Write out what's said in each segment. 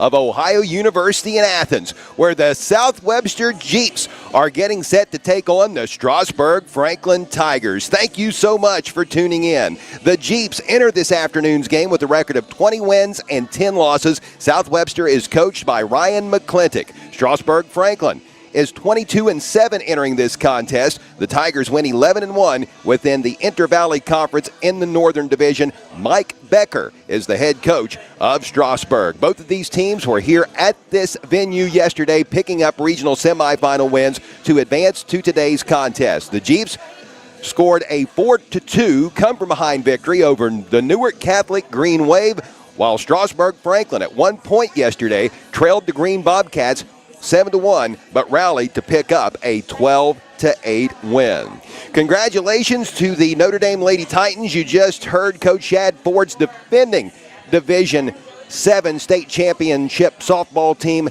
of Ohio University in Athens, where the South Webster Jeeps are getting set to take on the Strasburg-Franklin Tigers. Thank you so much for tuning in. The Jeeps enter this afternoon's game with a record of 20 wins and 10 losses. South Webster is coached by Ryan McClintock. Strasburg-Franklin is 22-7 entering this contest. The Tigers win 11-1 within the Inter-Valley Conference in the Northern Division. Mike Becker is the head coach of Strasburg. Both of these teams were here at this venue yesterday, picking up regional semifinal wins to advance to today's contest. The Jeeps scored a 4-2 come-from-behind victory over the Newark Catholic Green Wave, while Strasburg-Franklin at one point yesterday trailed the Green Bobcats 7-1, but rallied to pick up a 12-8 win. Congratulations to the Notre Dame Lady Titans. You just heard Coach Shad Ford's defending Division 7 state championship softball team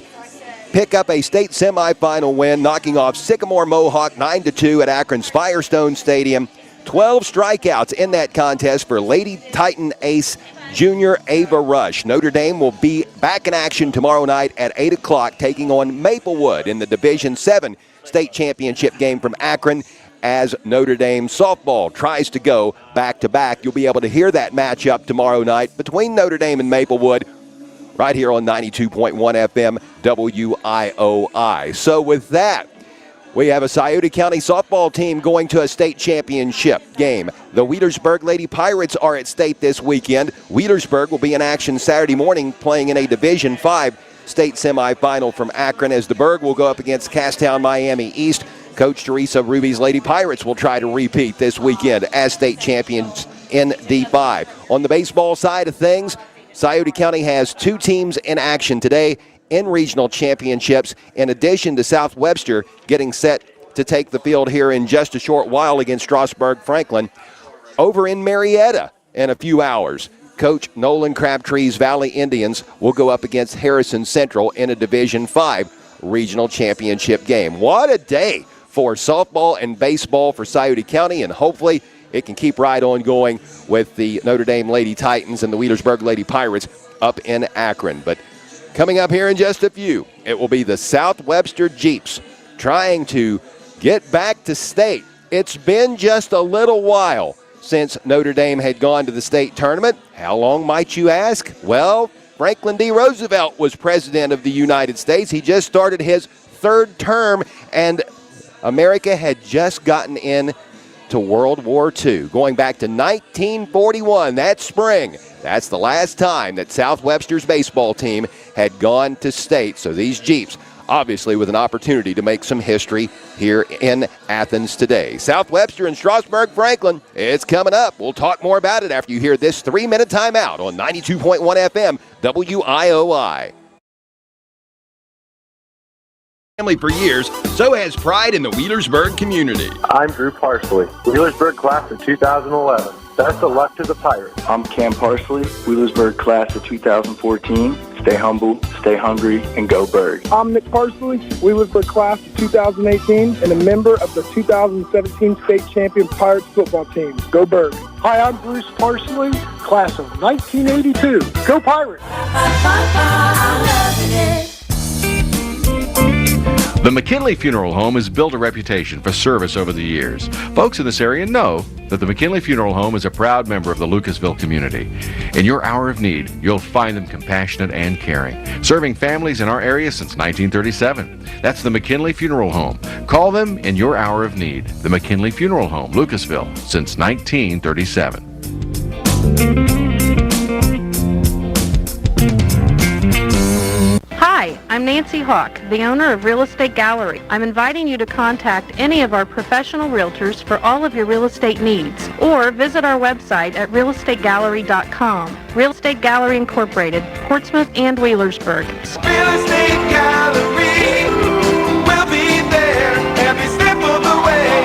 pick up a state semifinal win, knocking off Sycamore Mohawk 9-2 at Akron's Firestone Stadium. 12 strikeouts in that contest for Lady Titan ace junior Ava Rush. Notre Dame will be back in action tomorrow night at 8 o'clock, taking on Maplewood in the Division 7 state championship game from Akron as Notre Dame softball tries to go back-to-back. You'll be able to hear that matchup tomorrow night between Notre Dame and Maplewood right here on 92.1 FM WIOI. So with that, we have a Scioto County softball team going to a state championship game. The Wheelersburg Lady Pirates are at state this weekend. Wheelersburg will be in action Saturday morning playing in a Division 5 state semifinal from Akron, as the Berg will go up against Casstown Miami East. Coach Teresa Ruby's Lady Pirates will try to repeat this weekend as state champions in D5. On the baseball side of things, Scioto County has two teams in action today in regional championships, in addition to South Webster getting set to take the field here in just a short while against Strasburg-Franklin. Over in Marietta in a few hours, Coach Nolan Crabtree's Valley Indians will go up against Harrison Central in a Division 5 regional championship game. What a day for softball and baseball for Scioto County, and hopefully it can keep right on going with the Notre Dame Lady Titans and the Wheelersburg Lady Pirates up in Akron. But coming up here in just a few, it will be the South Webster Jeeps trying to get back to state. It's been just a little while since Notre Dame had gone to the state tournament. How long, might you ask? Well, Franklin D. Roosevelt was president of the United States. He just started his third term, and America had just gotten in to World War II. Going back to 1941, that spring, that's the last time that South Webster's baseball team had gone to state. So these Jeeps, obviously with an opportunity to make some history here in Athens today. South Webster and Strasburg-Franklin, it's coming up. We'll talk more about it after you hear this 3-minute timeout on 92.1 FM WIOI. Family for years, so has pride in the Wheelersburg community. I'm Drew Parsley, Wheelersburg class of 2011. Best of luck to the Pirates. I'm Cam Parsley, Wheelersburg class of 2014. Stay humble, stay hungry, and go Bird. I'm Nick Parsley, Wheelersburg class of 2018, and a member of the 2017 state champion Pirates football team. Go Bird. Hi, I'm Bruce Parsley, class of 1982. Go Pirates. The McKinley Funeral Home has built a reputation for service over the years. Folks in this area know that the McKinley Funeral Home is a proud member of the Lucasville community. In your hour of need, you'll find them compassionate and caring, serving families in our area since 1937. That's the McKinley Funeral Home. Call them in your hour of need. The McKinley Funeral Home, Lucasville, since 1937. Hi, I'm Nancy Hawk, the owner of Real Estate Gallery. I'm inviting you to contact any of our professional realtors for all of your real estate needs, or visit our website at realestategallery.com. Real Estate Gallery Incorporated, Portsmouth and Wheelersburg. Real Estate Gallery, we'll be there every step of the way.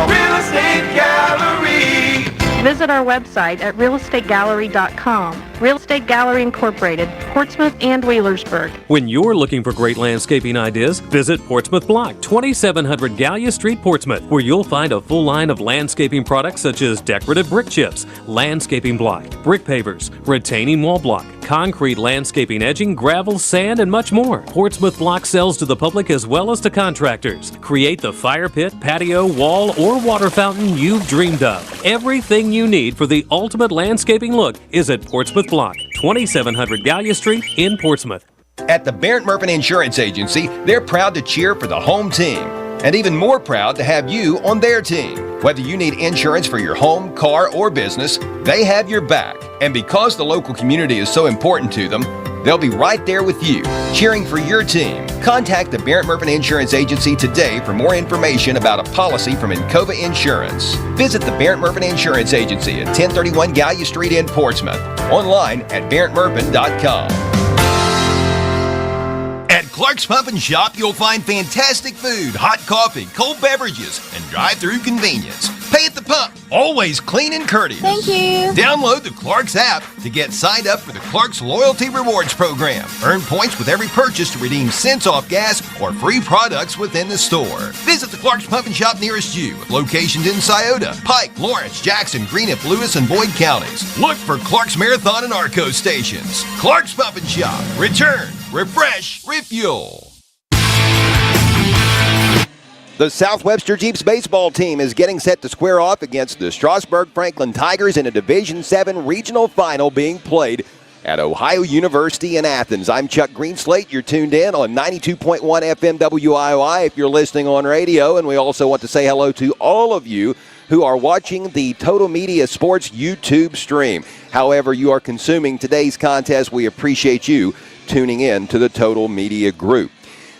Real Estate Gallery. Visit our website at realestategallery.com. Real Estate Gallery Incorporated, Portsmouth and Wheelersburg. When you're looking for great landscaping ideas, visit Portsmouth Block, 2700 Gallia Street, Portsmouth, where you'll find a full line of landscaping products such as decorative brick chips, landscaping block, brick pavers, retaining wall block, concrete landscaping edging, gravel, sand, and much more. Portsmouth Block sells to the public as well as to contractors. Create the fire pit, patio, wall, or water fountain you've dreamed of. Everything you need for the ultimate landscaping look is at Portsmouth Block, 2700 Gallia Street in Portsmouth. At the Barrett Murphy Insurance Agency, they're proud to cheer for the home team, and even more proud to have you on their team. Whether you need insurance for your home, car, or business, they have your back. And because the local community is so important to them, they'll be right there with you, cheering for your team. Contact the Barrett Murphy Insurance Agency today for more information about a policy from Encova Insurance. Visit the Barrett Murphy Insurance Agency at 1031 Gallia Street in Portsmouth. Online at barrettmurphin.com. At Clark's Pump and Shop, you'll find fantastic food, hot coffee, cold beverages, and drive-through convenience. Pay at the pump, always clean and courteous. Thank you. Download the Clark's app to get signed up for the Clark's Loyalty Rewards program. Earn points with every purchase to redeem cents off gas or free products within the store. Visit the Clark's Pump and Shop nearest you with locations in Scioto, Pike, Lawrence, Jackson, Greenup, Lewis, and Boyd counties. Look for Clark's Marathon and Arco stations. Clark's Pump and Shop. Return, refresh, refuel. The South Webster Jeeps baseball team is getting set to square off against the Strasburg-Franklin Tigers in a Division VII regional final being played at Ohio University in Athens. I'm Chuck Greenslate. You're tuned in on 92.1 FM WIOI if you're listening on radio, and we also want to say hello to all of you who are watching the Total Media Sports YouTube stream. However you are consuming today's contest, we appreciate you tuning in to the Total Media Group.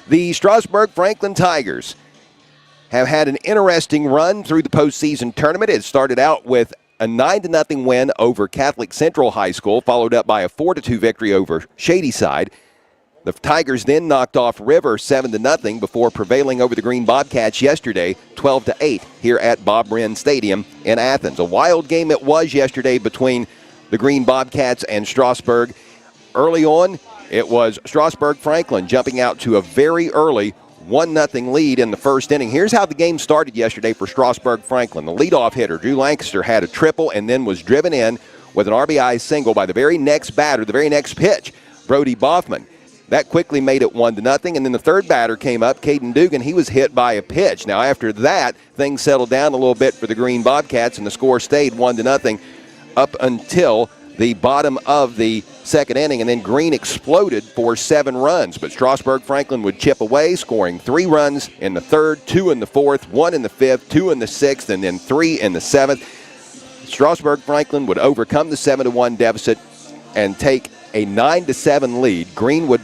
The Strasburg-Franklin Tigers have had an interesting run through the postseason tournament. It started out with a 9-0 win over Catholic Central High School, followed up by a 4-2 victory over Shadyside. The Tigers then knocked off River 7-0 before prevailing over the Green Bobcats yesterday 12-8 here at Bob Wren Stadium in Athens. A wild game it was yesterday between the Green Bobcats and Strasburg. Early on, it was Strasburg-Franklin jumping out to a very early 1-0 lead in the first inning. Here's how the game started yesterday for Strasburg-Franklin. The leadoff hitter, Drew Lancaster, had a triple and then was driven in with an RBI single by the very next batter, the very next pitch, Brody Boffman. That quickly made it 1-0, and then the third batter came up, Caden Dugan. He was hit by a pitch. Now, after that, things settled down a little bit for the Green Bobcats, and the score stayed 1-0 up until the bottom of the second inning, and then Green exploded for 7 runs. But Strasburg-Franklin would chip away, scoring 3 runs in the third, 2 in the fourth, 1 in the fifth, 2 in the sixth, and then 3 in the seventh. Strasburg-Franklin would overcome the 7-1 deficit and take a 9-7 lead. Green would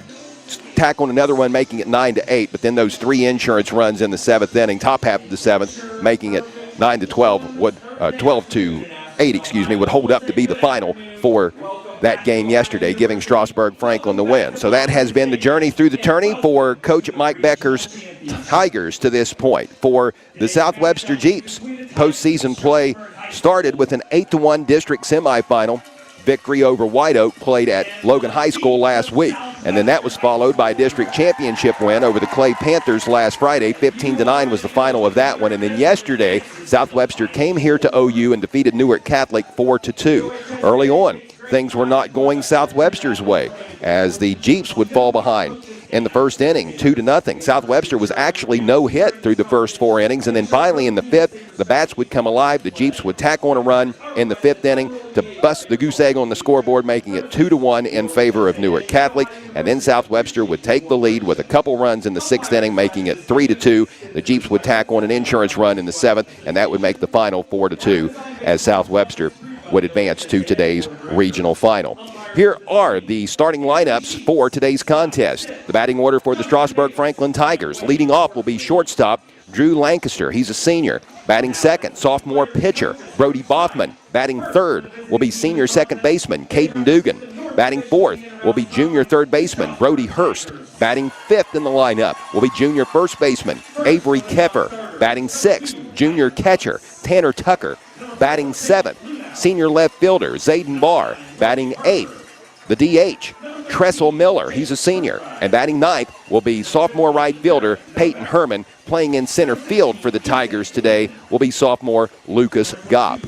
tack on another one, making it 9-8, but then those 3 insurance runs in the 7th inning, top half of the 7th, making it 9-12, would 12-8, would hold up to be the final for that game yesterday, giving Strasburg-Franklin the win. So that has been the journey through the tourney for Coach Mike Becker's Tigers to this point. For the South Webster Jeeps, postseason play started with an 8-1 district semifinal victory over White Oak played at Logan High School last week. And then that was followed by a district championship win over the Clay Panthers last Friday. 15-9 was the final of that one. And then yesterday, South Webster came here to OU and defeated Newark Catholic 4-2. Early on, things were not going South Webster's way as the Jeeps would fall behind in the first inning, 2-0. South Webster was actually no hit through the first 4 innings, and then finally in the 5th, the bats would come alive. The Jeeps would tack on a run in the 5th inning to bust the goose egg on the scoreboard, making it 2-1 in favor of Newark Catholic, and then South Webster would take the lead with a couple runs in the 6th inning, making it 3-2. The Jeeps would tack on an insurance run in the 7th, and that would make the final 4-2 as South Webster would advance to today's regional final. Here are the starting lineups for today's contest. The batting order for the Strasburg-Franklin Tigers. Leading off will be shortstop Drew Lancaster. He's a senior. Batting second, sophomore pitcher Brody Boffman. Batting third will be senior second baseman Caden Dugan. Batting fourth will be junior third baseman Brody Hurst. Batting fifth in the lineup will be junior first baseman Avery Keffer. Batting sixth, junior catcher Tanner Tucker. Batting seventh, senior left fielder Zayden Barr. Batting eighth, the DH, Tressel Miller. He's a senior. And batting ninth will be sophomore right fielder Peyton Herman. Playing in center field for the Tigers today will be sophomore Lucas Gopp.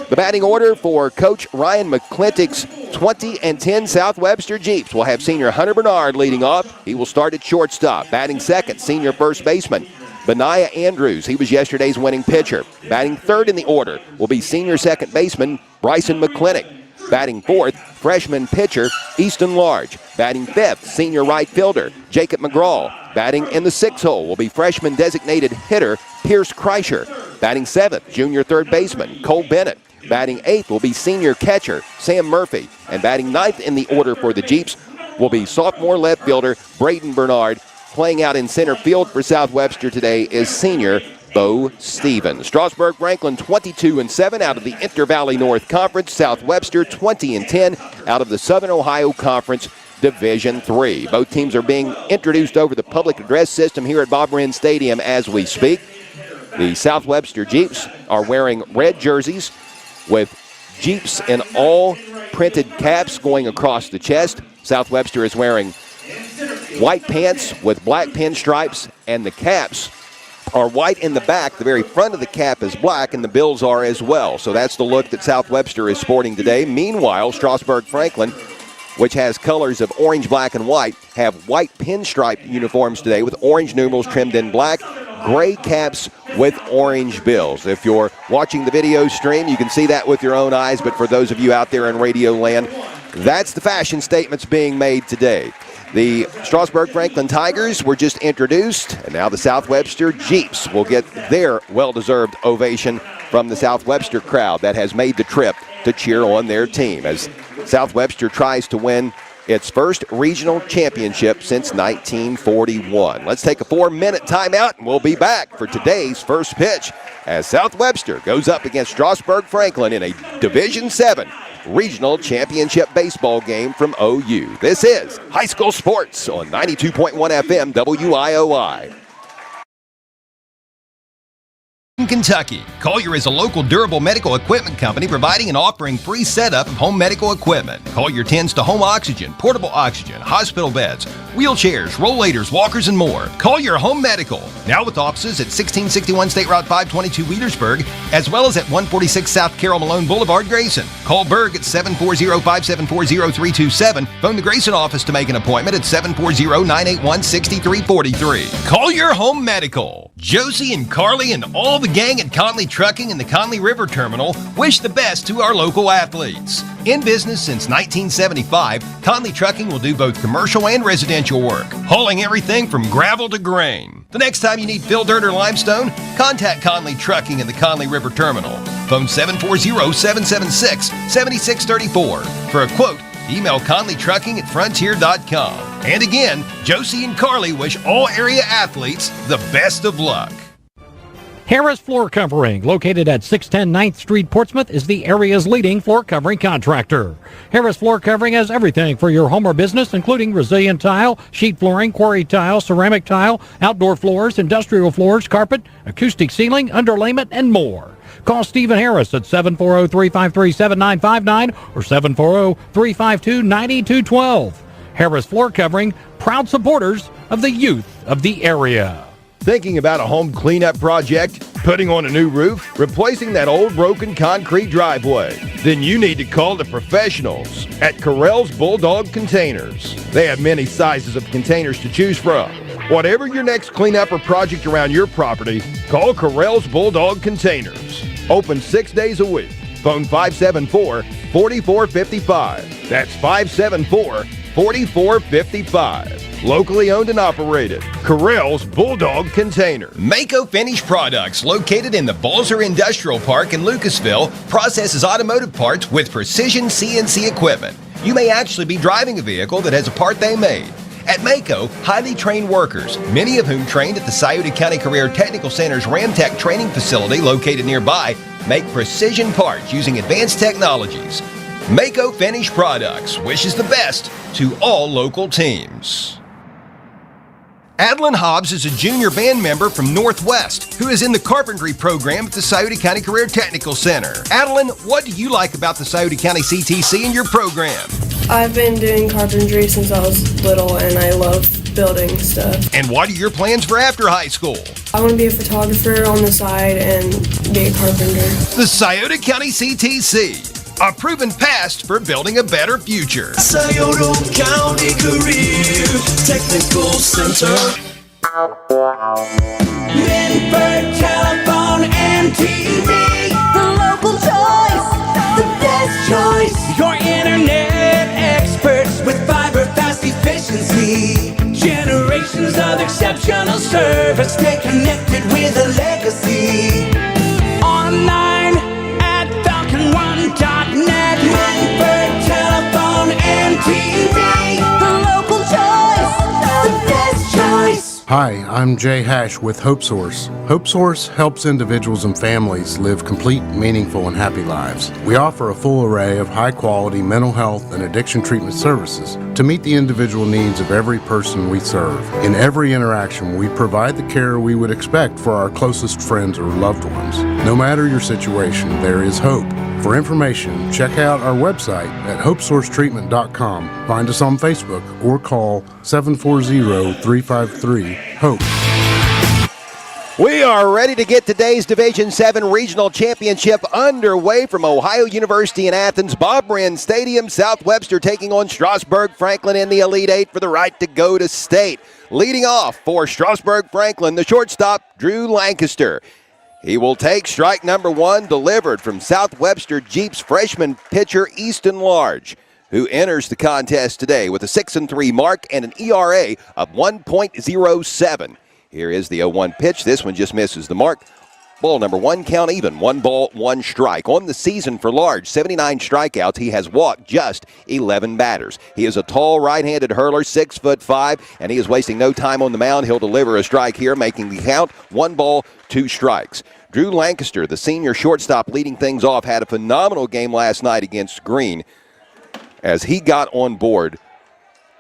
The batting order for Coach Ryan McClintock's 20-10 South Webster Jeeps will have senior Hunter Bernard leading off. He will start at shortstop. Batting second, senior first baseman Benaiah Andrews. He was yesterday's winning pitcher. Batting third in the order will be senior second baseman Bryson McClintock. Batting fourth, freshman pitcher Easton Large. Batting fifth, senior right fielder Jacob McGraw. Batting in the sixth hole will be freshman designated hitter Pierce Kreischer. Batting seventh, junior third baseman Cole Bennett. Batting eighth will be senior catcher Sam Murphy. And batting ninth in the order for the Jeeps will be sophomore left fielder Braden Bernard. Playing out in center field for South Webster today is senior Bo Stevens. Strasburg-Franklin 22-7 out of the Inter-Valley North Conference. South Webster 20-10 out of the Southern Ohio Conference Division III. Both teams are being introduced over the public address system here at Bob Wren Stadium as we speak. The South Webster Jeeps are wearing red jerseys with Jeeps in all printed caps going across the chest. South Webster is wearing white pants with black pinstripes, and the caps are white in the back. The very front of the cap is black, and the bills are as well. So that's the look that South Webster is sporting today. Meanwhile, Strasburg-Franklin, which has colors of orange, black, and white, have white pinstriped uniforms today with orange numerals trimmed in black, gray caps with orange bills. If you're watching the video stream, you can see that with your own eyes, but for those of you out there in radio land, that's the fashion statements being made today. The Strasburg-Franklin Tigers were just introduced, and now the South Webster Jeeps will get their well-deserved ovation from the South Webster crowd that has made the trip to cheer on their team as South Webster tries to win its first regional championship since 1941. Let's take a 4-minute timeout, and we'll be back for today's first pitch as South Webster goes up against Strasburg-Franklin in a Division VII regional championship baseball game from OU. This is High School Sports on 92.1 FM WIOI. In Kentucky, Collier is a local durable medical equipment company providing and offering free setup of home medical equipment. Collier tends to home oxygen, portable oxygen, hospital beds, wheelchairs, rollators, walkers, and more. Collier Home Medical, now with offices at 1661 State Route 522 Wheelersburg, as well as at 146 South Carroll Malone Boulevard, Grayson. Call Berg at 740-574-0327. Phone the Grayson office to make an appointment at 740-981-6343. Collier Home Medical. Josie and Carly and all the gang at Conley Trucking and the Conley River Terminal wish the best to our local athletes. In business since 1975, Conley Trucking will do both commercial and residential work, hauling everything from gravel to grain. The next time you need fill dirt or limestone, contact Conley Trucking and the Conley River Terminal. Phone 740-776-7634. For a quote, email conleytrucking@frontier.com. And again, Josie and Carly wish all area athletes the best of luck. Harris Floor Covering, located at 610 9th Street, Portsmouth, is the area's leading floor covering contractor. Harris Floor Covering has everything for your home or business, including resilient tile, sheet flooring, quarry tile, ceramic tile, outdoor floors, industrial floors, carpet, acoustic ceiling, underlayment, and more. Call Stephen Harris at 740-353-7959 or 740-352-9212. Harris Floor Covering, proud supporters of the youth of the area. Thinking about a home cleanup project, putting on a new roof, replacing that old broken concrete driveway? Then you need to call the professionals at Carell's Bulldog Containers. They have many sizes of containers to choose from. Whatever your next cleanup or project around your property, call Carell's Bulldog Containers. Open 6 days a week. Phone 574-4455. That's 574-4455. Locally owned and operated. Carell's Bulldog Container. Mako Finish Products, located in the Balzer Industrial Park in Lucasville, processes automotive parts with precision CNC equipment. You may actually be driving a vehicle that has a part they made. At Mako, highly trained workers, many of whom trained at the Scioto County Career Technical Center's Ramtech training facility located nearby, make precision parts using advanced technologies. Mako Finish Products wishes the best to all local teams. Adeline Hobbs is a junior band member from Northwest who is in the carpentry program at the Scioto County Career Technical Center. Adeline, what do you like about the Scioto County CTC and your program? I've been doing carpentry since I was little, and I love building stuff. And what are your plans for after high school? I want to be a photographer on the side and be a carpenter. The Scioto County CTC, a proven past for building a better future. Scioto County Career Technical Center. Minford Telephone and TV. The local choice, the best choice. Your internet experts with fiber fast efficiency. Generations of exceptional service. Stay connected with a legacy. Online at falcon1.net. Minford Telephone and TV. The local choice, the best choice. Hi, I'm Jay Hash with Hope Source. Hope Source helps individuals and families live complete, meaningful, and happy lives. We offer a full array of high-quality mental health and addiction treatment services to meet the individual needs of every person we serve. In every interaction, we provide the care we would expect for our closest friends or loved ones. No matter your situation, there is hope. For information, check out our website at hopesourcetreatment.com. Find us on Facebook or call 740-353-HOPE. We are ready to get today's Division 7 Regional Championship underway from Ohio University in Athens, Bob Wren Stadium. South Webster taking on Strasburg-Franklin in the Elite Eight for the right to go to state. Leading off for Strasburg-Franklin, the shortstop, Drew Lancaster. He will take strike number one, delivered from South Webster Jeeps freshman pitcher Easton Large, who enters the contest today with a 6-3 mark and an ERA of 1.07. Here is the 0-1 pitch. This one just misses the mark. Ball number one, count even. 1 ball, 1 strike. On the season for Large, 79 strikeouts. He has walked just 11 batters. He is a tall right-handed hurler, 6'5", and he is wasting no time on the mound. He'll deliver a strike here, making the count 1 ball, 2 strikes. Drew Lancaster, the senior shortstop leading things off, had a phenomenal game last night against Green as he got on board.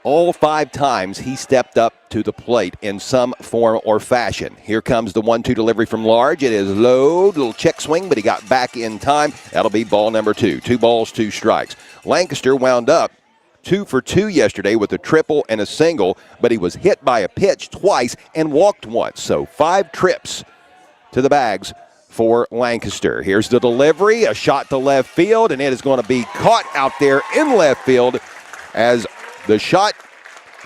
All 5 times he stepped up to the plate in some form or fashion. Here comes the 1-2 delivery from Large. It is low, little check swing, but he got back in time. That'll be ball number 2. 2 balls, 2 strikes. Lancaster wound up 2 for 2 yesterday with a triple and a single, but he was hit by a pitch twice and walked once. So 5 trips to the bags for Lancaster. Here's the delivery, a shot to left field, and it is going to be caught out there in left field as the shot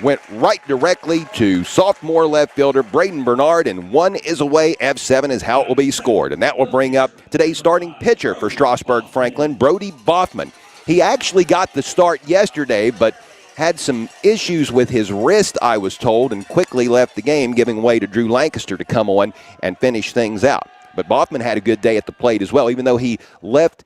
went right directly to sophomore left fielder Braden Bernard, and 1 is away. F7 is how it will be scored, and that will bring up today's starting pitcher for Strasburg-Franklin, Brody Boffman. He actually got the start yesterday, but had some issues with his wrist, I was told, and quickly left the game, giving way to Drew Lancaster to come on and finish things out. But Boffman had a good day at the plate as well, even though he left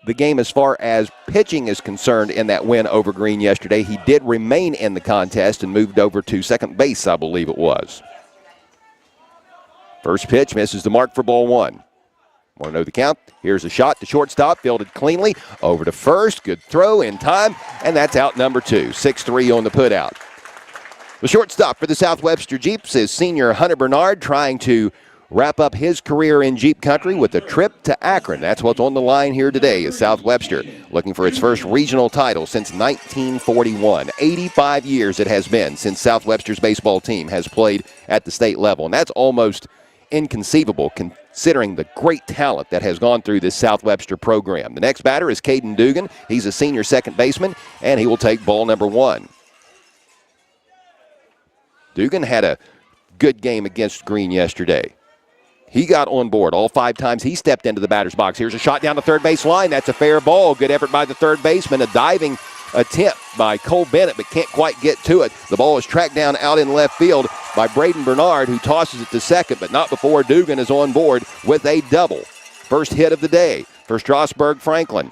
the game as far as pitching is concerned in that win over Green yesterday. He did remain in the contest and moved over to second base, I believe it was. First pitch misses the mark for ball 1. Want to know the count? Here's a shot to shortstop, fielded cleanly, over to first, good throw in time, and that's out number 2, 6-3 on the putout. The shortstop for the South Webster Jeeps is senior Hunter Bernard, trying to wrap up his career in Jeep country with a trip to Akron. That's what's on the line here today, is South Webster looking for its first regional title since 1941. 85 years it has been since South Webster's baseball team has played at the state level, and that's almost inconceivable considering the great talent that has gone through this South Webster program. The next batter is Caden Dugan. He's a senior second baseman, and he will take ball number 1. Dugan had a good game against Green yesterday. He got on board all 5 times he stepped into the batter's box. Here's a shot down the third base line. That's a fair ball. Good effort by the third baseman. A diving attempt by Cole Bennett, but can't quite get to it. The ball is tracked down out in left field by Braden Bernard, who tosses it to second, but not before Dugan is on board with a double. First hit of the day for Strasburg-Franklin.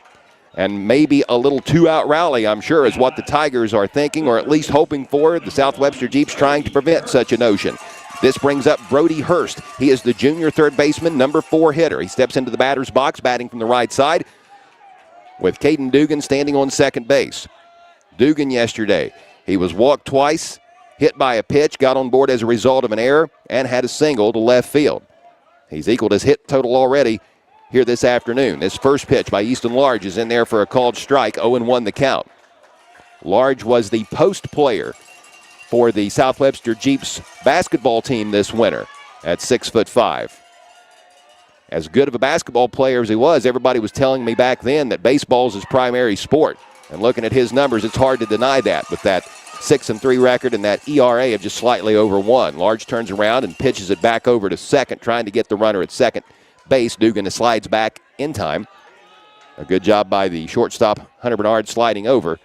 And maybe a little 2-out rally, I'm sure, is what the Tigers are thinking, or at least hoping for. The South Webster Jeeps trying to prevent such a notion. This brings up Brody Hurst. He is the junior third baseman, number 4 hitter. He steps into the batter's box, batting from the right side, with Caden Dugan standing on second base. Dugan yesterday, he was walked twice, hit by a pitch, got on board as a result of an error, and had a single to left field. He's equaled his hit total already here this afternoon. This first pitch by Easton Large is in there for a called strike, 0-1 the count. Large was the post player for the South Webster Jeeps basketball team this winter at 6'5". As good of a basketball player as he was, everybody was telling me back then that baseball is his primary sport. And looking at his numbers, it's hard to deny that with that 6-3 record and that ERA of just slightly over 1. Large turns around and pitches it back over to second, trying to get the runner at second base. Dugan slides back in time. A good job by the shortstop, Hunter Bernard, sliding over.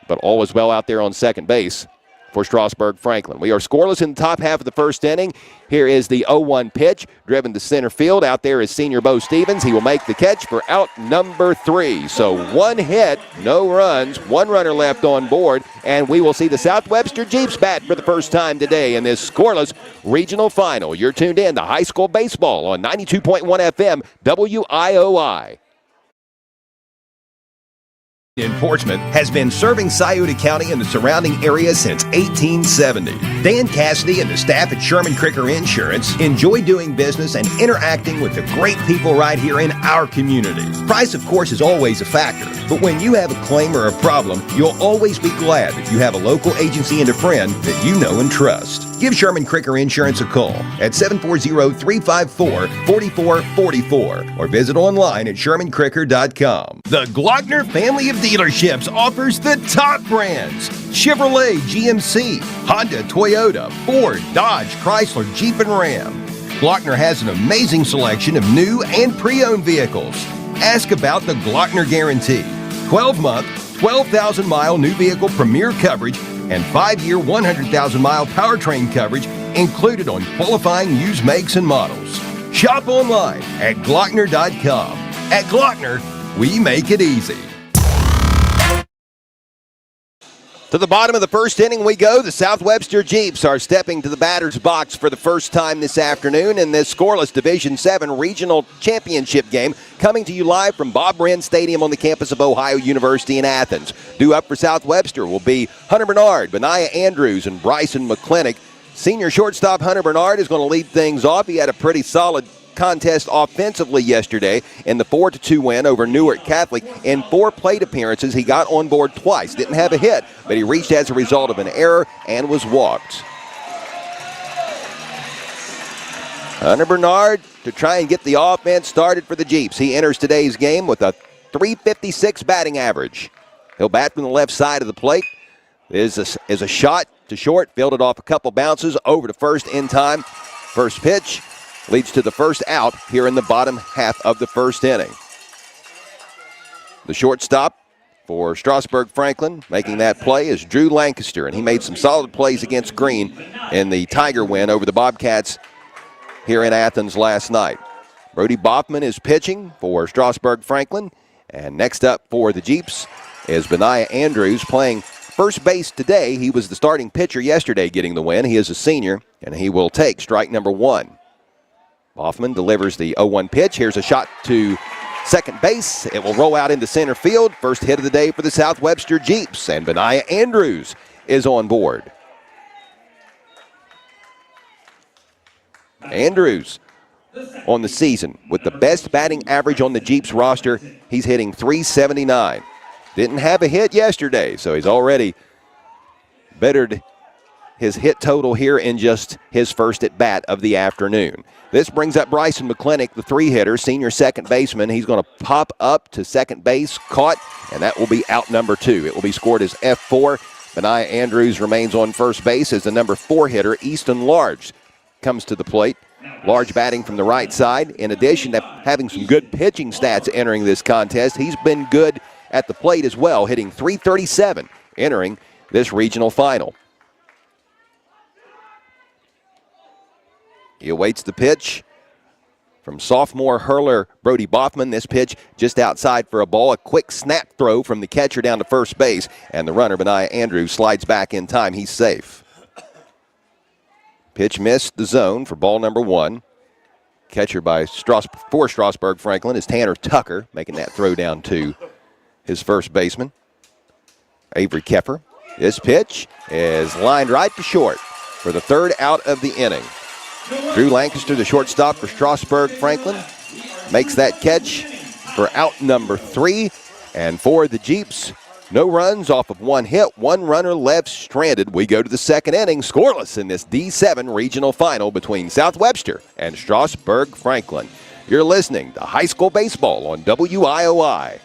But all is well out there on second base for Strasburg-Franklin. We are scoreless in the top half of the first inning. Here is the 0-1 pitch, driven to center field. Out there is senior Bo Stevens. He will make the catch for out number 3. So 1 hit, no runs, 1 runner left on board, and we will see the South Webster Jeeps bat for the first time today in this scoreless regional final. You're tuned in to high school baseball on 92.1 FM WIOI. In Portsmouth has been serving Scioto County and the surrounding area since 1870. Dan Cassidy and the staff at Sherman Cricker Insurance enjoy doing business and interacting with the great people right here in our community. Price, of course, is always a factor, but when you have a claim or a problem, you'll always be glad that you have a local agency and a friend that you know and trust. Give Sherman Cricker Insurance a call at 740-354-4444 or visit online at shermancricker.com. The Glockner family of dealerships offers the top brands: Chevrolet, GMC, Honda, Toyota, Ford, Dodge, Chrysler, Jeep, and Ram. Glockner has an amazing selection of new and pre-owned vehicles. Ask about the Glockner Guarantee. 12-month, 12,000-mile new vehicle premier coverage and 5-year, 100,000-mile powertrain coverage included on qualifying used makes and models. Shop online at Glockner.com. At Glockner, we make it easy. To the bottom of the first inning we go. The South Webster Jeeps are stepping to the batter's box for the first time this afternoon in this scoreless Division VII Regional Championship game, coming to you live from Bob Wren Stadium on the campus of Ohio University in Athens. Due up for South Webster will be Hunter Bernard, Benaiah Andrews, and Bryson McClintock. Senior shortstop Hunter Bernard is going to lead things off. He had a pretty solid contest offensively yesterday in the 4-2 win over Newark Catholic. In 4 plate appearances, he got on board twice. Didn't have a hit, but he reached as a result of an error and was walked. Hunter Bernard to try and get the offense started for the Jeeps. He enters today's game with a .356 batting average. He'll bat from the left side of the plate. Is a shot to short, fielded off a couple bounces over to first in time. First pitch leads to the first out here in the bottom half of the first inning. The shortstop for Strasburg-Franklin making that play is Drew Lancaster, and he made some solid plays against Green in the Tiger win over the Bobcats here in Athens last night. Brody Boffman is pitching for Strasburg-Franklin, and next up for the Jeeps is Benaiah Andrews playing first base today. He was the starting pitcher yesterday getting the win. He is a senior, and he will take strike number 1. Boffman delivers the 0-1 pitch. Here's a shot to second base. It will roll out into center field. First hit of the day for the South Webster Jeeps, and Benaiah Andrews is on board. Andrews on the season with the best batting average on the Jeeps roster. He's hitting .379. Didn't have a hit yesterday, so he's already bettered his hit total here in just his first at bat of the afternoon. This brings up Bryson McClintock, the 3-hitter, senior second baseman. He's going to pop up to second base, caught, and that will be out number 2. It will be scored as F4. Benaiah Andrews remains on first base as the number 4 hitter. Easton Large comes to the plate. Large batting from the right side. In addition to having some good pitching stats entering this contest, he's been good at the plate as well, hitting .337 entering this regional final. He awaits the pitch from sophomore hurler Brody Boffman. This pitch just outside for a ball. A quick snap throw from the catcher down to first base, and the runner, Benaiah Andrews, slides back in time. He's safe. Pitch missed the zone for ball number 1. Catcher for Strasburg-Franklin is Tanner Tucker, making that throw down to his first baseman, Avery Keffer. This pitch is lined right to short for the third out of the inning. Drew Lancaster, the shortstop for Strasburg-Franklin, makes that catch for out number 3. And for the Jeeps, no runs off of 1 hit, 1 runner left stranded. We go to the second inning, scoreless in this D7 regional final between South Webster and Strasburg-Franklin. You're listening to high school baseball on WIOI.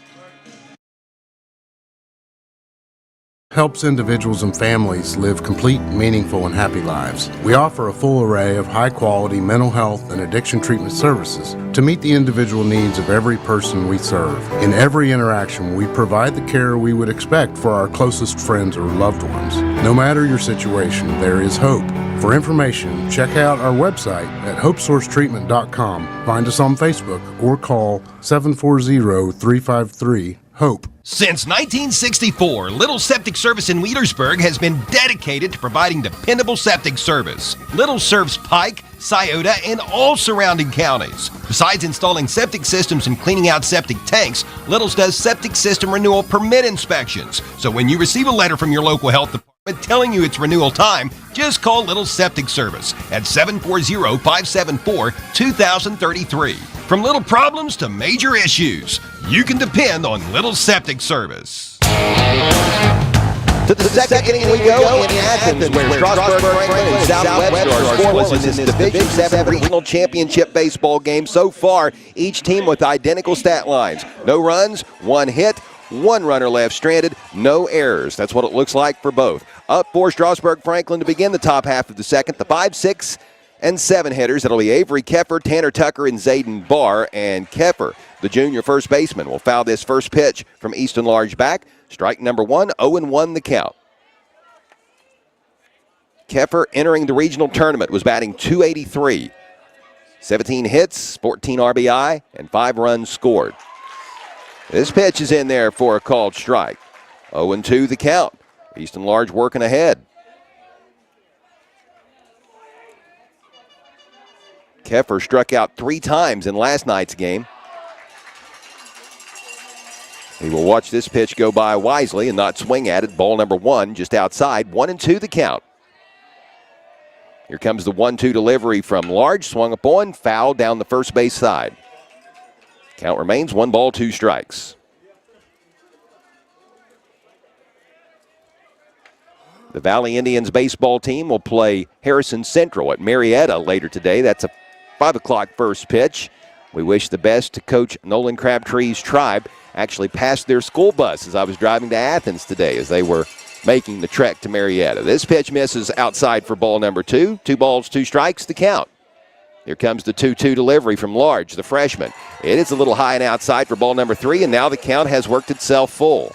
Helps individuals and families live complete, meaningful, and happy lives. We offer a full array of high-quality mental health and addiction treatment services to meet the individual needs of every person we serve. In every interaction, we provide the care we would expect for our closest friends or loved ones. No matter your situation, there is hope. For information, check out our website at hopesourcetreatment.com. Find us on Facebook or call 740-353-HOPE. Since 1964, Little Septic Service in Wheelersburg has been dedicated to providing dependable septic service. Little serves Pike, Scioto, and all surrounding counties. Besides installing septic systems and cleaning out septic tanks, Little's does septic system renewal permit inspections. So when you receive a letter from your local health department telling you it's renewal time, just call Little Septic Service at 740-574-2033. From little problems to major issues, you can depend on Little Septic Service. To the second inning we go in Athens, where Strasburg-Franklin and South Webster are scoreless in this Division 7 Regional Championship baseball game. So far, each team with identical stat lines. No runs, 1 hit, 1 runner left stranded, no errors. That's what it looks like for both. Up for Strasburg-Franklin to begin the top half of the second. The 5, 6, and 7 hitters. That'll be Avery Keffer, Tanner Tucker, and Zayden Barr. And Keffer, the junior first baseman, will foul this first pitch from Easton Large back. Strike number 1, 0-1 the count. Keffer, entering the regional tournament, was batting .283. 17 hits, 14 RBI, and 5 runs scored. This pitch is in there for a called strike. 0-2 the count. Easton Large working ahead. Keffer struck out 3 times in last night's game. He will watch this pitch go by wisely and not swing at it. Ball number 1 just outside. 1-2 the count. Here comes the 1-2 delivery from Large. Swung upon, foul down the first base side. Count remains 1 ball, 2 strikes. The Valley Indians baseball team will play Harrison Central at Marietta later today. That's a 5 o'clock first pitch. We wish the best to Coach Nolan Crabtree's tribe. Actually passed their school bus as I was driving to Athens today as they were making the trek to Marietta. This pitch misses outside for ball number 2. 2 balls, 2 strikes to count. Here comes the 2-2 delivery from Large, the freshman. It is a little high and outside for ball number 3, and now the count has worked itself full.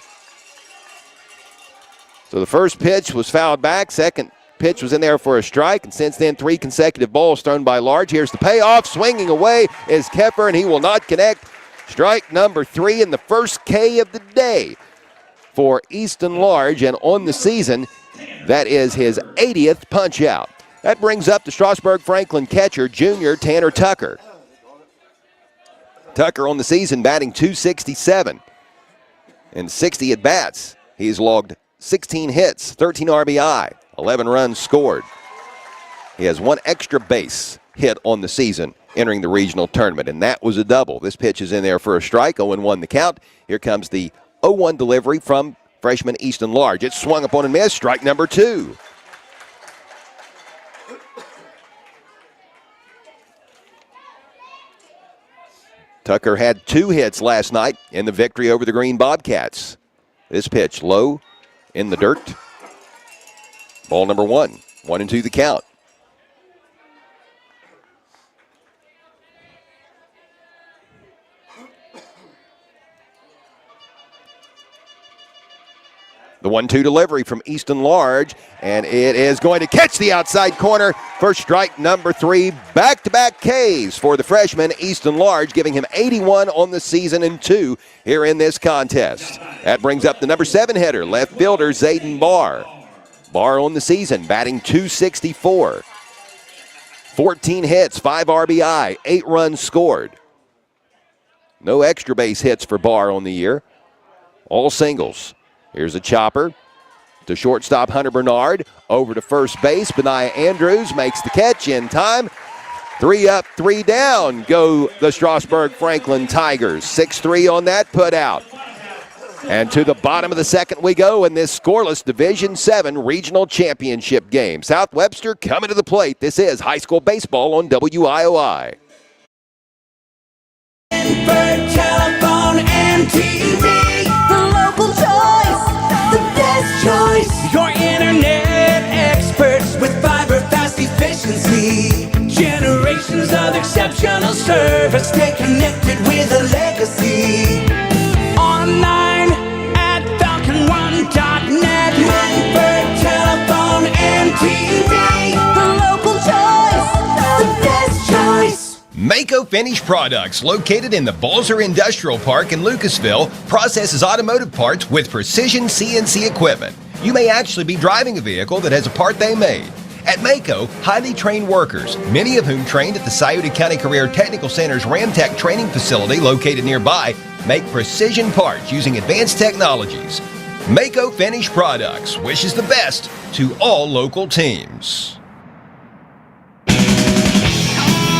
So the first pitch was fouled back. Second pitch was in there for a strike, and since then 3 consecutive balls thrown by Large. Here's the payoff. Swinging away is Keffer, and he will not connect. Strike number 3 in the first K of the day for Easton Large, and on the season, that is his 80th punch-out. That brings up the Strasburg-Franklin catcher, junior Tanner Tucker. Tucker on the season batting .267 and 60 at-bats. He's logged 16 hits, 13 RBI, 11 runs scored. He has 1 extra base hit on the season entering the regional tournament, and that was a double. This pitch is in there for a strike, 0-1 the count. Here comes the 0-1 delivery from freshman Easton Large. It's swung upon and missed, strike number 2. Tucker had 2 hits last night in the victory over the Green Bobcats. This pitch low in the dirt. Ball number 1, 1-2 the count. The 1-2 delivery from Easton Large, and it is going to catch the outside corner for strike number 3. Back-to-back Ks for the freshman Easton Large, giving him 81 on the season and 2 here in this contest. That brings up the number 7 hitter, left fielder Zayden Barr. Barr on the season, batting .264. 14 hits, 5 RBI, 8 runs scored. No extra base hits for Barr on the year. All singles. Here's a chopper. to shortstop Hunter Bernard. Over to first base, Benaiah Andrews makes the catch in time. 3 up, 3 down go the Strasburg-Franklin Tigers. 6-3 on that put out. And to the bottom of the second we go in this scoreless Division VII Regional Championship game. South Webster coming to the plate. This is high school baseball on WIOI. Telephone and TV, the local choice, the best choice. Your internet experts with fiber fast efficiency. Generations of exceptional service. Stay connected with a legacy. Online at falcon1.net. Manford Telephone and TV, the local choice, the best choice. Mako Finished Products, located in the Balzer Industrial Park in Lucasville, processes automotive parts with precision CNC equipment. You may actually be driving a vehicle that has a part they made. At Mako, highly trained workers, many of whom trained at the Scioto County Career Technical Center's Ramtech training facility located nearby, make precision parts using advanced technologies. Mako Finished Products wishes the best to all local teams.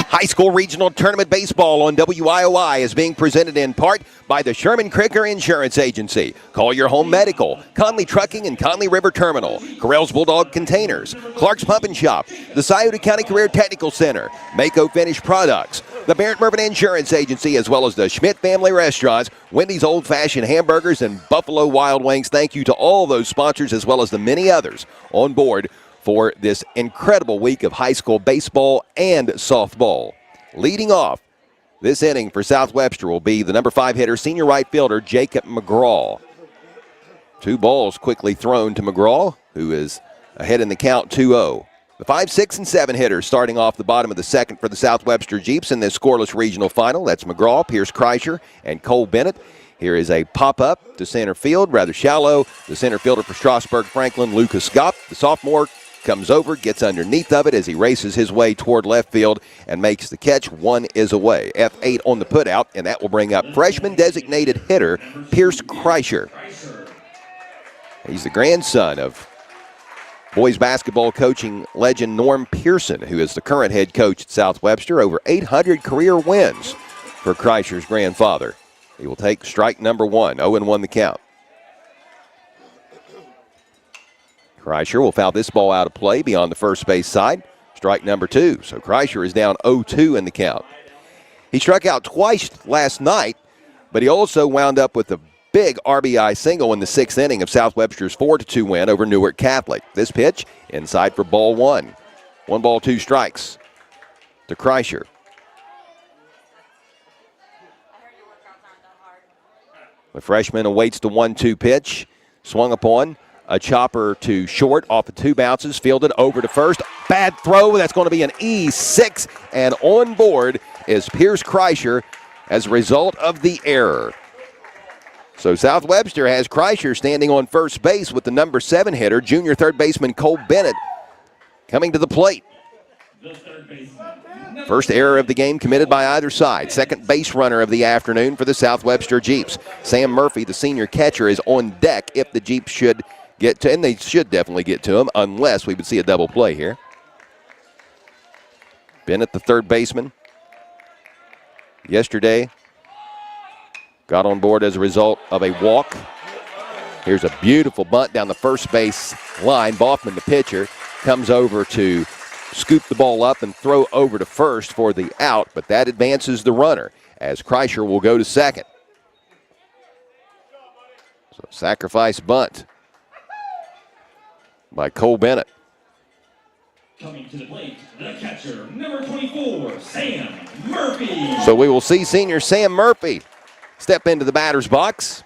High School Regional Tournament Baseball on WIOI is being presented in part by the Sherman Cricker Insurance Agency, Collier Home Medical, Conley Trucking and Conley River Terminal, Correll's Bulldog Containers, Clark's Pump and Shop, the Scioto County Career Technical Center, Mako Finished Products, the Barrett Mervyn Insurance Agency, as well as the Schmidt Family Restaurants, Wendy's Old Fashioned Hamburgers, and Buffalo Wild Wings. Thank you to all those sponsors as well as the many others on board for this incredible week of high school baseball and softball. Leading off this inning for South Webster will be the number 5 hitter, senior right fielder Jacob McGraw. 2 balls quickly thrown to McGraw, who is ahead in the count 2-0. The 5, 6, and 7 hitters starting off the bottom of the second for the South Webster Jeeps in this scoreless regional final. That's McGraw, Pierce Kreischer, and Cole Bennett. Here is a pop-up to center field, rather shallow. The center fielder for Strasburg-Franklin, Lucas Gopp, the sophomore, comes over, gets underneath of it as he races his way toward left field and makes the catch. 1 is away. F8 on the putout, and that will bring up freshman designated hitter Pierce Kreischer. He's the grandson of boys basketball coaching legend Norm Pearson, who is the current head coach at South Webster. Over 800 career wins for Kreischer's grandfather. He will take strike number 1. 0-1 the count. Kreischer will foul this ball out of play beyond the first base side. Strike number 2. So Kreischer is down 0-2 in the count. He struck out twice last night, but he also wound up with a big RBI single in the 6th inning of South Webster's 4-2 win over Newark Catholic. This pitch inside for ball 1. 1 ball, 2 strikes to Kreischer. The freshman awaits the 1-2 pitch. Swung upon. A chopper to short off of 2 bounces, fielded over to first. Bad throw, that's going to be an E6, and on board is Pierce Kreischer as a result of the error. So South Webster has Kreischer standing on first base with the number 7 hitter, junior third baseman Cole Bennett, coming to the plate. First error of the game committed by either side. Second base runner of the afternoon for the South Webster Jeeps. Sam Murphy, the senior catcher, is on deck if the Jeeps should get to, and they should definitely get to him, unless we would see a double play here. Bennett, the third baseman, yesterday got on board as a result of a walk. Here's a beautiful bunt down the first base line. Boffman, the pitcher, comes over to scoop the ball up and throw over to first for the out, but that advances the runner as Kreischer will go to second. So sacrifice bunt by Cole Bennett. Coming to the plate, the catcher, number 24, Sam Murphy. So we will see senior Sam Murphy step into the batter's box.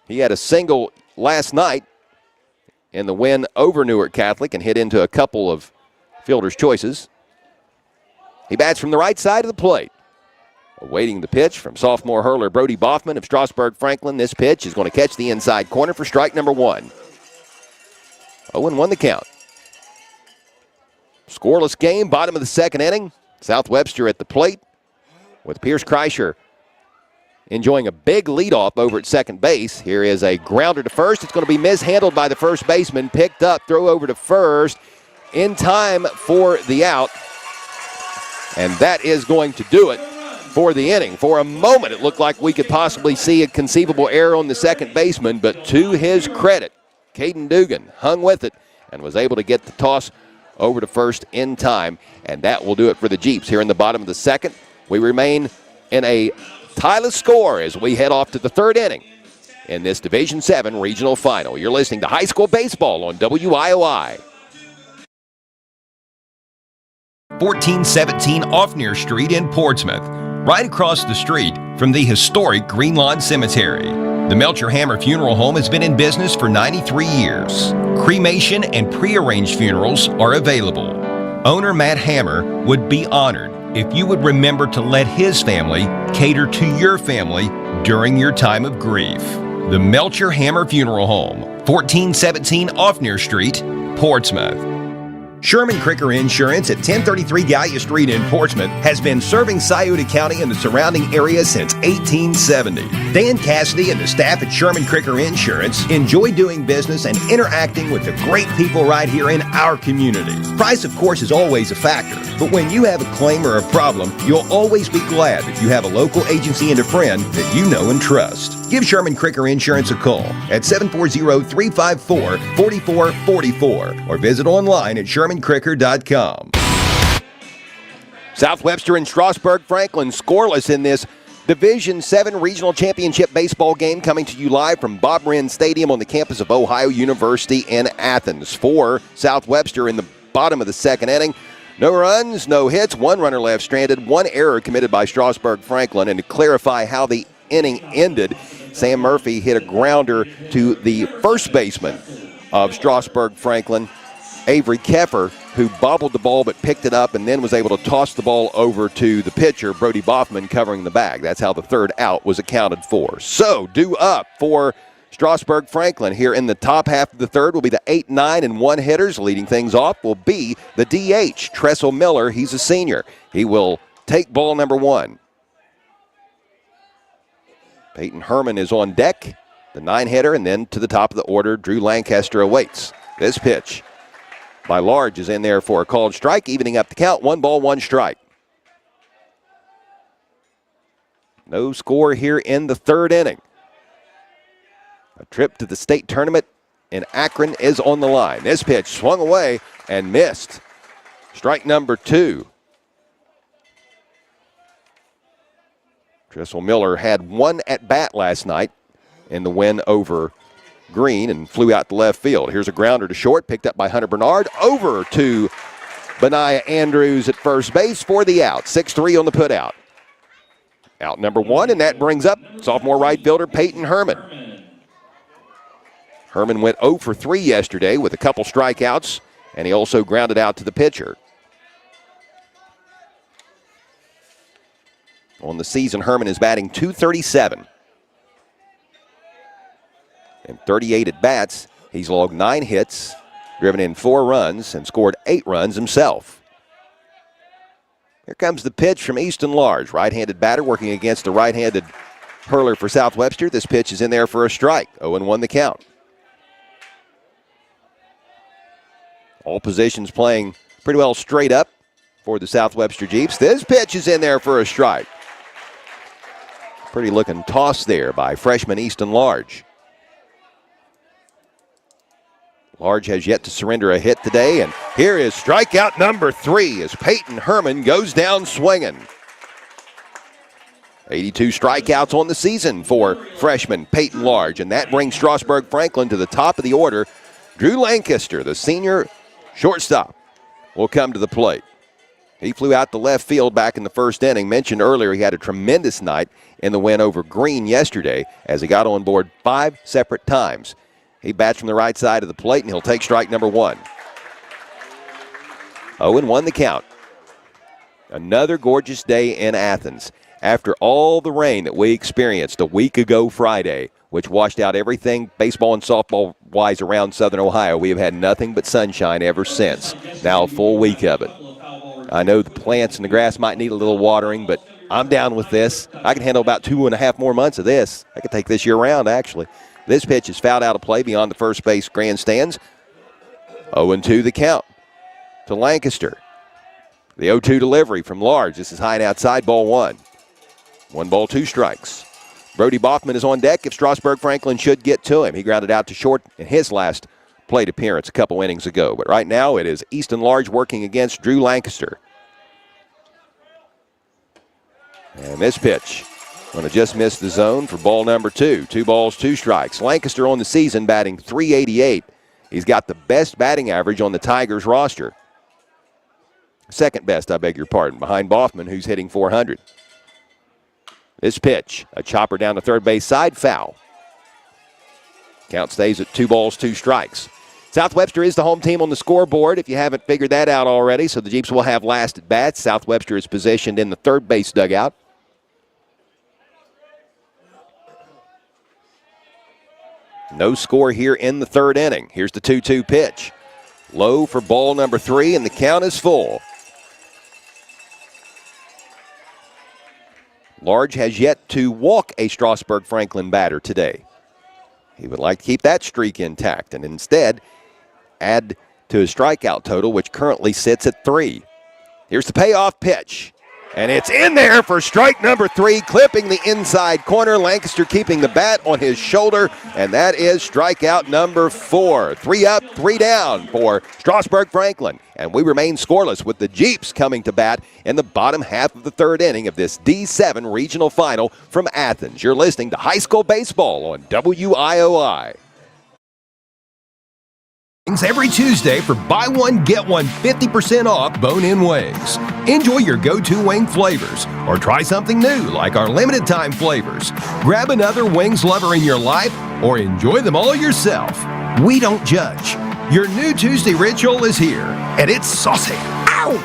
He had a single last night in the win over Newark Catholic and hit into a couple of fielder's choices. He bats from the right side of the plate. Awaiting the pitch from sophomore hurler Brody Boffman of Strasburg-Franklin. This pitch is going to catch the inside corner for strike number 1. 0-1 the count. Scoreless game, bottom of the second inning. South Webster at the plate with Pierce Kreischer enjoying a big leadoff over at second base. Here is a grounder to first. It's going to be mishandled by the first baseman. Picked up, throw over to first in time for the out. And that is going to do it for the inning. For a moment, it looked like we could possibly see a conceivable error on the second baseman, but to his credit, Caden Dugan hung with it and was able to get the toss over to first in time, and that will do it for the Jeeps. Here in the bottom of the second, we remain in a tieless score as we head off to the third inning in this Division 7 regional final. You're listening to high school baseball on WIOI. 1417 Offnear Street in Portsmouth, right across the street from the historic Green Lawn Cemetery. The Melcher Hammer Funeral Home has been in business for 93 years. Cremation and prearranged funerals are available. Owner Matt Hammer would be honored if you would remember to let his family cater to your family during your time of grief. The Melcher Hammer Funeral Home, 1417 Offnear Street, Portsmouth. Sherman Cricker Insurance at 1033 Gallia Street in Portsmouth has been serving Scioto County and the surrounding area since 1870. Dan Cassidy and the staff at Sherman Cricker Insurance enjoy doing business and interacting with the great people right here in our community. Price, of course, is always a factor, but when you have a claim or a problem, you'll always be glad that you have a local agency and a friend that you know and trust. Give Sherman Cricker Insurance a call at 740-354-4444 or visit online at ShermanCricker.com. South Webster and Strasburg-Franklin scoreless in this Division 7 Regional Championship baseball game, coming to you live from Bob Wren Stadium on the campus of Ohio University in Athens. For South Webster in the bottom of the second inning, no runs, no hits, one runner left stranded, one error committed by Strasburg-Franklin. And to clarify how the inning ended, Sam Murphy hit a grounder to the first baseman of Strasburg-Franklin, Avery Keffer, who bobbled the ball but picked it up and then was able to toss the ball over to the pitcher, Brody Boffman, covering the bag. That's how the third out was accounted for. So, due up for Strasburg-Franklin here in the top half of the third will be the 8, 9, and 1 hitters. Leading things off will be the DH, Tressel Miller. He's a senior. He will take ball number 1. Peyton Herman is on deck, the 9-hitter, and then to the top of the order, Drew Lancaster awaits. This pitch by Large is in there for a called strike, evening up the count. 1 ball, 1 strike. No score here in the third inning. A trip to the state tournament in Akron is on the line. This pitch swung away and missed. Strike number 2. Tressel Miller had 1 at-bat last night in the win over Green and flew out to left field. Here's a grounder to short, picked up by Hunter Bernard, over to Benaiah Andrews at first base for the out. 6-3 on the putout. Out number 1, and that brings up sophomore right fielder Peyton Herman. Herman went 0 for 3 yesterday with a couple strikeouts, and he also grounded out to the pitcher. On the season, Herman is batting .237. In 38 at-bats, he's logged 9 hits, driven in 4 runs, and scored 8 runs himself. Here comes the pitch from Easton Large, right-handed batter working against a right-handed hurler for South Webster. This pitch is in there for a strike, 0-1 the count. All positions playing pretty well straight up for the South Webster Jeeps. This pitch is in there for a strike. Pretty looking toss there by freshman Easton Large. Large has yet to surrender a hit today, and here is strikeout number 3 as Peyton Herman goes down swinging. 82 strikeouts on the season for freshman Peyton Large, and that brings Strasburg-Franklin to the top of the order. Drew Lancaster, the senior shortstop, will come to the plate. He flew out to left field back in the first inning. Mentioned earlier he had a tremendous night in the win over Green yesterday as he got on board 5 separate times. He bats from the right side of the plate, and he'll take strike number 1. 0-1 the count. Another gorgeous day in Athens. After all the rain that we experienced a week ago Friday, which washed out everything baseball and softball-wise around Southern Ohio, we have had nothing but sunshine ever since. Now a full week of it. I know the plants and the grass might need a little watering, but I'm down with this. I can handle about 2.5 more months of this. I could take this year round, actually. This pitch is fouled out of play beyond the first base grandstands. 0-2 the count to Lancaster. The 0-2 delivery from Large. This is high and outside, ball one. 1 ball, 2 strikes. Brody Boffman is on deck if Strasburg-Franklin should get to him. He grounded out to short in his last plate appearance a couple innings ago. But right now it is Easton Large working against Drew Lancaster. And this pitch going to just miss the zone for ball number 2. 2 balls, 2 strikes. Lancaster on the season batting .388. He's got the best batting average on the Tigers roster. Second best, I beg your pardon, behind Boffman, who's hitting .400. This pitch, a chopper down the third base side, foul. Count stays at 2 balls, 2 strikes. South Webster is the home team on the scoreboard, if you haven't figured that out already, so the Jeeps will have last at bats. South Webster is positioned in the third base dugout. No score here in the third inning. Here's the 2-2 pitch. Low for ball number 3, and the count is full. Large has yet to walk a Strasburg-Franklin batter today. He would like to keep that streak intact and instead add to his strikeout total, which currently sits at 3. Here's the payoff pitch. And it's in there for strike number 3, clipping the inside corner. Lancaster keeping the bat on his shoulder, and that is strikeout number 4. 3 up, 3 down for Strasburg-Franklin. And we remain scoreless with the Jeeps coming to bat in the bottom half of the third inning of this D7 regional final from Athens. You're listening to high school baseball on WIOI. Every Tuesday for buy one, get one 50% off bone-in wings. Enjoy your go-to wing flavors or try something new like our limited time flavors. Grab another wings lover in your life or enjoy them all yourself. We don't judge. Your new Tuesday ritual is here and it's saucy. Ow!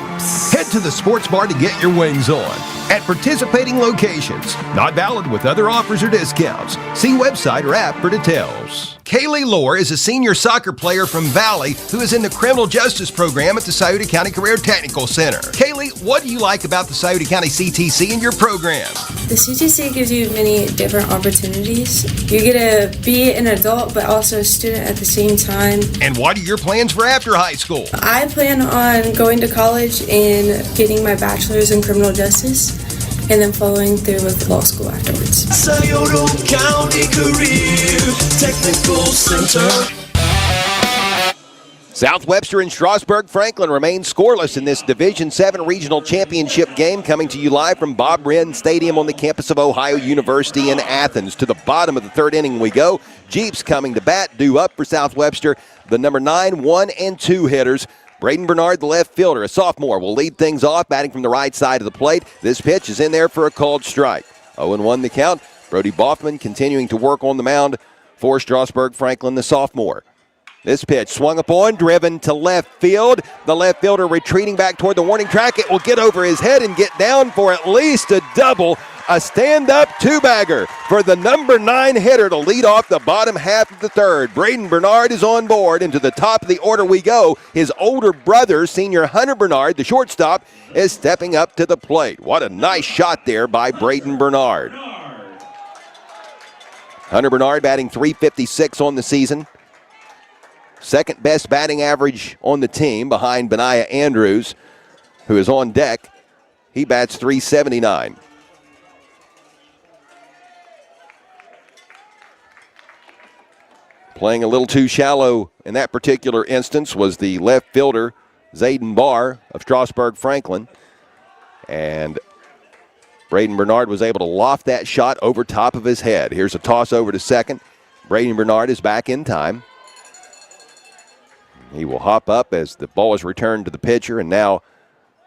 Head to the sports bar to get your wings on at participating locations. Not valid with other offers or discounts. See website or app for details. Kaylee Lohr is a senior soccer player from Valley who is in the criminal justice program at the Scioto County Career Technical Center. Kaylee, what do you like about the Scioto County CTC and your program? The CTC gives you many different opportunities. You get to be an adult but also a student at the same time. And what are your plans for after high school? I plan on going to college and getting my bachelor's in criminal justice and then following through with law school afterwards. Scioto County Career Technical Center. South Webster and Strasburg-Franklin remain scoreless in this Division 7 Regional Championship game, coming to you live from Bob Wren Stadium on the campus of Ohio University in Athens. To the bottom of the third inning we go. Jeeps coming to bat, due up for South Webster. The number 9, 1, and 2 hitters. Braden Bernard, the left fielder, a sophomore, will lead things off, batting from the right side of the plate. This pitch is in there for a called strike. 0-1 the count. Brody Boffman continuing to work on the mound for Strasburg-Franklin, the sophomore. This pitch swung upon, driven to left field. The left fielder retreating back toward the warning track. It will get over his head and get down for at least a double. A stand-up two-bagger for the number 9 hitter to lead off the bottom half of the third. Braden Bernard is on board, and to the top of the order we go. His older brother, senior Hunter Bernard, the shortstop, is stepping up to the plate. What a nice shot there by Braden Bernard. Hunter Bernard batting .356 on the season. Second best batting average on the team behind Benaiah Andrews, who is on deck. He bats .379. Playing a little too shallow in that particular instance was the left fielder, Zayden Barr of Strasburg-Franklin. And Braden Bernard was able to loft that shot over top of his head. Here's a toss over to second. Braden Bernard is back in time. He will hop up as the ball is returned to the pitcher, and now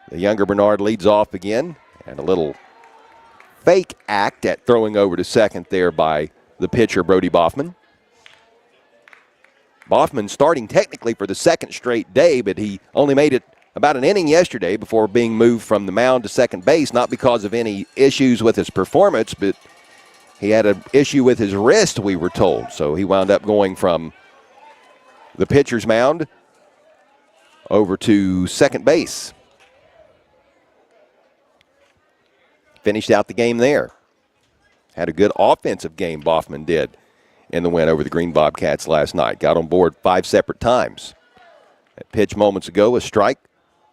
the younger Bernard leads off again. And a little fake act at throwing over to second there by the pitcher, Brody Boffman. Boffman starting technically for the second straight day, but he only made it about an inning yesterday before being moved from the mound to second base, not because of any issues with his performance, but he had an issue with his wrist, we were told. So he wound up going from the pitcher's mound over to second base. finished out the game there. Had a good offensive game, Boffman did, in the win over the Green Bobcats last night. Got on board 5 separate times. That pitch moments ago, a strike.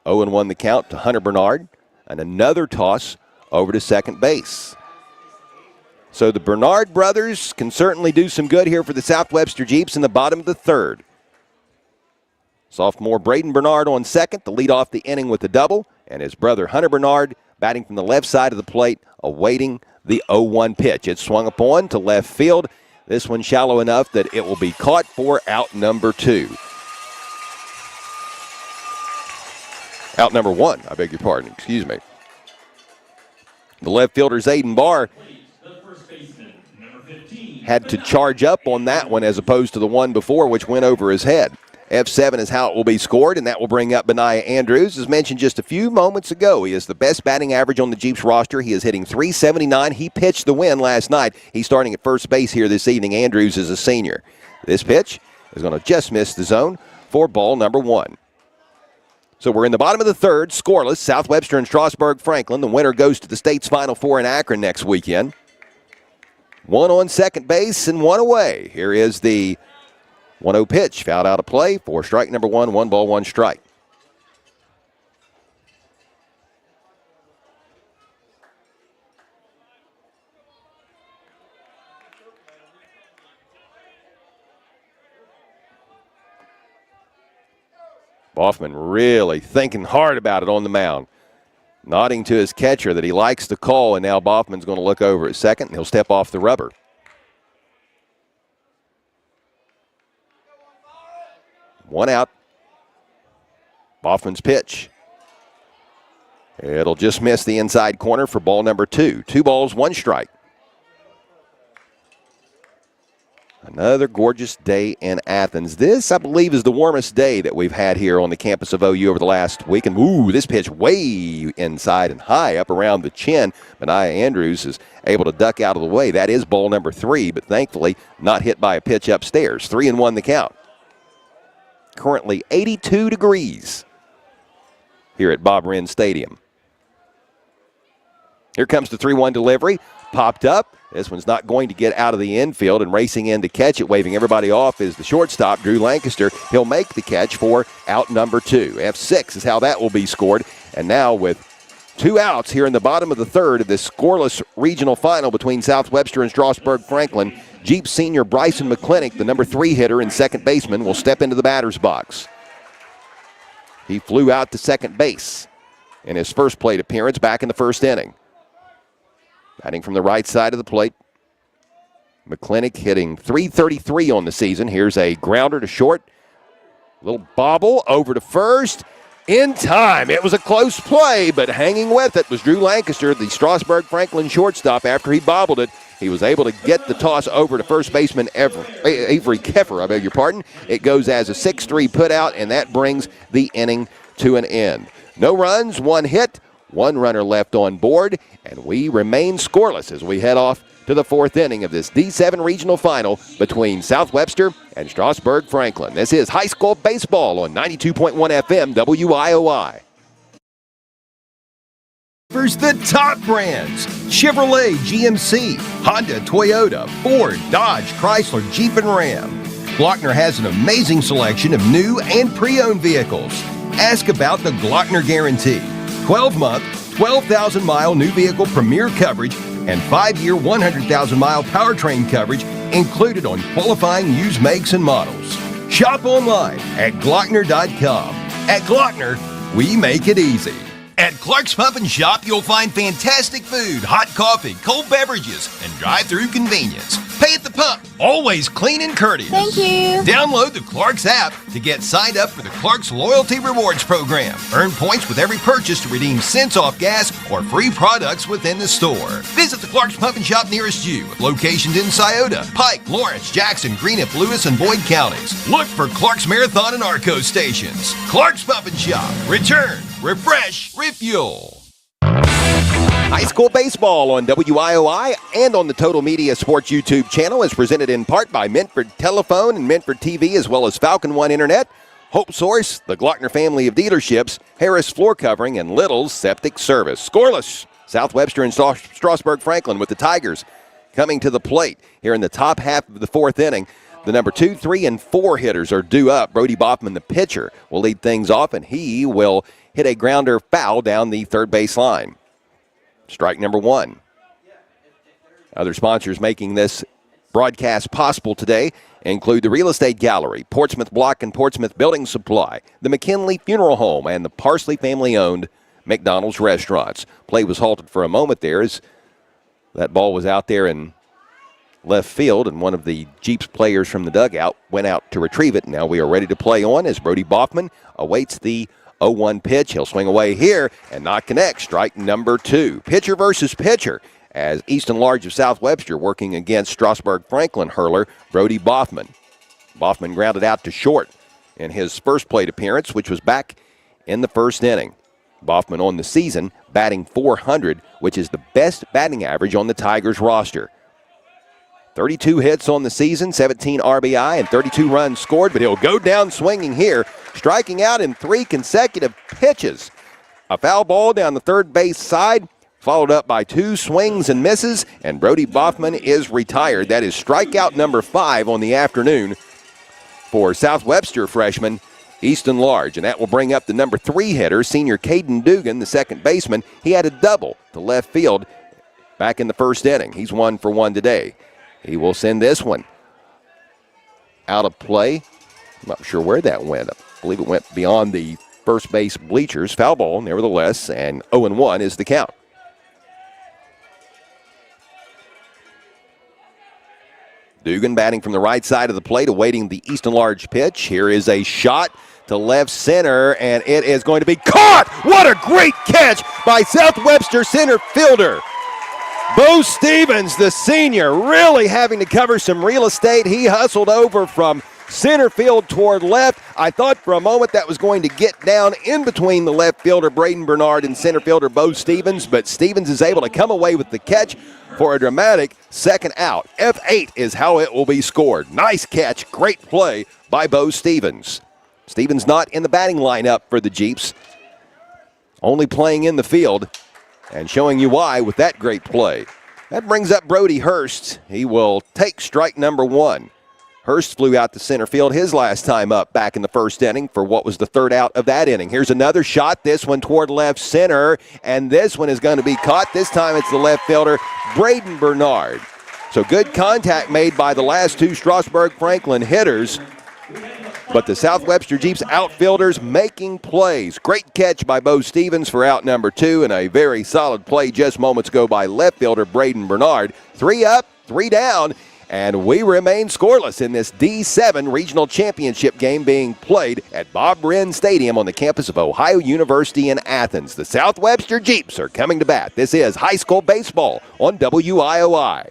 0-1 the count to Hunter Bernard. And another toss over to second base. So the Bernard brothers can certainly do some good here for the South Webster Jeeps in the bottom of the third. Sophomore Braden Bernard on second to lead off the inning with a double. And his brother Hunter Bernard batting from the left side of the plate, awaiting the 0-1 pitch. It's swung upon to left field. This one shallow enough that it will be caught for out number 2. Out number 1, I beg your pardon, excuse me. The left fielder, Zayden Barr, had to charge up on that one as opposed to the one before, which went over his head. F7 is how it will be scored, and that will bring up Benaiah Andrews. As mentioned just a few moments ago, he is the best batting average on the Jeeps roster. He is hitting .379. He pitched the win last night. He's starting at first base here this evening. Andrews is a senior. This pitch is going to just miss the zone for ball number 1. So we're in the bottom of the third, scoreless. South Webster and Strasburg-Franklin. The winner goes to the state's Final Four in Akron next weekend. 1 on second base and 1 away. Here is the 1-0 pitch, fouled out of play for strike number 1, 1 ball, 1 strike. Boffman really thinking hard about it on the mound. Nodding to his catcher that he likes the call, and now Boffman's going to look over at second, and he'll step off the rubber. One out. Boffman's pitch. It'll just miss the inside corner for ball number 2. 2 balls, 1 strike. Another gorgeous day in Athens. This, I believe, is the warmest day that we've had here on the campus of OU over the last week. And, ooh, this pitch way inside and high up around the chin. Benaiah Andrews is able to duck out of the way. That is ball number 3, but thankfully not hit by a pitch upstairs. 3-1 the count. Currently 82 degrees here at Bob Wren Stadium. Here comes the 3-1 delivery. Popped up. This one's not going to get out of the infield, and racing in to catch it, waving everybody off, is the shortstop, Drew Lancaster. He'll make the catch for out number 2. F6 is how that will be scored. And now with 2 outs here in the bottom of the third of this scoreless regional final between South Webster and Strasburg-Franklin, Jeep senior Bryson McClintock, the number 3 hitter and second baseman, will step into the batter's box. He flew out to second base in his first plate appearance back in the first inning. Batting from the right side of the plate, McClintock hitting .333 on the season. Here's a grounder to short. Little bobble over to first. In time. It was a close play, but hanging with it was Drew Lancaster, the Strasburg-Franklin shortstop. After he bobbled it, he was able to get the toss over to first baseman Avery Keffer, I beg your pardon. It goes as a 6-3 putout, and that brings the inning to an end. No runs, 1 hit, 1 runner left on board, and we remain scoreless as we head off to the 4th inning of this D7 regional final between South Webster and Strasburg-Franklin. This is high school baseball on 92.1 FM WIOI. First, the top brands: Chevrolet, GMC, Honda, Toyota, Ford, Dodge, Chrysler, Jeep, and Ram. Glockner has an amazing selection of new and pre-owned vehicles. Ask about the Glockner Guarantee. 12-month, 12,000-mile new vehicle premier coverage and 5-year, 100,000-mile powertrain coverage included on qualifying used makes and models. Shop online at Glockner.com. At Glockner, we make it easy. At Clark's Pump and Shop, you'll find fantastic food, hot coffee, cold beverages, and drive-through convenience. Pay at the pump, always clean and courteous. Thank you. Download the Clark's app to get signed up for the Clark's Loyalty Rewards Program. Earn points with every purchase to redeem cents off gas or free products within the store. Visit the Clark's Pump and Shop nearest you, with locations in Scioto, Pike, Lawrence, Jackson, Greenup, Lewis, and Boyd counties. Look for Clark's Marathon and Arco stations. Clark's Pump and Shop. Return, refresh, refuel. High school baseball on WIOI and on the Total Media Sports YouTube channel is presented in part by Minford Telephone and Minford TV, as well as Falcon One Internet, Hope Source, the Glockner family of dealerships, Harris Floor Covering, and Little's Septic Service. Scoreless South Webster and Strasburg-Franklin with the Tigers coming to the plate here in the top half of the fourth inning. The number 2, 3, and 4 hitters are due up. Brody Boffman, the pitcher, will lead things off, and he will hit a grounder foul down the third base line. Strike number 1. Other sponsors making this broadcast possible today include the Real Estate Gallery, Portsmouth Block and Portsmouth Building Supply, the McKinley Funeral Home, and the Parsley family-owned McDonald's Restaurants. Play was halted for a moment there as that ball was out there in left field, and one of the Jeeps players from the dugout went out to retrieve it. Now we are ready to play on as Brody Boffman awaits the 0-1 pitch. He'll swing away here and not connect. Strike number 2. Pitcher versus pitcher as Easton Large of South Webster working against Strasburg-Franklin hurler Brody Boffman. Boffman grounded out to short in his first plate appearance, which was back in the first inning. Boffman on the season batting .400, which is the best batting average on the Tigers roster. 32 hits on the season, 17 RBI, and 32 runs scored, but he'll go down swinging here, striking out in 3 consecutive pitches. A foul ball down the third base side, followed up by 2 swings and misses, and Brody Boffman is retired. That is strikeout number 5 on the afternoon for South Webster freshman Easton Large, and that will bring up the number 3 hitter, senior Caden Dugan, the second baseman. He had a double to left field back in the first inning. He's 1 for 1 today. He will send this one out of play. I'm not sure where that went. I believe it went beyond the first base bleachers. Foul ball, nevertheless, and 0-1 is the count. Dugan batting from the right side of the plate, awaiting the Easton Large pitch. Here is a shot to left center, and it is going to be caught. What a great catch by South Webster center fielder Bo Stevens, the senior, really having to cover some real estate. He hustled over from center field toward left. I thought for a moment that was going to get down in between the left fielder Braden Bernard and center fielder Bo Stevens, but Stevens is able to come away with the catch for a dramatic second out. F8 is how it will be scored. Nice catch, great play by Bo Stevens. Stevens not in the batting lineup for the Jeeps, only playing in the field, and showing you why with that great play. That brings up Brody Hurst. He will take strike number 1. Hurst flew out to center field his last time up back in the first inning for what was the third out of that inning. Here's another shot, this one toward left center, and this one is going to be caught. This time it's the left fielder, Braden Bernard. So good contact made by the last 2 Strasburg-Franklin hitters, but the South Webster Jeeps outfielders making plays. Great catch by Bo Stevens for out number 2, and a very solid play just moments ago by left fielder Braden Bernard. 3 up, 3 down, and we remain scoreless in this D7 regional championship game being played at Bob Wren Stadium on the campus of Ohio University in Athens. The South Webster Jeeps are coming to bat. This is high school baseball on WIOI.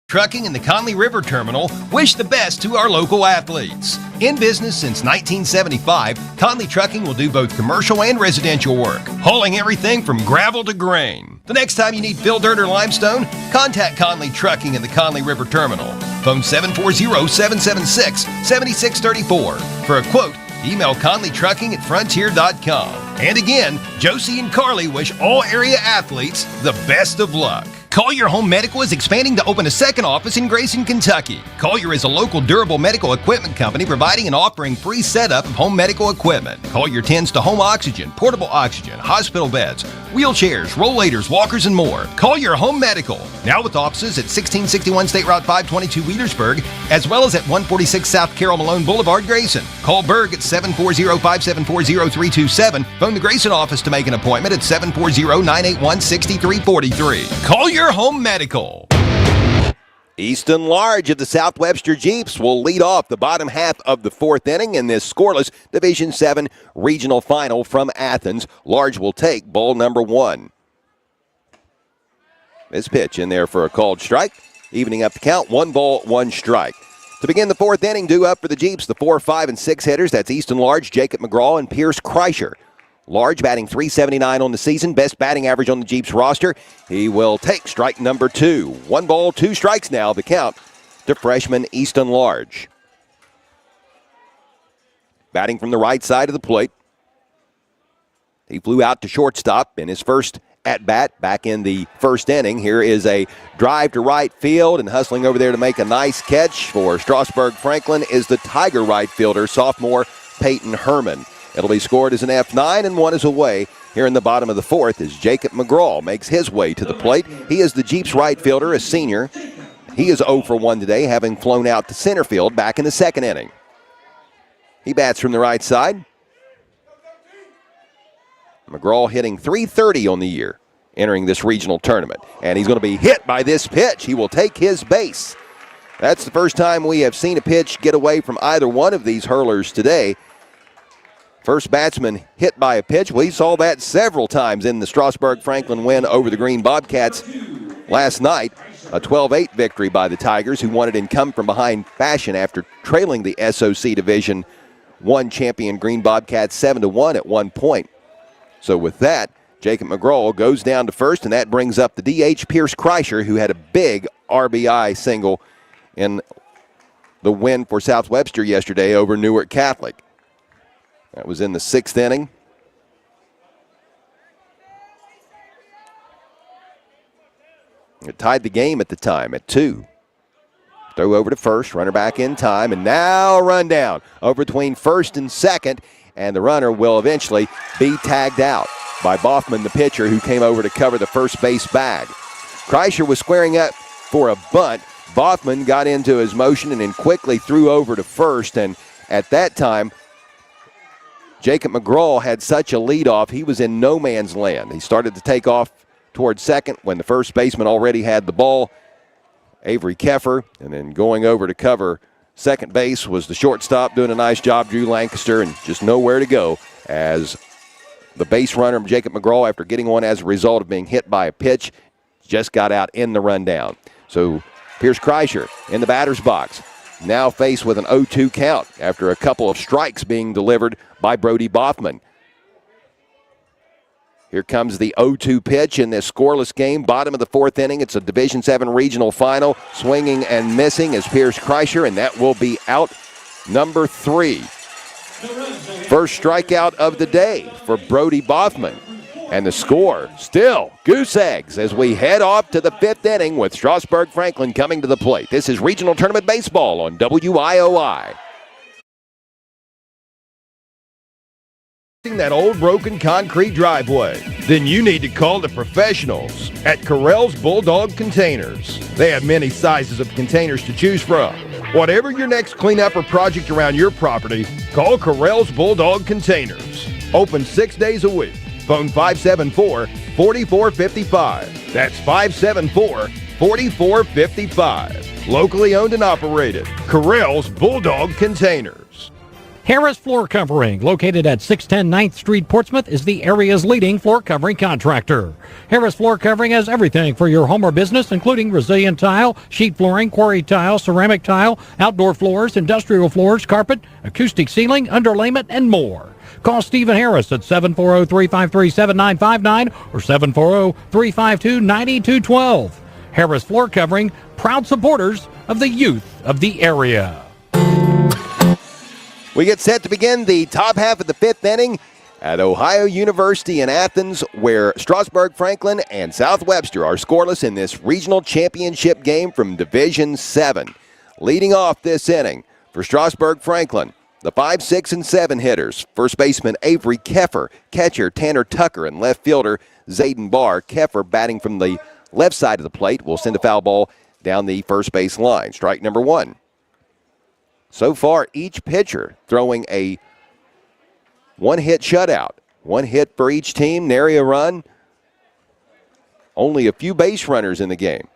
Trucking in the Conley River Terminal wish the best to our local athletes. In business since 1975, Conley Trucking will do both commercial and residential work, hauling everything from gravel to grain. The next time you need fill dirt or limestone, contact Conley Trucking in the Conley River Terminal. Phone 740-776-7634. For a quote, email conleytrucking@frontier.com. And again, Josie and Carly wish all area athletes the best of luck. Collier Home Medical is expanding to open a second office in Grayson, Kentucky. Collier is a local durable medical equipment company providing and offering free setup of home medical equipment. Collier tends to home oxygen, portable oxygen, hospital beds, wheelchairs, rollators, walkers, and more. Collier Home Medical, now with offices at 1661 State Route 522 Wheelersburg, as well as at 146 South Carroll Malone Boulevard, Grayson. Call Berg at 740-574-0327. Phone the Grayson office to make an appointment at 740-981-6343. Collier Home Medical. Easton Large of the South Webster Jeeps will lead off the bottom half of the fourth inning in this scoreless Division 7 regional final from Athens. Large will take ball number 1. This pitch in there for a called strike, evening up the count, 1 ball, 1 strike. To begin the fourth inning, due up for the Jeeps, the 4, 5, and 6 hitters. That's Easton Large, Jacob McGraw, and Pierce Kreischer. Large batting .379 on the season, best batting average on the Jeeps roster. He will take strike number 2. 1 ball, 2 strikes now, the count to freshman Easton Large. Batting from the right side of the plate. He flew out to shortstop in his first at-bat back in the first inning. Here is a drive to right field, and hustling over there to make a nice catch for Strasburg-Franklin is the Tiger right fielder, sophomore Peyton Herman. It'll be scored as an F9, and one is away. Here in the bottom of the fourth as Jacob McGraw makes his way to the plate. He is the Jeeps right fielder, a senior. He is 0 for 1 today, having flown out to center field back in the second inning. He bats from the right side. McGraw hitting .330 on the year, entering this regional tournament. And he's going to be hit by this pitch. He will take his base. That's the first time we have seen a pitch get away from either one of these hurlers today. First batsman hit by a pitch. We saw that several times in the Strasburg-Franklin win over the Green Bobcats last night. A 12-8 victory by the Tigers, who won it in come-from-behind fashion after trailing the SOC Division I champion Green Bobcats 7-1 at one point. So with that, Jacob McGraw goes down to first, and that brings up the DH Pierce Kreischer, who had a big RBI single in the win for South Webster yesterday over Newark Catholic. That was in the sixth inning. It tied the game at the time at 2. Throw over to first, runner back in time, and now a run down over between first and second, and the runner will eventually be tagged out by Boffman, the pitcher, who came over to cover the first base bag. Kreischer was squaring up for a bunt. Boffman got into his motion and then quickly threw over to first, and at that time, Jacob McGraw had such a leadoff, he was in no man's land. He started to take off towards second when the first baseman already had the ball, Avery Keffer, and then going over to cover second base was the shortstop doing a nice job, Drew Lancaster, and just nowhere to go as the base runner, Jacob McGraw, after getting one as a result of being hit by a pitch, just got out in the rundown. So Pierce Kreischer in the batter's box, now faced with an 0-2 count after a couple of strikes being delivered by Brody Boffman. Here comes the 0-2 pitch in this scoreless game. Bottom of the fourth inning. It's a Division VII regional final. Swinging and missing is Pierce Kreischer, and that will be out number 3. First strikeout of the day for Brody Boffman. And the score still goose eggs as we head off to the fifth inning with Strasburg-Franklin coming to the plate. This is Regional Tournament Baseball on WIOI. That old broken concrete driveway, then you need to call the professionals at Correll's Bulldog Containers. They have many sizes of containers to choose from. Whatever your next cleanup or project around your property, call Correll's Bulldog Containers. Open 6 days a week. Phone 574-4455. That's 574-4455. Locally owned and operated. Correll's Bulldog Containers. Harris Floor Covering, located at 610 9th Street, Portsmouth, is the area's leading floor covering contractor. Harris Floor Covering has everything for your home or business, including resilient tile, sheet flooring, quarry tile, ceramic tile, outdoor floors, industrial floors, carpet, acoustic ceiling, underlayment, and more. Call Stephen Harris at 740-353-7959 or 740-352-9212. Harris Floor Covering, proud supporters of the youth of the area. We get set to begin the top half of the fifth inning at Ohio University in Athens, where Strasburg-Franklin and South Webster are scoreless in this regional championship game from Division VII. Leading off this inning for Strasburg-Franklin, the 5, 6, and 7 hitters. First baseman Avery Keffer, catcher Tanner Tucker, and left fielder Zayden Barr. Keffer batting from the left side of the plate will send a foul ball down the first base line. Strike number 1. So far, each pitcher throwing a one-hit shutout. One hit for each team, nary a run. Only a few base runners in the game.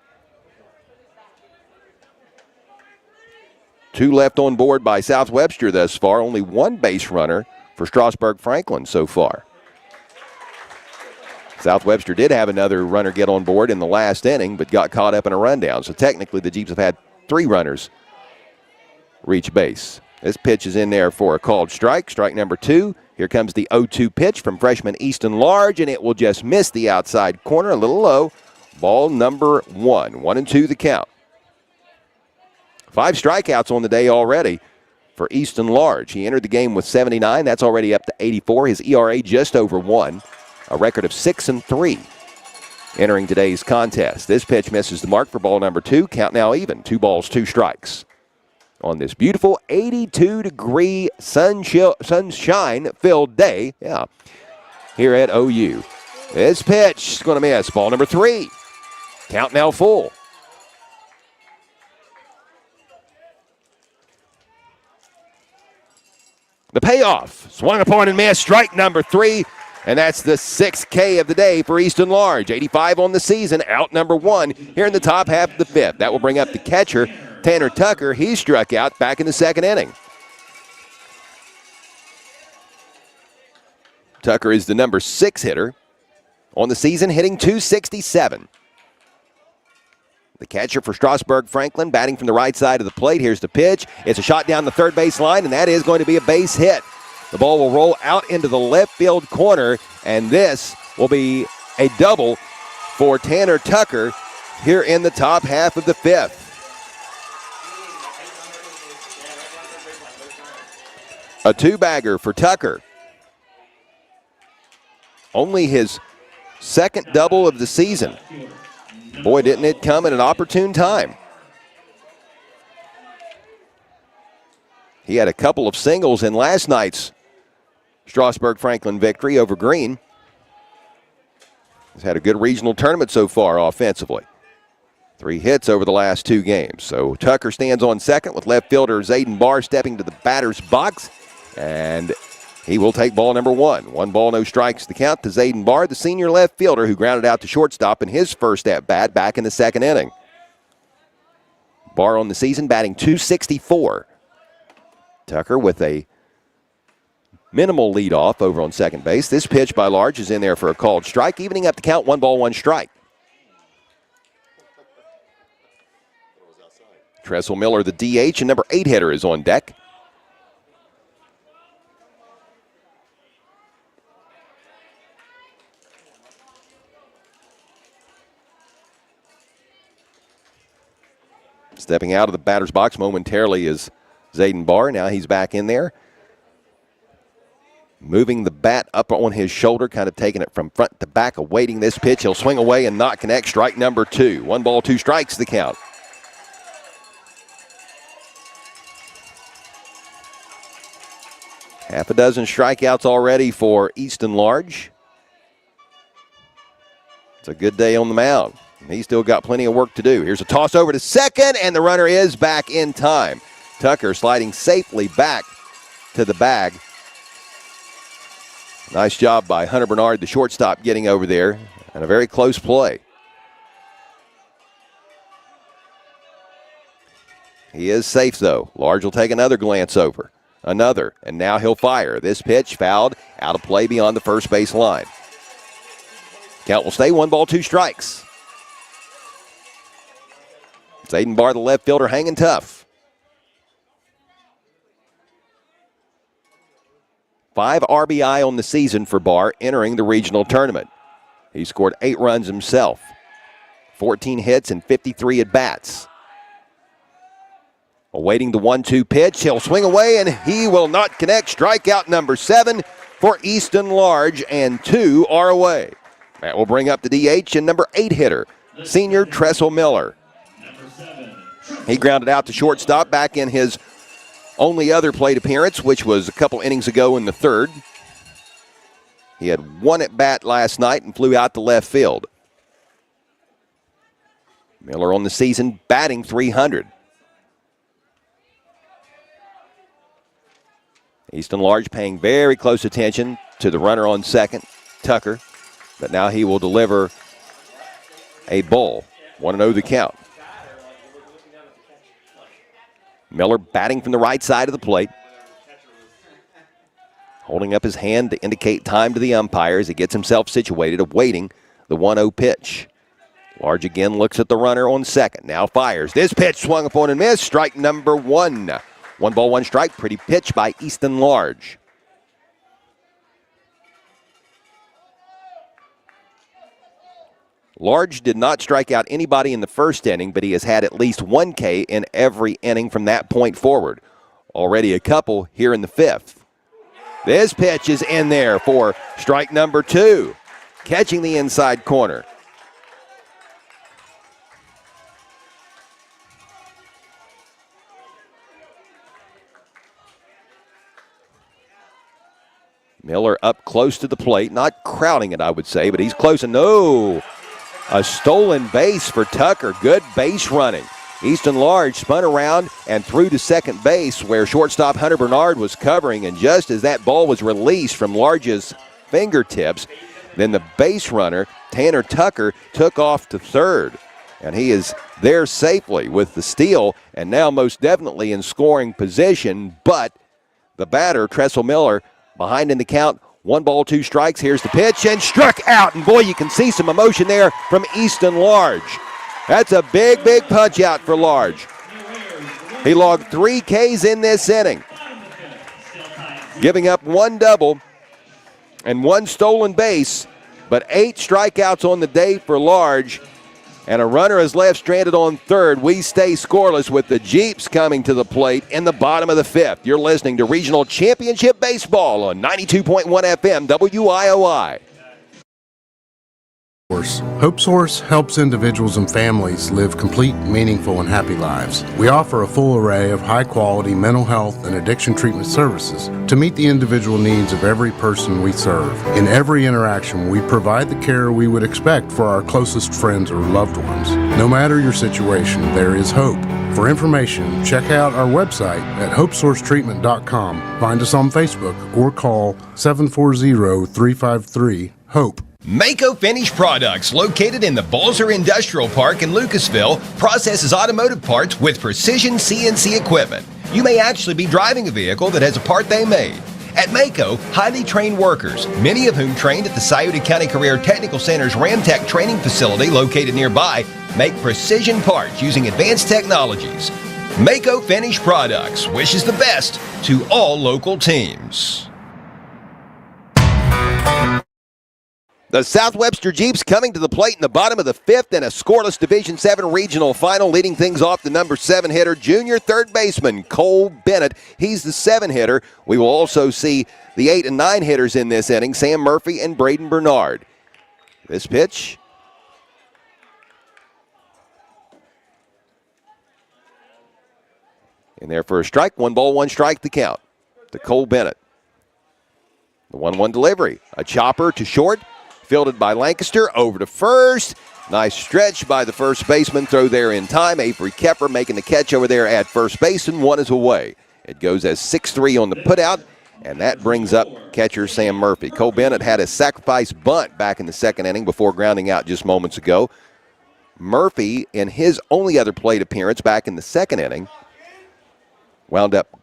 2 left on board by South Webster thus far. Only 1 base runner for Strasburg-Franklin so far. South Webster did have another runner get on board in the last inning, but got caught up in a rundown. So technically the Jeeps have had 3 runners reach base. This pitch is in there for a called strike. Strike number 2. Here comes the 0-2 pitch from freshman Easton Large, and it will just miss the outside corner, a little low. Ball number 1. 1-2 the count. 5 strikeouts on the day already for Easton Large. He entered the game with 79. That's already up to 84. His ERA just over 1. A record of 6-3 entering today's contest. This pitch misses the mark for ball number 2. Count now even. 2 balls, 2 strikes. On this beautiful 82-degree sunshine-filled day, here at OU. This pitch is going to miss. Ball number 3. Count now full. The payoff. Swung upon and missed. Strike number 3. And that's the 6th K of the day for Easton Large. 85 on the season. Out number 1 here in the top half of the 5th. That will bring up the catcher, Tanner Tucker. He struck out back in the 2nd inning. Tucker is the number 6 hitter on the season, hitting .267. The catcher for Strasburg-Franklin batting from the right side of the plate. Here's the pitch. It's a shot down the third base line, and that is going to be a base hit. The ball will roll out into the left field corner, and this will be a double for Tanner Tucker here in the top half of the 5th. A 2-bagger for Tucker. Only his 2nd double of the season. Boy, didn't it come at an opportune time. He had a couple of singles in last night's Strasburg-Franklin victory over Green. He's had a good regional tournament so far offensively. 3 hits over the last 2 games. So Tucker stands on second with left fielder Zayden Barr stepping to the batter's box. And he will take ball number 1. 1 ball, no strikes to count to Zayden Barr, the senior left fielder who grounded out to shortstop in his first at-bat back in the 2nd inning. Barr on the season batting .264. Tucker with a minimal leadoff over on second base. This pitch by Large is in there for a called strike, evening up the count, 1 ball, 1 strike. Tressel Miller, the DH, and number 8 hitter is on deck. Stepping out of the batter's box momentarily is Zayden Barr. Now he's back in there. Moving the bat up on his shoulder, kind of taking it from front to back, awaiting this pitch. He'll swing away and not connect. Strike number 2. 1 ball, 2 strikes the count. Half a dozen strikeouts already for Easton Large. It's a good day on the mound. He's still got plenty of work to do. Here's a toss over to second, and the runner is back in time. Tucker sliding safely back to the bag. Nice job by Hunter Bernard, the shortstop, getting over there, and a very close play. He is safe, though. Large will take another glance over. Another, and now he'll fire. This pitch fouled out of play beyond the first base line. Count will stay 1 ball, 2 strikes. Zayden Barr, the left fielder, hanging tough. 5 RBI on the season for Barr entering the regional tournament. He scored 8 runs himself, 14 hits and 53 at-bats. Awaiting the 1-2 pitch, he'll swing away and he will not connect. Strikeout number 7 for Easton Large, and 2 are away. That will bring up the DH and number 8 hitter, senior Tressel Miller. He grounded out to shortstop back in his only other plate appearance, which was a couple innings ago in the 3rd. He had 1 at bat last night and flew out to left field. Miller on the season batting .300. Easton Large paying very close attention to the runner on second, Tucker, but now he will deliver a ball. 1-0 the count. Miller batting from the right side of the plate. Holding up his hand to indicate time to the umpire as he gets himself situated, awaiting the 1-0 pitch. Large again looks at the runner on second, now fires. This pitch swung upon and missed. Strike number 1. 1 ball, 1 strike. Pretty pitch by Easton Large. Large did not strike out anybody in the first inning, but he has had at least 1 K in every inning from that point forward. Already a couple here in the 5th. This pitch is in there for strike number 2, catching the inside corner. Miller up close to the plate, not crowding it, I would say, but he's close. And no, a stolen base for Tucker. Good base running. Easton Large spun around and threw to second base where shortstop Hunter Bernard was covering. And just as that ball was released from Large's fingertips, then the base runner, Tanner Tucker, took off to third. And he is there safely with the steal and now most definitely in scoring position. But the batter, Tressel Miller, behind in the count, 1 ball, 2 strikes. Here's the pitch and struck out. And boy, you can see some emotion there from Easton Large. That's a big, big punch out for Large. He logged 3 Ks in this inning, giving up 1 double and 1 stolen base, but 8 strikeouts on the day for Large. And a runner is left stranded on third. We stay scoreless with the Jeeps coming to the plate in the bottom of the 5th. You're listening to Regional Championship Baseball on 92.1 FM WIOI. Hope Source helps individuals and families live complete, meaningful, and happy lives. We offer a full array of high-quality mental health and addiction treatment services to meet the individual needs of every person we serve. In every interaction, we provide the care we would expect for our closest friends or loved ones. No matter your situation, there is hope. For information, check out our website at hopesourcetreatment.com. Find us on Facebook or call 740-353-HOPE. Mako Finish Products, located in the Balzer Industrial Park in Lucasville, processes automotive parts with precision CNC equipment. You may actually be driving a vehicle that has a part they made. At Mako, highly trained workers, many of whom trained at the Scioto County Career Technical Center's Ramtech training facility located nearby, make precision parts using advanced technologies. Mako Finish Products wishes the best to all local teams. The South Webster Jeeps coming to the plate in the bottom of the 5th in a scoreless Division 7 regional final. Leading things off, the number 7 hitter, junior third baseman Cole Bennett. He's the 7 hitter. We will also see the 8 and 9 hitters in this inning, Sam Murphy and Braden Bernard. This pitch. In there for a strike. 1 ball, 1 strike the count to Cole Bennett. The 1-1 delivery. A chopper to short. Fielded by Lancaster, over to first. Nice stretch by the first baseman. Throw there in time. Avery Kepper making the catch over there at first base, and 1 is away. It goes as 6-3 on the putout, and that brings up catcher Sam Murphy. Cole Bennett had a sacrifice bunt back in the 2nd inning before grounding out just moments ago. Murphy, in his only other plate appearance back in the 2nd inning, wound up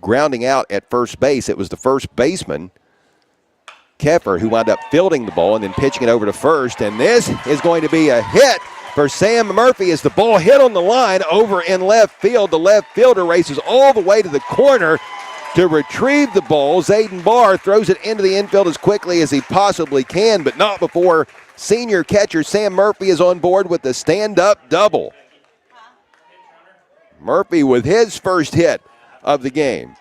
grounding out at first base. It was the first baseman, Keffer, who wound up fielding the ball and then pitching it over to first. And this is going to be a hit for Sam Murphy as the ball hit on the line over in left field. The left fielder races all the way to the corner to retrieve the ball. Zayden Barr throws it into the infield as quickly as he possibly can, but not before senior catcher Sam Murphy is on board with the stand-up double. Murphy with his first hit of the game.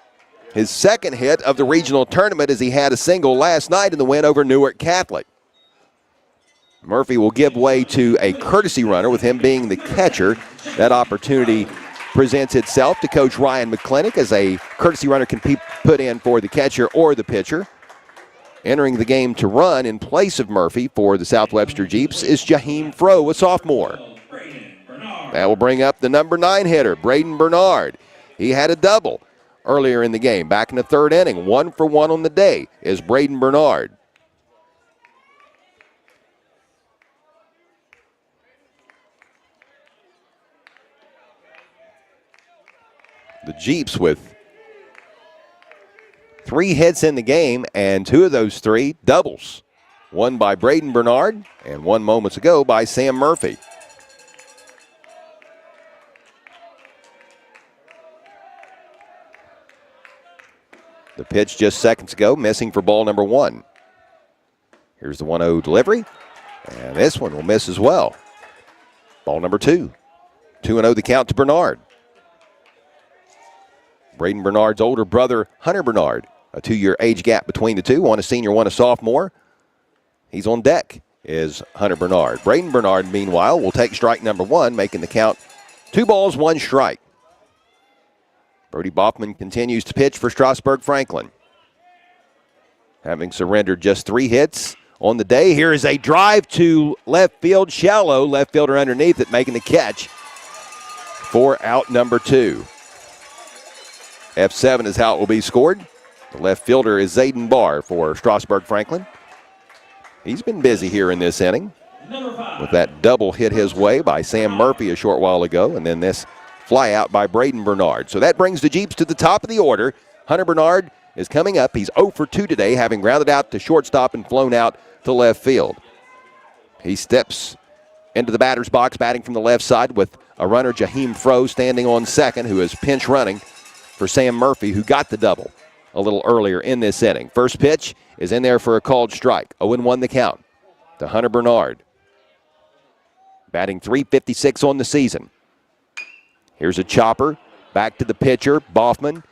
His 2nd hit of the regional tournament, as he had a single last night in the win over Newark Catholic. Murphy will give way to a courtesy runner with him being the catcher. That opportunity presents itself to Coach Ryan McClinic as a courtesy runner can be put in for the catcher or the pitcher. Entering the game to run in place of Murphy for the South Webster Jeeps is Jaheim Froh, a sophomore. That will bring up the number 9 hitter, Braden Bernard. He had a double earlier in the game, back in the 3rd inning. 1 for 1 on the day is Braden Bernard. The Jeeps with 3 hits in the game, and 2 of those 3 doubles. 1 by Braden Bernard, and 1 moments ago by Sam Murphy. The pitch just seconds ago, missing for ball number 1. Here's the 1-0 delivery, and this one will miss as well. Ball number 2. 2-0 the count to Bernard. Braden Bernard's older brother, Hunter Bernard. A 2-year age gap between the two. One a senior, one a sophomore. He's on deck is Hunter Bernard. Braden Bernard, meanwhile, will take strike number 1, making the count 2 balls, 1 strike. Brody Boffman continues to pitch for Strasburg-Franklin. Having surrendered just 3 hits on the day. Here is a drive to left field, shallow. Left fielder underneath it, making the catch for out number 2. F7 is how it will be scored. The left fielder is Zayden Barr for Strasburg-Franklin. He's been busy here in this inning with that double hit his way by Sam Murphy a short while ago, and then this fly out by Braden Bernard. So that brings the Jeeps to the top of the order. Hunter Bernard is coming up. He's 0 for 2 today, having grounded out to shortstop and flown out to left field. He steps into the batter's box, batting from the left side with a runner, Jaheim Froh, standing on second, who is pinch running for Sam Murphy, who got the double a little earlier in this inning. First pitch is in there for a called strike. 0-1 the count to Hunter Bernard. Batting .356 on the season. Here's a chopper. Back to the pitcher, Boffman.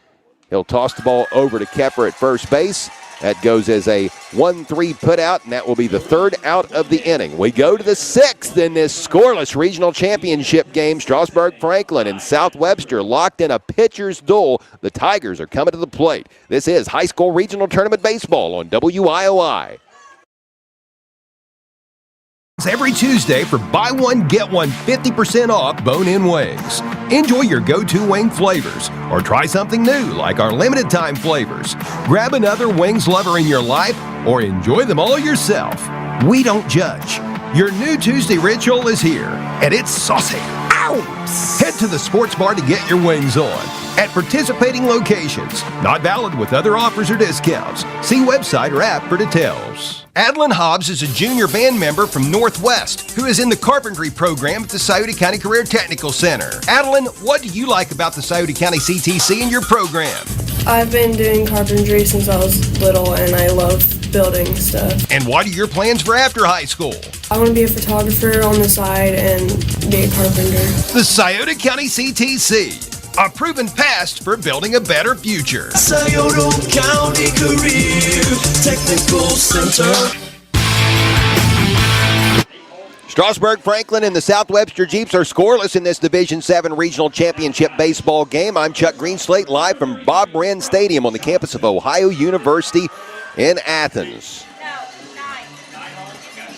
He'll toss the ball over to Kepper at first base. That goes as a 1-3 putout, and that will be the 3rd out of the inning. We go to the 6th in this scoreless regional championship game. Strasburg-Franklin and South Webster locked in a pitcher's duel. The Tigers are coming to the plate. This is high school regional tournament baseball on WIOI. Every Tuesday for buy one, get one 50% off bone-in wings. Enjoy your go-to wing flavors or try something new like our limited time flavors. Grab another wings lover in your life or enjoy them all yourself. We don't judge. Your new Tuesday ritual is here and it's saucy. Ow! Head to the sports bar to get your wings on at participating locations. Not valid with other offers or discounts. See website or app for details. Adeline Hobbs is a junior band member from Northwest who is in the carpentry program at the Scioto County Career Technical Center. Adeline, what do you like about the Scioto County CTC and your program? I've been doing carpentry since I was little, and I love building stuff. And what are your plans for after high school? I want to be a photographer on the side and be a carpenter. The Scioto County CTC, a proven past for building a better future. Scioto County Career Technical Center. Strasburg-Franklin and the South Webster Jeeps are scoreless in this Division 7 Regional Championship baseball game. I'm Chuck Greenslate, live from Bob Wren Stadium on the campus of Ohio University in Athens.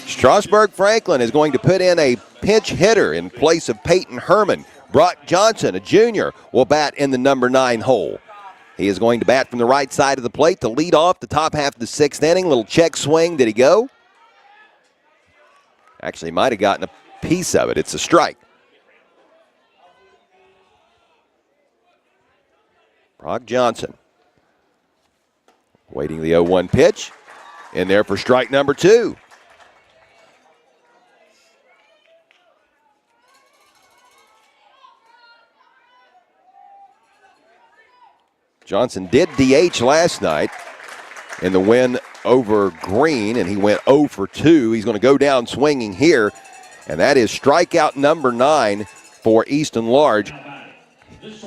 Strasburg-Franklin is going to put in a pinch hitter in place of Peyton Herman. Brock Johnson, a junior, will bat in the number 9 hole. He is going to bat from the right side of the plate to lead off the top half of the 6th inning. Little check swing. Did he go? Actually, might have gotten a piece of it. It's a strike. Brock Johnson waiting the 0-1 pitch. In there for strike number 2. Johnson did DH last night in the win over Green, and he went 0 for 2. He's going to go down swinging here, and that is strikeout number 9 for Easton Large.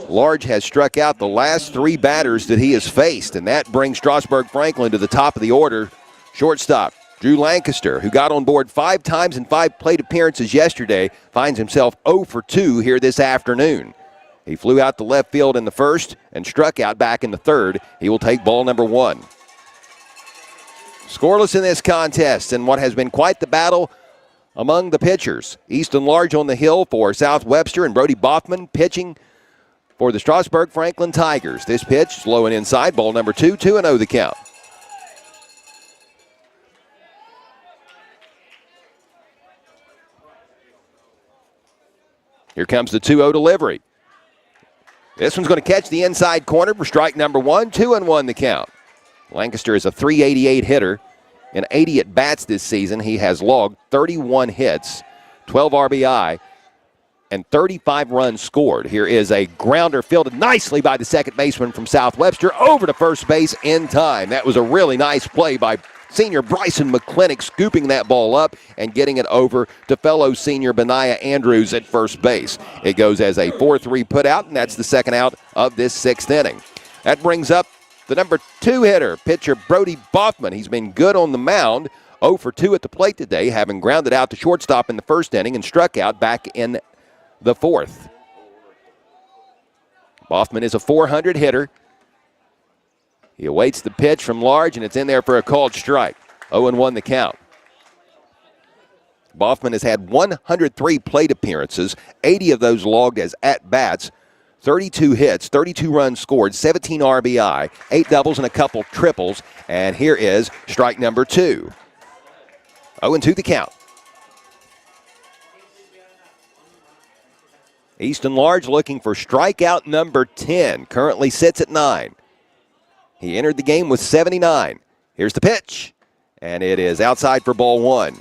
Large has struck out the last 3 batters that he has faced, and that brings Strasburg-Franklin to the top of the order. Shortstop Drew Lancaster, who got on board 5 times in 5 plate appearances yesterday, finds himself 0 for 2 here this afternoon. He flew out to left field in the first and struck out back in the third. He will take ball number 1. Scoreless in this contest, and what has been quite the battle among the pitchers. Easton Large on the hill for South Webster, and Brody Boffman pitching for the Strasburg-Franklin Tigers. This pitch is low and inside, ball number 2, 2-0 the count. Here comes the 2-0 delivery. This one's going to catch the inside corner for strike number 1, 2-1 the count. Lancaster is a .388 hitter. In 80 at-bats this season, he has logged 31 hits, 12 RBI, and 35 runs scored. Here is a grounder fielded nicely by the second baseman from South Webster over to first base in time. That was a really nice play by senior Bryson McClintock, scooping that ball up and getting it over to fellow senior Benaiah Andrews at first base. It goes as a 4-3 putout, and that's the second out of this 6th inning. That brings up the number 2 hitter, pitcher Brody Boffman. He's been good on the mound, 0 for 2 at the plate today, having grounded out to shortstop in the first inning and struck out back in the fourth. Boffman is a .400 hitter. He awaits the pitch from Large, and it's in there for a called strike. 0-1 the count. Boffman has had 103 plate appearances, 80 of those logged as at-bats, 32 hits, 32 runs scored, 17 RBI, 8 doubles and a couple triples. And here is strike number 2. 0-2 the count. Easton Large looking for strikeout number 10. Currently sits at 9. He entered the game with 79. Here's the pitch. And it is outside for ball 1.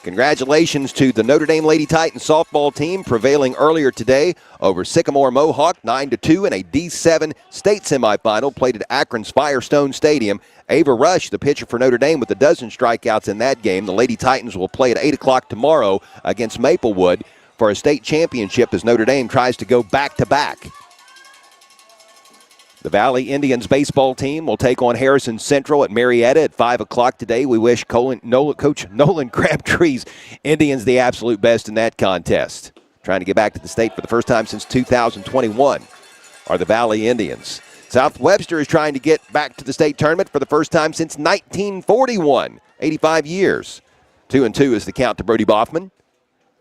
Congratulations to the Notre Dame Lady Titans softball team prevailing earlier today over Sycamore Mohawk 9-2 in a D7 state semifinal played at Akron's Firestone Stadium. Ava Rush, the pitcher for Notre Dame, with a dozen strikeouts in that game. The Lady Titans will play at 8 o'clock tomorrow against Maplewood for a state championship as Notre Dame tries to go back-to-back. The Valley Indians baseball team will take on Harrison Central at Marietta at 5 o'clock today. We wish Coach Nolan Crabtree's Indians the absolute best in that contest. Trying to get back to the state for the first time since 2021 are the Valley Indians. South Webster is trying to get back to the state tournament for the first time since 1941, 85 years. 2-2 is the count to Brody Boffman.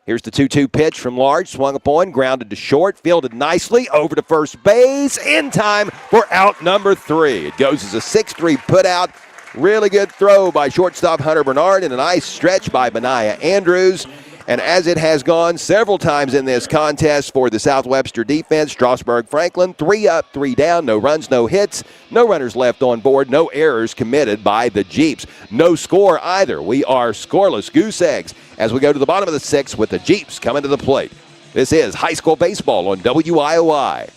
Here's the 2-2 pitch from Large, swung upon, grounded to short, fielded nicely, over to first base, in time for out number 3. It goes as a 6-3 put out. Really good throw by shortstop Hunter Bernard and a nice stretch by Benaiah Andrews. And as it has gone several times in this contest for the South Webster defense, Strasburg-Franklin, 3 up, 3 down, no runs, no hits, no runners left on board, no errors committed by the Jeeps. No score either. We are scoreless goose eggs as we go to the bottom of the 6th with the Jeeps coming to the plate. This is high school baseball on WIOI.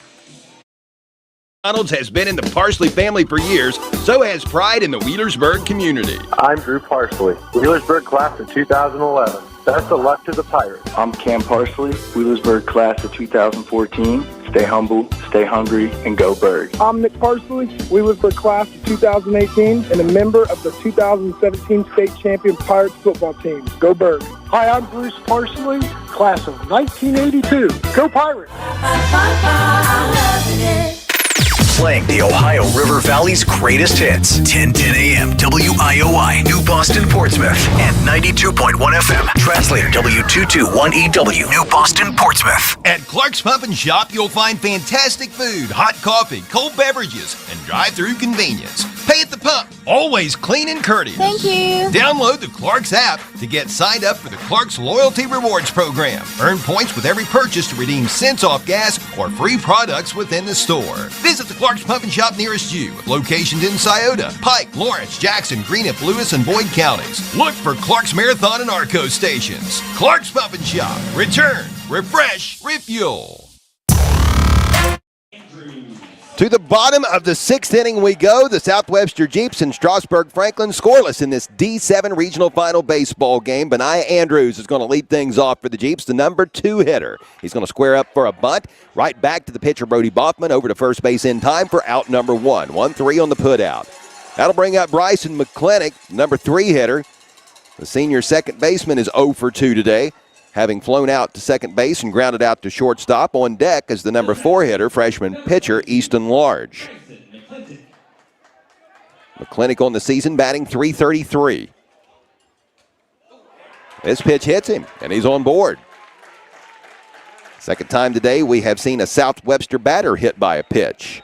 McDonald's has been in the Parsley family for years, so has pride in the Wheelersburg community. I'm Drew Parsley, Wheelersburg class of 2011. Best of luck to the Pirates. I'm Cam Parsley, Wheelersburg class of 2014. Stay humble, stay hungry, and go Bird. I'm Nick Parsley, Wheelersburg class of 2018, and a member of the 2017 state champion Pirates football team. Go Bird. Hi, I'm Bruce Parsley, class of 1982. Go Pirates! Playing the Ohio River Valley's greatest hits. 10:10 a.m. WIOI, New Boston, Portsmouth, and 92.1 FM. Translator W221EW, New Boston, Portsmouth. At Clark's Pump and Shop, you'll find fantastic food, hot coffee, cold beverages, and drive-through convenience. Pay at the pump, always clean and courteous. Thank you. Download the Clark's app to get signed up for the Clark's Loyalty Rewards Program. Earn points with every purchase to redeem cents off gas or free products within the store. Visit the Clark's Pump and Shop nearest you, with locations in Scioto, Pike, Lawrence, Jackson, Greenup, Lewis, and Boyd counties. Look for Clark's Marathon and Arco stations. Clark's Pump and Shop. Return, refresh, refuel. To the bottom of the 6th inning we go. The South Webster Jeeps and Strasburg-Franklin scoreless in this D7 regional final baseball game. Benaiah Andrews is going to lead things off for the Jeeps, the number 2 hitter. He's going to square up for a bunt. Right back to the pitcher, Brody Boffman, over to first base in time for out number 1. 1-3 on the putout. That'll bring up Bryson McClintock, number 3 hitter. The senior second baseman is 0 for 2 today, having flown out to second base and grounded out to shortstop. On deck is the number 4 hitter, freshman pitcher Easton Large. McClintock on the season batting .333. This pitch hits him, and he's on board. Second time today we have seen a South Webster batter hit by a pitch.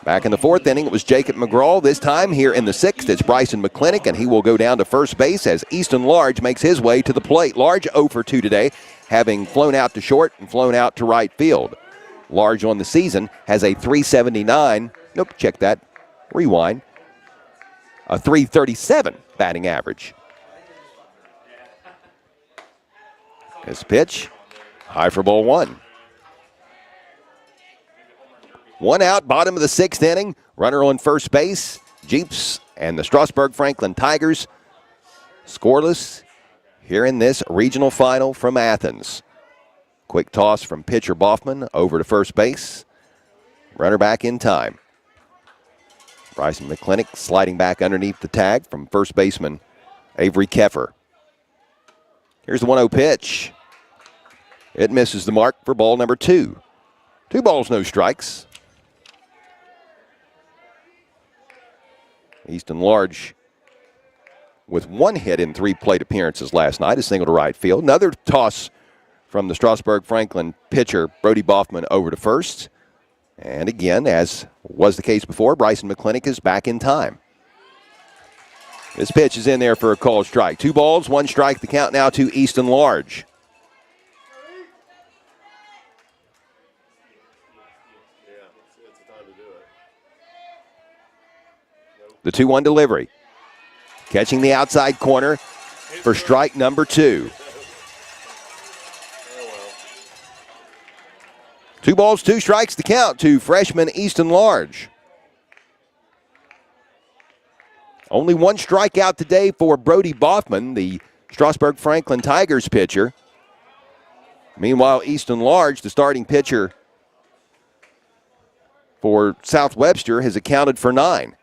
Back in the 4th inning, it was Jacob McGraw. This time here in the 6th, it's Bryson McClintock, and he will go down to first base as Easton Large makes his way to the plate. Large 0 for 2 today, having flown out to short and flown out to right field. Large on the season has a .379. Nope, check that. Rewind. A .337 batting average. This pitch, high for ball 1. 1 out, bottom of the 6th inning. Runner on first base. Jeeps and the Strasburg-Franklin Tigers scoreless here in this regional final from Athens. Quick toss from pitcher Boffman over to first base. Runner back in time. Bryson McClintock sliding back underneath the tag from first baseman Avery Keffer. Here's the 1-0 pitch. It misses the mark for ball number 2. 2 balls, no strikes. Easton Large with 1 hit in 3 plate appearances last night, a single to right field. Another toss from the Strasburg-Franklin pitcher, Brody Boffman, over to first. And again, as was the case before, Bryson McClintock is back in time. This pitch is in there for a called strike. 2 balls, 1 strike, the count now to Easton Large. The 2-1 delivery. Catching the outside corner for strike number 2. 2 balls, 2 strikes to count to freshman Easton Large. Only 1 strikeout today for Brody Boffman, the Strasburg-Franklin Tigers pitcher. Meanwhile, Easton Large, the starting pitcher for South Webster, has accounted for 9.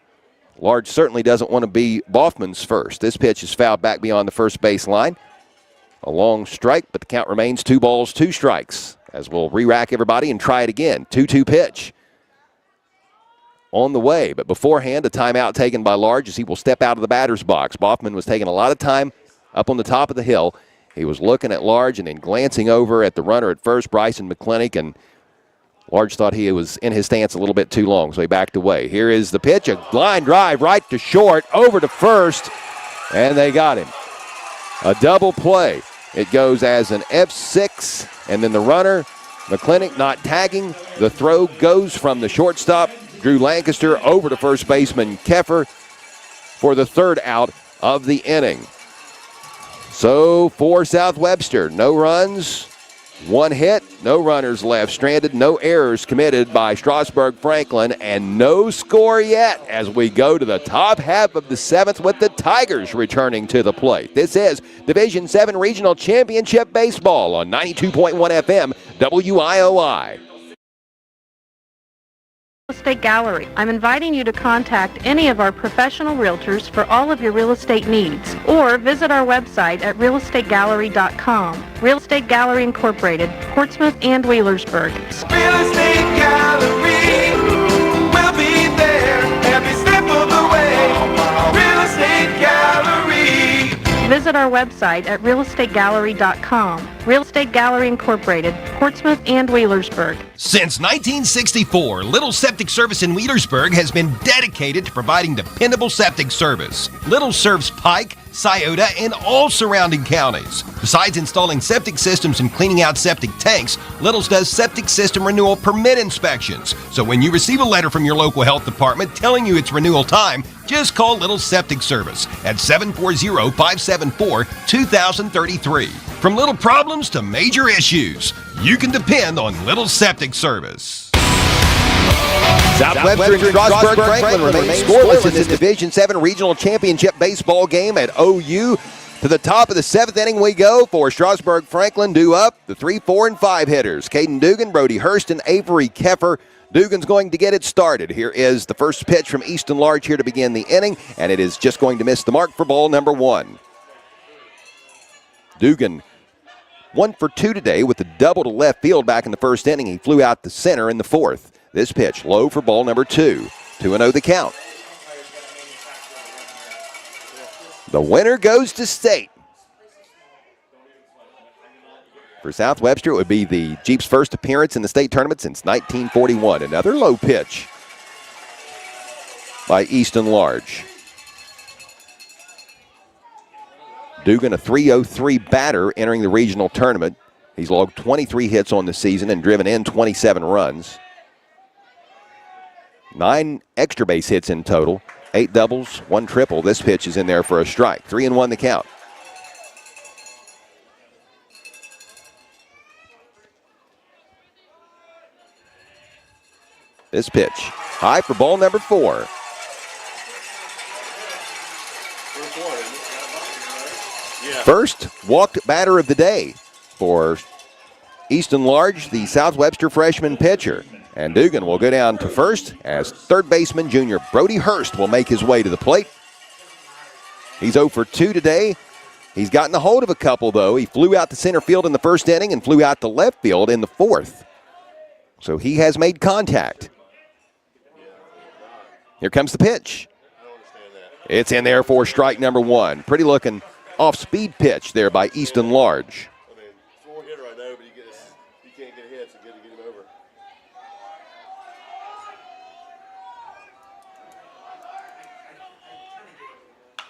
Large certainly doesn't want to be Boffman's first. This pitch is fouled back beyond the first base line. A long strike, but the count remains 2 balls, 2 strikes. As we'll re-rack everybody and try it again. 2-2 pitch on the way. But beforehand, a timeout taken by Large as he will step out of the batter's box. Boffman was taking a lot of time up on the top of the hill. He was looking at Large and then glancing over at the runner at first, Bryson McClintock, and Large thought he was in his stance a little bit too long, so he backed away. Here is the pitch, a line drive right to short, over to first, and they got him. A double play. It goes as an F6, and then the runner, McClintock, not tagging. The throw goes from the shortstop, Drew Lancaster, over to first baseman Keffer for the 3rd out of the inning. So for South Webster, no runs, 1 hit, no runners left stranded, no errors committed by Strasburg-Franklin, and no score yet as we go to the top half of the 7th with the Tigers returning to the plate. This is Division 7 Regional Championship Baseball on 92.1 FM WIOI. Real Estate Gallery. I'm inviting you to contact any of our professional realtors for all of your real estate needs, or visit our website at realestategallery.com. Real Estate Gallery Incorporated, Portsmouth and Wheelersburg. Real Estate Gallery, we'll be there every step of the way. Real Estate Gallery. Visit our website at realestategallery.com. Real Estate Gallery Incorporated, Portsmouth and Wheelersburg. Since 1964, Little Septic Service in Wheelersburg has been dedicated to providing dependable septic service. Little serves Pike, Scioto, and all surrounding counties. Besides installing septic systems and cleaning out septic tanks, Little's does septic system renewal permit inspections. So when you receive a letter from your local health department telling you it's renewal time, just call Little Septic Service at 740-574-2033. From little problems to major issues, you can depend on Little Septic Service. South Webster and Strasburg-Franklin remain scoreless in this Division 7 Regional Championship baseball game at OU. To the top of the 7th inning we go for Strasburg-Franklin, due up the 3, 4, and 5 hitters. Caden Dugan, Brody Hurst, and Avery Keffer. Dugan's going to get it started. Here is the first pitch from Easton Large here to begin the inning, and it is just going to miss the mark for ball number 1. Dugan 1 for 2 today with a double to left field back in the first inning. He flew out to center in the 4th. This pitch low for ball number 2. 2-0 the count. The winner goes to state. For South Webster, it would be the Jeeps' first appearance in the state tournament since 1941. Another low pitch by Easton Large. Dugan, a .303 batter entering the regional tournament. He's logged 23 hits on the season and driven in 27 runs. 9 extra base hits in total, 8 doubles, 1 triple. This pitch is in there for a strike. 3-1 the count. This pitch high for ball number 4. First walked batter of the day for Easton Large, the South Webster freshman pitcher. And Dugan will go down to first as third baseman junior Brody Hurst will make his way to the plate. He's 0 for 2 today. He's gotten a hold of a couple, though. He flew out to center field in the first inning and flew out to left field in the fourth. So he has made contact. Here comes the pitch. It's in there for strike number 1. Pretty looking off-speed pitch there by Easton Large.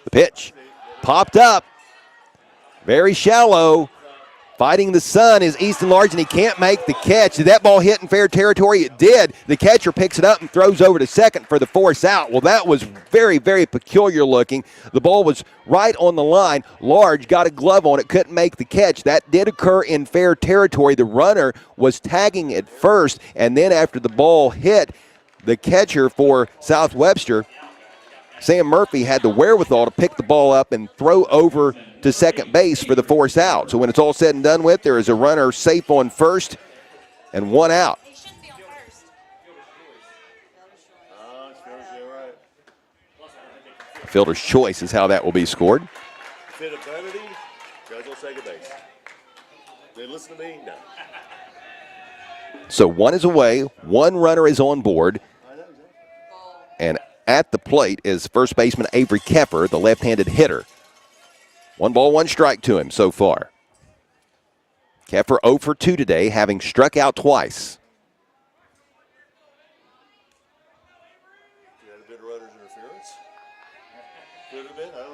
The pitch popped up. Very shallow. Fighting the sun is Easton Large, and he can't make the catch. Did that ball hit in fair territory? It did. The catcher picks it up and throws over to second for the force out. Well, that was very, very peculiar looking. The ball was right on the line. Large got a glove on it, couldn't make the catch. That did occur in fair territory. The runner was tagging at first, and then after the ball hit, the catcher for South Webster, Sam Murphy, had the wherewithal to pick the ball up and throw over to second base for the force out. So when it's all said and done with, there is a runner safe on first and 1 out. Fielder's choice is how that will be scored. Fit a penalty, judge will second base. They listen to me? No. So 1 is away, 1 runner is on board, and at the plate is first baseman Avery Keffer, the left-handed hitter. 1 ball, 1 strike to him so far. Keffer 0 for 2 today, having struck out twice. You had a bit of runner's interference? Could have been, I don't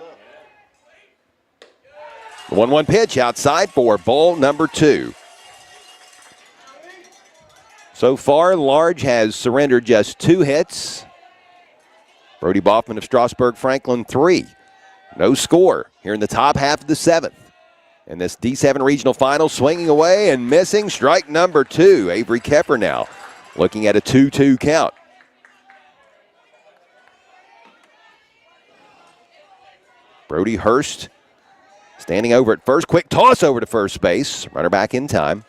know. The 1-1 pitch outside for ball number 2. So far, Large has surrendered just 2 hits. Brody Boffman of Strasburg-Franklin 3. No score here in the top half of the 7th. In this D7 regional final, swinging away and missing, strike number 2. Avery Keffer now looking at a 2-2 count. Brody Hurst standing over at first. Quick toss over to first base. Runner back in time.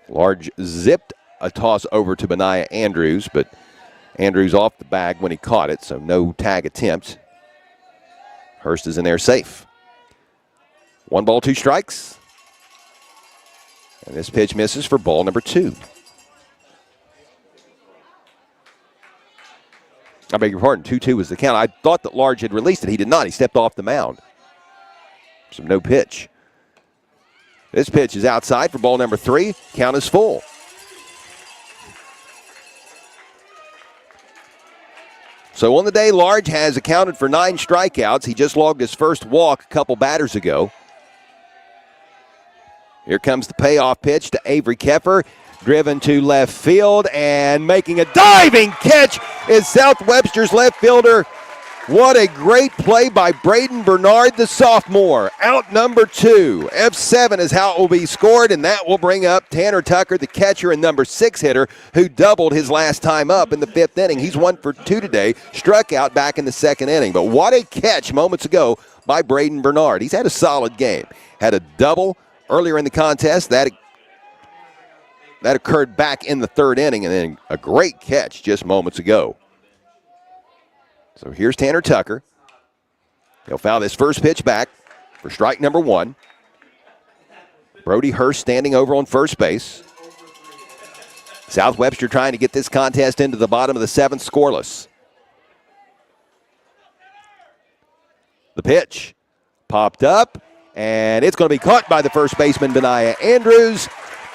Large zipped a toss over to Benaiah Andrews, but Andrews off the bag when he caught it, so no tag attempt. Hurst is in there safe. 1 ball, 2 strikes. And this pitch misses for ball number 2. I beg your pardon, 2-2 was the count. I thought that Large had released it. He did not. He stepped off the mound. So no pitch. This pitch is outside for ball number 3. Count is full. So on the day, Large has accounted for 9 strikeouts. He just logged his first walk a couple batters ago. Here comes the payoff pitch to Avery Keffer. Driven to left field and making a diving catch is South Webster's left fielder. What a great play by Braden Bernard, the sophomore. Out number 2. F7 is how it will be scored, and that will bring up Tanner Tucker, the catcher and number 6 hitter, who doubled his last time up in the 5th inning. He's 1 for 2 today, struck out back in the 2nd inning. But what a catch moments ago by Braden Bernard. He's had a solid game. Had a double earlier in the contest. That occurred back in the 3rd inning, and then a great catch just moments ago. So here's Tanner Tucker. He'll foul this first pitch back for strike number 1. Brody Hurst standing over on first base. South Webster trying to get this contest into the bottom of the 7th, scoreless. The pitch popped up, and it's going to be caught by the first baseman, Benaiah Andrews.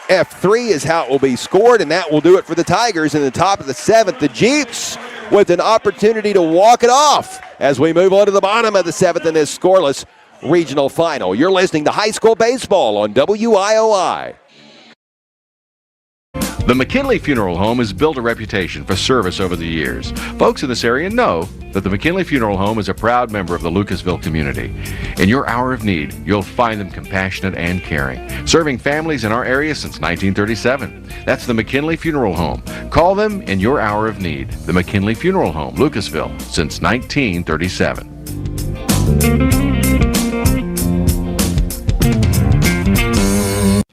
F3 is how it will be scored, and that will do it for the Tigers in the top of the 7th. The Jeeps with an opportunity to walk it off as we move on to the bottom of the 7th in this scoreless regional final. You're listening to High School Baseball on WIOI. The McKinley Funeral Home has built a reputation for service over the years. Folks in this area know that the McKinley Funeral Home is a proud member of the Lucasville community. In your hour of need, you'll find them compassionate and caring, serving families in our area since 1937. That's the McKinley Funeral Home. Call them in your hour of need. The McKinley Funeral Home, Lucasville, since 1937.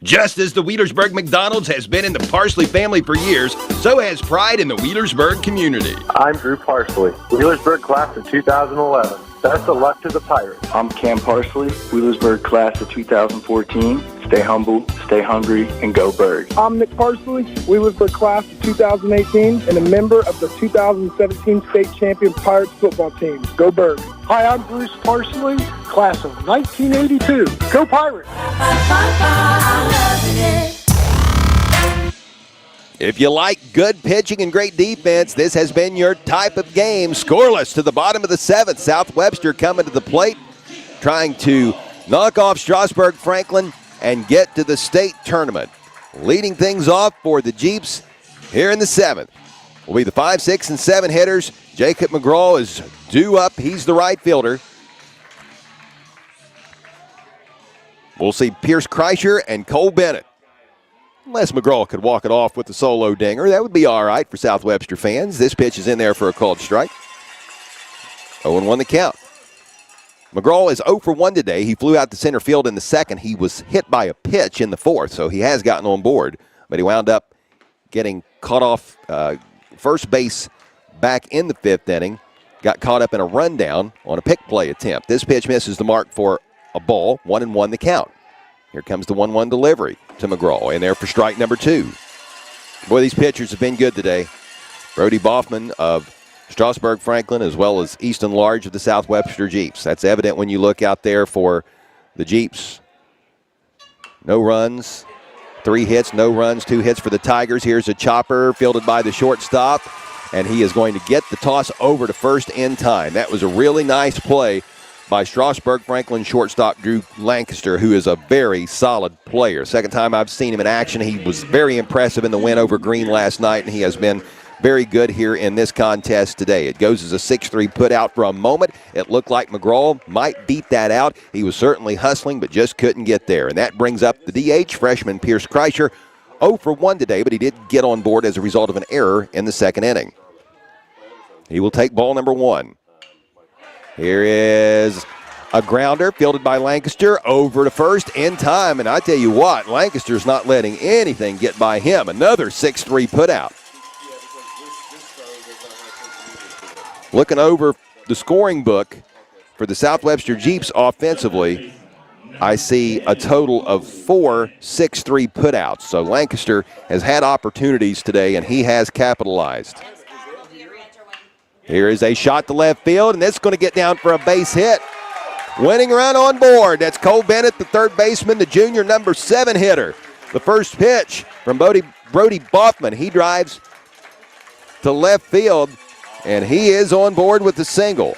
Just as the Wheelersburg McDonald's has been in the Parsley family for years, so has pride in the Wheelersburg community. I'm Drew Parsley, Wheelersburg class of 2011. Best of luck to the Pirates. I'm Cam Parsley, Wheelersburg class of 2014. Stay humble, stay hungry, and go Bird. I'm Nick Parsley, Wheelersburg class of 2018, and a member of the 2017 state champion Pirates football team. Go Bird. Hi, I'm Bruce Parsley, class of 1982. Go Pirates! If you like good pitching and great defense, this has been your type of game. Scoreless to the bottom of the seventh. South Webster coming to the plate, trying to knock off Strasburg-Franklin and get to the state tournament. Leading things off for the Jeeps here in the seventh will be the 5, 6, and 7 hitters. Jacob McGraw is due up. He's the right fielder. We'll see Pierce Kreischer and Cole Bennett. Unless McGraw could walk it off with the solo dinger, that would be all right for South Webster fans. This pitch is in there for a called strike. 0-1 the count. McGraw is 0 for 1 today. He flew out to center field in the second. He was hit by a pitch in the fourth, so he has gotten on board. But he wound up getting caught off first base back in the fifth inning. Got caught up in a rundown on a pick play attempt. This pitch misses the mark for a ball. 1-1 the count. Here comes the 1-1 delivery to McGraw in there for strike number 2. Boy, these pitchers have been good today. Brody Boffman of Strasburg-Franklin as well as Easton Large of the South Webster Jeeps. That's evident when you look out there for the Jeeps. No runs, 3 hits, no runs, 2 hits for the Tigers. Here's a chopper fielded by the shortstop, and he is going to get the toss over to first in time. That was a really nice play by Strasburg-Franklin shortstop Drew Lancaster, who is a very solid player. Second time I've seen him in action. He was very impressive in the win over Green last night, and he has been very good here in this contest today. It goes as a 6-3 put out for a moment. It looked like McGraw might beat that out. He was certainly hustling, but just couldn't get there. And that brings up the DH, freshman Pierce Kreischer, 0 for 1 today, but he did get on board as a result of an error in the second inning. He will take ball number 1. Here is a grounder fielded by Lancaster over to first in time. And I tell you what, Lancaster's not letting anything get by him. Another 6-3 put out. Looking over the scoring book for the South Webster Jeeps offensively, I see a total of 4 6-3 putouts. So Lancaster has had opportunities today, and he has capitalized. Here is a shot to left field, and it's going to get down for a base hit. Winning run on board. That's Cole Bennett, the third baseman, the junior number 7 hitter. The first pitch from Brody Boffman. He drives to left field, and he is on board with the single.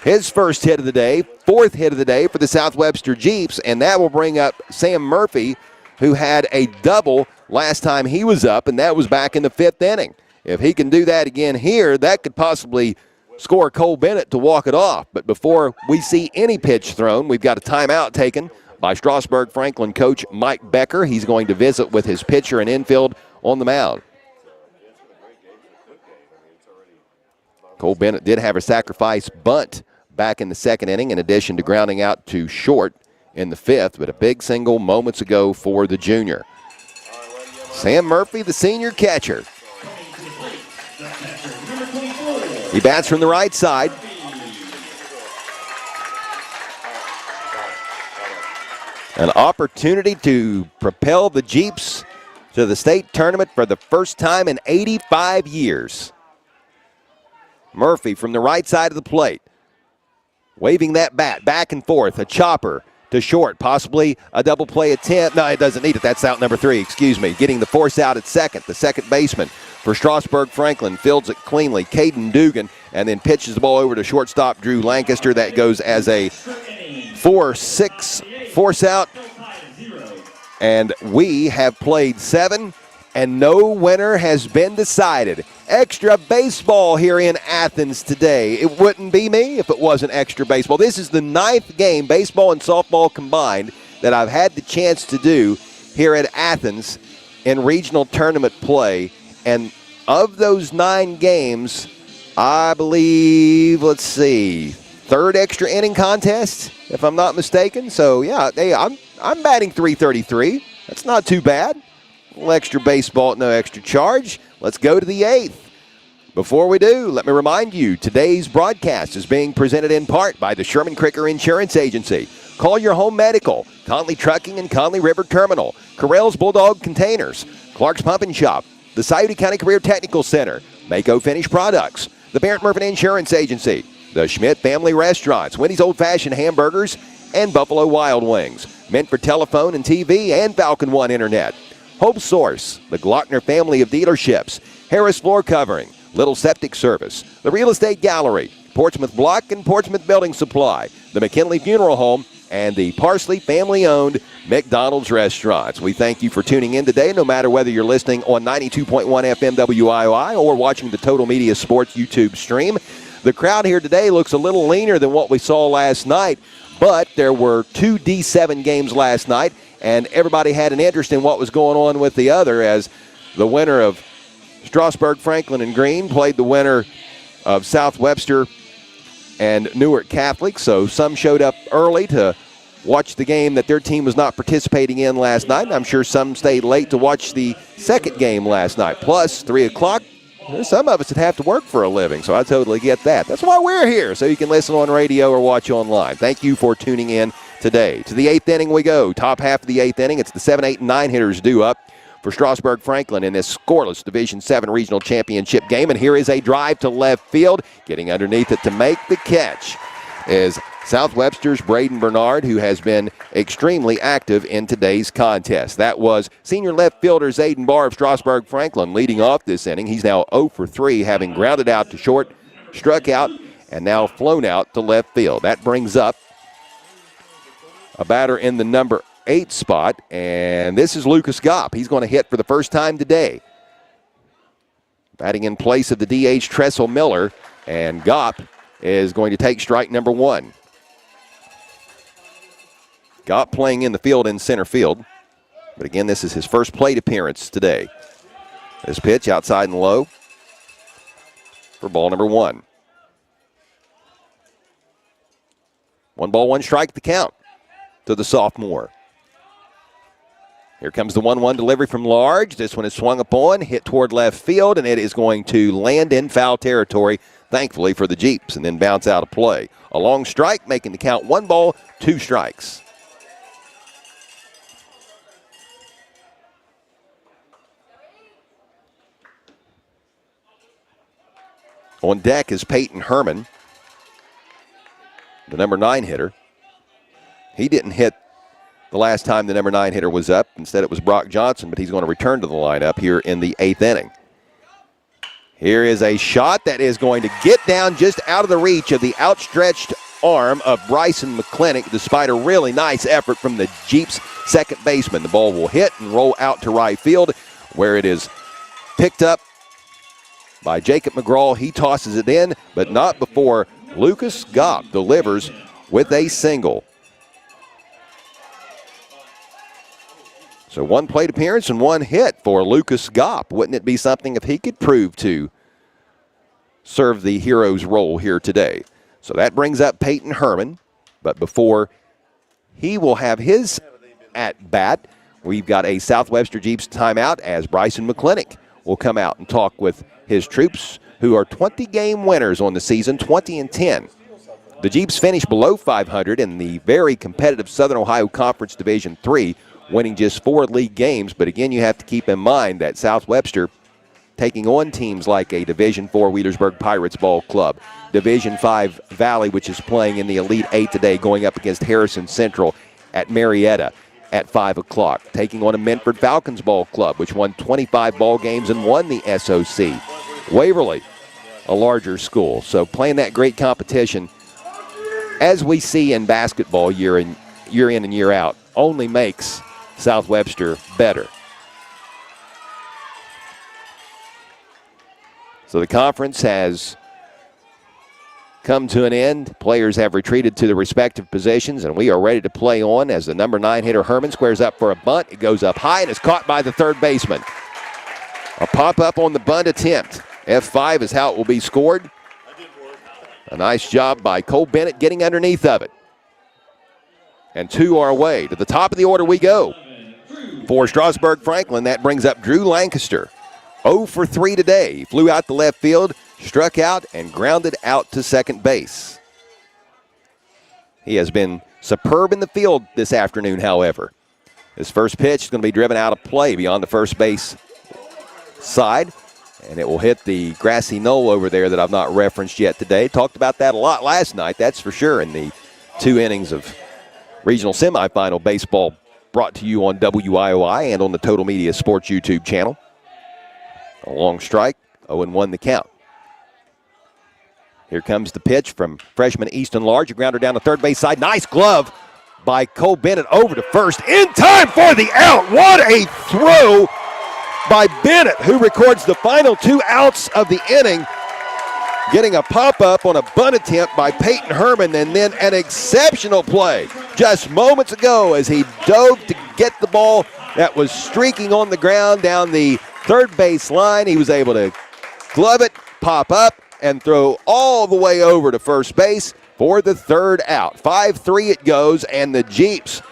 His first hit of the day, 4th hit of the day for the South Webster Jeeps, and that will bring up Sam Murphy, who had a double last time he was up, and that was back in the 5th inning. If he can do that again here, that could possibly score Cole Bennett to walk it off. But before we see any pitch thrown, we've got a timeout taken by Strasburg-Franklin coach Mike Becker. He's going to visit with his pitcher and infield on the mound. Cole Bennett did have a sacrifice bunt back in the 2nd inning in addition to grounding out to short in the 5th, but a big single moments ago for the junior. Sam Murphy, the senior catcher. He bats from the right side. An opportunity to propel the Jeeps to the state tournament for the first time in 85 years. Murphy from the right side of the plate, waving that bat back and forth, a chopper to short, possibly a double play attempt. No, it doesn't need it. That's out number 3, Getting the force out at second. The second baseman for Strasburg-Franklin fields it cleanly. Caden Dugan, and then pitches the ball over to shortstop Drew Lancaster. That goes as a 4-6 force out. And we have played 7, and no winner has been decided. Extra baseball here in Athens today. It wouldn't be me if it wasn't extra baseball. This is the 9th game, baseball and softball combined, that I've had the chance to do here at Athens in regional tournament play. And of those 9 games, I believe, 3 third extra inning contest, if I'm not mistaken. So, yeah, I'm batting .333. That's not too bad. A little extra baseball at no extra charge. Let's go to the 8th. Before we do, let me remind you, today's broadcast is being presented in part by the Sherman Cricker Insurance Agency. Call your home medical, Conley Trucking and Conley River Terminal, Correll's Bulldog Containers, Clark's Pump and Shop, the Scioto County Career Technical Center, Mako Finish Products, the Barrett Murphy Insurance Agency, the Schmidt Family Restaurants, Wendy's Old Fashioned Hamburgers, and Buffalo Wild Wings. Meant for telephone and TV and Falcon One Internet. Hope Source, the Glockner family of dealerships, Harris Floor Covering, Little Septic Service, the Real Estate Gallery, Portsmouth Block and Portsmouth Building Supply, the McKinley Funeral Home, and the Parsley family-owned McDonald's Restaurants. We thank you for tuning in today, no matter whether you're listening on 92.1 FM WIOI or watching the Total Media Sports YouTube stream. The crowd here today looks a little leaner than what we saw last night, but there were 2 D7 games last night, and everybody had an interest in what was going on with the other, as the winner of Strasburg-Franklin and Green played the winner of South Webster and Newark Catholic. So some showed up early to watch the game that their team was not participating in last night. And I'm sure some stayed late to watch the second game last night. Plus, 3 o'clock, some of us would have to work for a living, so I totally get that. That's why we're here, so you can listen on radio or watch online. Thank you for tuning in today. To the 8th inning we go. Top half of the 8th inning. It's the 7, 8, and 9 hitters due up for Strasburg-Franklin in this scoreless Division 7 Regional Championship game. And here is a drive to left field. Getting underneath it to make the catch is South Webster's Braden Bernard, who has been extremely active in today's contest. That was senior left fielder Zayden Barr of Strasburg-Franklin leading off this inning. He's now 0 for 3, having grounded out to short, struck out, and now flown out to left field. That brings up a batter in the number 8 spot, and this is Lucas Gopp. He's going to hit for the first time today. Batting in place of the DH Tressel Miller, and Gopp is going to take strike number 1. Gopp playing in the field in center field, but again, this is his first plate appearance today. This pitch outside and low for ball number 1. 1 ball, 1 strike the count to the sophomore. Here comes the 1-1 delivery from Large. This one is swung upon, hit toward left field, and it is going to land in foul territory, thankfully for the Jeeps, and then bounce out of play. A long strike, making the count 1 ball, 2 strikes. On deck is Peyton Herman, the number 9 hitter. He didn't hit the last time the number 9 hitter was up. Instead, it was Brock Johnson, but he's going to return to the lineup here in the 8th inning. Here is a shot that is going to get down just out of the reach of the outstretched arm of Bryson McClintock, despite a really nice effort from the Jeeps second baseman. The ball will hit and roll out to right field, where it is picked up by Jacob McGraw. He tosses it in, but not before Lucas Gopp delivers with a single. So 1 plate appearance and 1 hit for Lucas Gopp. Wouldn't it be something if he could prove to serve the hero's role here today? So that brings up Peyton Herman. But before he will have his at-bat, we've got a South Webster Jeeps timeout as Bryson McClintock will come out and talk with his troops, who are 20-game winners on the season, 20-10. The Jeeps finished below 500 in the very competitive Southern Ohio Conference Division III, winning just 4 league games. But again, you have to keep in mind that South Webster taking on teams like a Division IV Wheelersburg Pirates Ball Club, Division V Valley, which is playing in the Elite 8 today, going up against Harrison Central at Marietta at 5 o'clock, taking on a Medford Falcons Ball Club, which won 25 ball games and won the SOC. Waverly, a larger school. So playing that great competition, as we see in basketball year in and year out, only makes South Webster better. So the conference has come to an end. Players have retreated to the respective positions, and we are ready to play on as the number 9 hitter Herman squares up for a bunt. It goes up high and is caught by the third baseman. A pop-up on the bunt attempt. F5 is how it will be scored. A nice job by Cole Bennett getting underneath of it. And 2 are away. To the top of the order we go. For Strasburg-Franklin, that brings up Drew Lancaster. 0 for 3 today. He flew out to left field, struck out, and grounded out to second base. He has been superb in the field this afternoon, however. His first pitch is going to be driven out of play beyond the first base side, and it will hit the grassy knoll over there that I've not referenced yet today. Talked about that a lot last night, that's for sure, in the 2 innings of regional semifinal baseball brought to you on WIOI and on the Total Media Sports YouTube channel. A long strike, 0-1 the count. Here comes the pitch from freshman Easton Large. A grounder down the third base side. Nice glove by Cole Bennett over to first. In time for the out. What a throw by Bennett, who records the final 2 outs of the inning. Getting a pop-up on a bunt attempt by Peyton Herman, and then an exceptional play just moments ago as he dove to get the ball that was streaking on the ground down the third base line. He was able to glove it, pop up, and throw all the way over to first base for the 3rd out. 5-3 it goes, and the Jeeps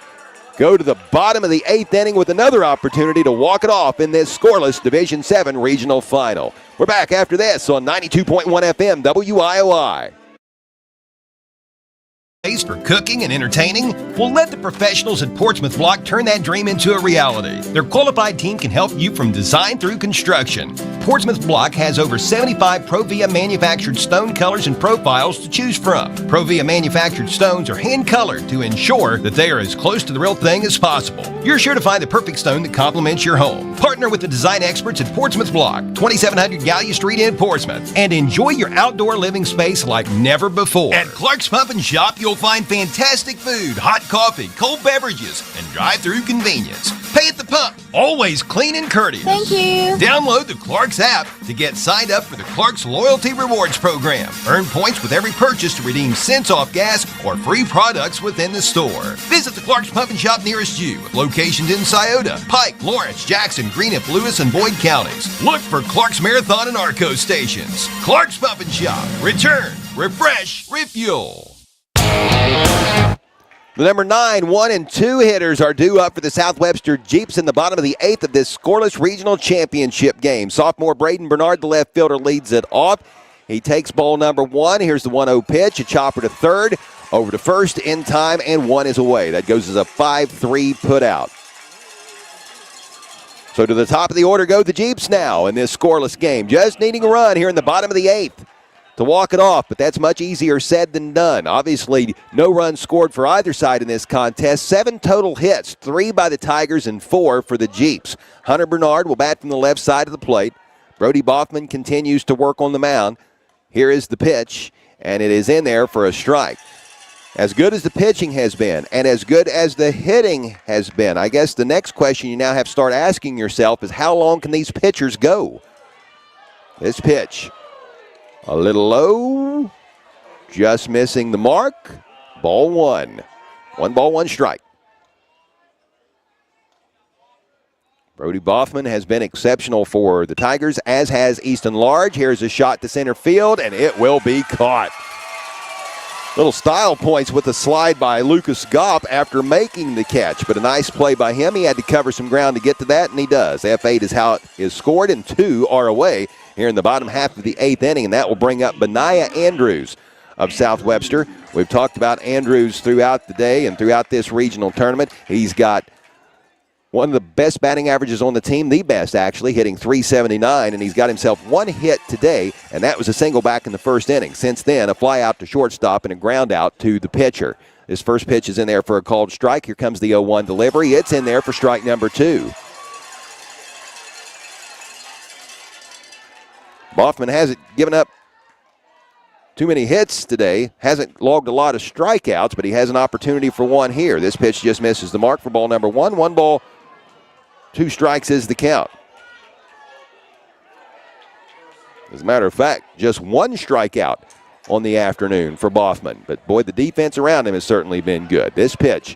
go to the bottom of the 8th inning with another opportunity to walk it off in this scoreless Division VII regional final. We're back after this on 92.1 FM WIOI. Space for cooking and entertaining? Well, let the professionals at Portsmouth Block turn that dream into a reality. Their qualified team can help you from design through construction. Portsmouth Block has over 75 Provia manufactured stone colors and profiles to choose from. Provia manufactured stones are hand colored to ensure that they are as close to the real thing as possible. You're sure to find the perfect stone that complements your home. Partner with the design experts at Portsmouth Block, 2700 Gallia Street in Portsmouth, and enjoy your outdoor living space like never before. At Clark's Pump and Shop, you'll find fantastic food, hot coffee, cold beverages, and drive-through convenience. Pay at the pump, always clean and courteous. Thank you. Download the Clark's app to get signed up for the Clark's Loyalty Rewards Program. Earn points with every purchase to redeem cents off gas or free products within the store. Visit the Clark's Pump and Shop nearest you with locations in Scioto, Pike, Lawrence, Jackson, Greenup, Lewis, and Boyd counties. Look for Clark's Marathon and Arco stations. Clark's Pump and Shop. Return, refresh, refuel. The number 9, 1 and 2 hitters are due up for the South Webster Jeeps in the bottom of the 8th of this scoreless regional championship game. Sophomore Braden Bernard, the left fielder, leads it off. He takes ball number 1. Here's the 1-0 pitch. A chopper to third, over to first in time, and 1 is away. That goes as a 5-3 put out. So to the top of the order go the Jeeps now in this scoreless game. Just needing a run here in the bottom of the 8th to walk it off, but that's much easier said than done. Obviously, no runs scored for either side in this contest. 7 total hits, 3 by the Tigers and 4 for the Jeeps. Hunter Bernard will bat from the left side of the plate. Brody Boffman continues to work on the mound. Here is the pitch, and it is in there for a strike. As good as the pitching has been, and as good as the hitting has been, I guess the next question you now have to start asking yourself is how long can these pitchers go? This pitch, a little low, just missing the mark. Ball 1. 1 ball, 1 strike. Brody Boffman has been exceptional for the Tigers, as has Easton Large. Here's a shot to center field, and it will be caught. Little style points with a slide by Lucas Gopp after making the catch, but a nice play by him. He had to cover some ground to get to that, and he does. F8 is how it is scored, and 2 are away here in the bottom half of the 8th inning, and that will bring up Benaiah Andrews of South Webster. We've talked about Andrews throughout the day and throughout this regional tournament. He's got one of the best batting averages on the team, the best actually, hitting .379, and he's got himself 1 hit today, and that was a single back in the first inning. Since then, a fly out to shortstop and a ground out to the pitcher. His first pitch is in there for a called strike. Here comes the 0-1 delivery. It's in there for strike number 2. Boffman hasn't given up too many hits today, hasn't logged a lot of strikeouts, but he has an opportunity for 1 here. This pitch just misses the mark for ball number 1. 1 ball, 2 strikes is the count. As a matter of fact, just 1 strikeout on the afternoon for Boffman. But boy, the defense around him has certainly been good. This pitch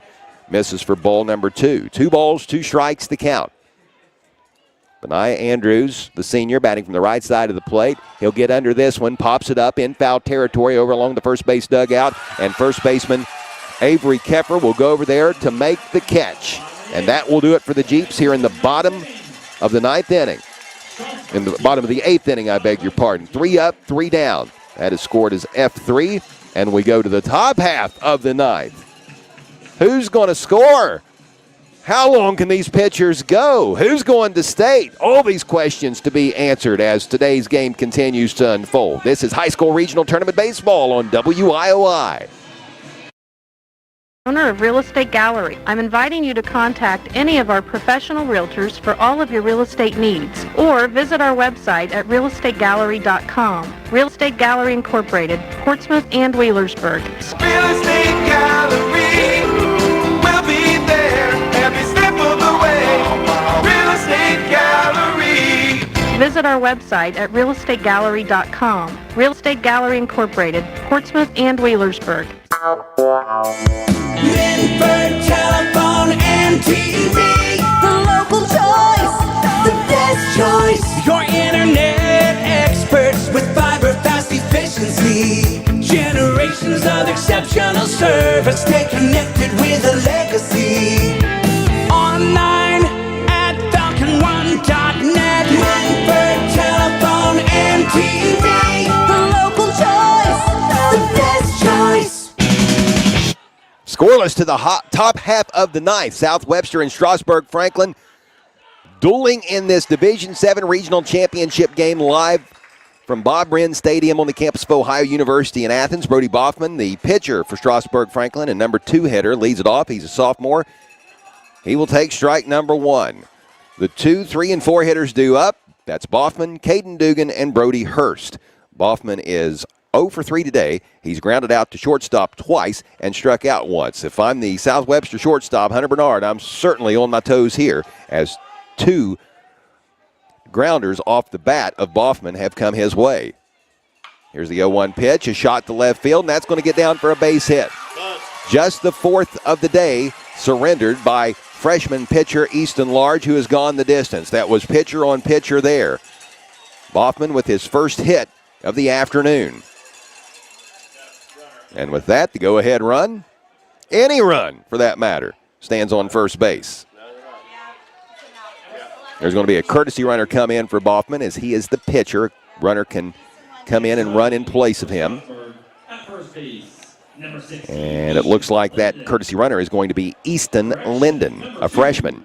misses for ball number 2. 2 balls, 2 strikes the count. Benaiah Andrews, the senior, batting from the right side of the plate. He'll get under this one, pops it up in foul territory over along the first base dugout, and first baseman Avery Keffer will go over there to make the catch. And that will do it for the Jeeps here in the bottom of the ninth inning. In the bottom of the eighth inning, I beg your pardon. 3 up, 3 down. That is scored as F3, and we go to the top half of the ninth. Who's going to score? How long can these pitchers go? Who's going to state? All these questions to be answered as today's game continues to unfold. This is high school regional tournament baseball on WIOI. Owner of Real Estate Gallery. I'm inviting you to contact any of our professional realtors for all of your real estate needs, or visit our website at realestategallery.com. Real Estate Gallery Incorporated, Portsmouth and Wheelersburg. Real Estate Gallery, we'll be there every step of the way. Real Estate Gallery. Visit our website at realestategallery.com. Real Estate Gallery Incorporated, Portsmouth and Wheelersburg. Minford Telephone and TV, the local choice, the best choice. Your internet experts with fiber fast efficiency. Generations of exceptional service. Stay connected with a legacy. Online at falcon1.net. Minford Telephone and TV, the local choice, the best choice. Scoreless to the top half of the ninth. South Webster and Strasburg-Franklin dueling in this Division 7 Regional Championship game live from Bob Wren Stadium on the campus of Ohio University in Athens. Brody Boffman, the pitcher for Strasburg-Franklin and number 2 hitter, leads it off. He's a sophomore. He will take strike number 1. The 2, 3, and 4 hitters due up. That's Boffman, Caden Dugan, and Brody Hurst. Boffman is 0 for 3 today. He's grounded out to shortstop twice and struck out once. If I'm the South Webster shortstop, Hunter Bernard, I'm certainly on my toes here as 2 grounders off the bat of Boffman have come his way. Here's the 0-1 pitch, a shot to left field, and that's going to get down for a base hit. Just the 4th of the day, surrendered by freshman pitcher Easton Large, who has gone the distance. That was pitcher on pitcher there. Boffman with his first hit of the afternoon. And with that, the go-ahead run, any run for that matter, stands on first base. There's going to be a courtesy runner come in for Boffman as he is the pitcher. Runner can come in and run in place of him. And it looks like that courtesy runner is going to be Easton Linden, a freshman.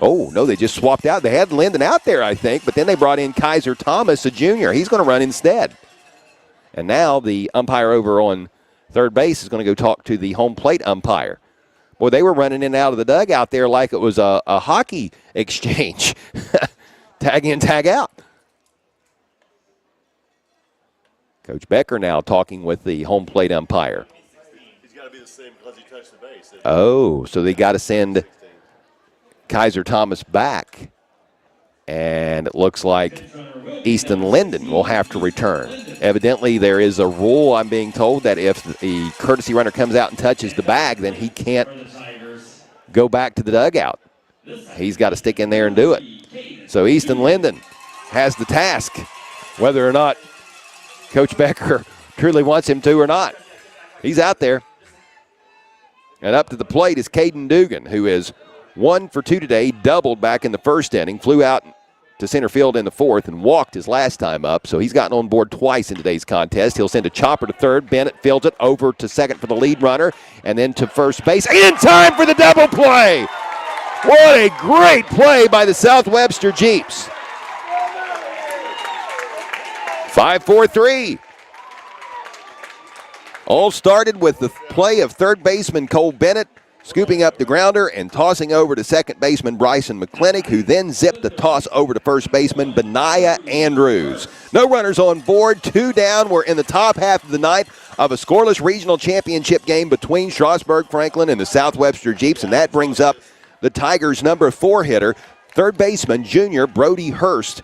Oh, no, they just swapped out. They had Linden out there, I think, but then they brought in Kaiser Thomas, a junior. He's going to run instead. And now the umpire over on third base is going to go talk to the home plate umpire. Boy, they were running in and out of the dugout there like it was a hockey exchange. Tag in, tag out. Coach Becker now talking with the home plate umpire. He's got to be the same because he touched the base. Oh, so they got to send Kaiser Thomas back. And it looks like Easton Linden will have to return. Evidently, there is a rule, I'm being told, that if the courtesy runner comes out and touches the bag, then he can't go back to the dugout. He's got to stick in there and do it. So Easton Linden has the task, whether or not Coach Becker truly wants him to or not. He's out there. And up to the plate is Caden Dugan, who is 1 for 2 today, doubled back in the first inning, flew out to center field in the 4th and walked his last time up, so he's gotten on board twice in today's contest. He'll send a chopper to third. Bennett fields it over to second for the lead runner, and then to first base. In time for the double play! What a great play by the South Webster Jeeps. 5-4-3. All started with the play of third baseman Cole Bennett scooping up the grounder and tossing over to second baseman Bryson McClintock, who then zipped the toss over to first baseman Benaiah Andrews. No runners on board, 2 down. We're in the top half of the ninth of a scoreless regional championship game between Strasburg-Franklin and the South Webster Jeeps, and that brings up the Tigers' number 4 hitter, third baseman junior Brody Hurst,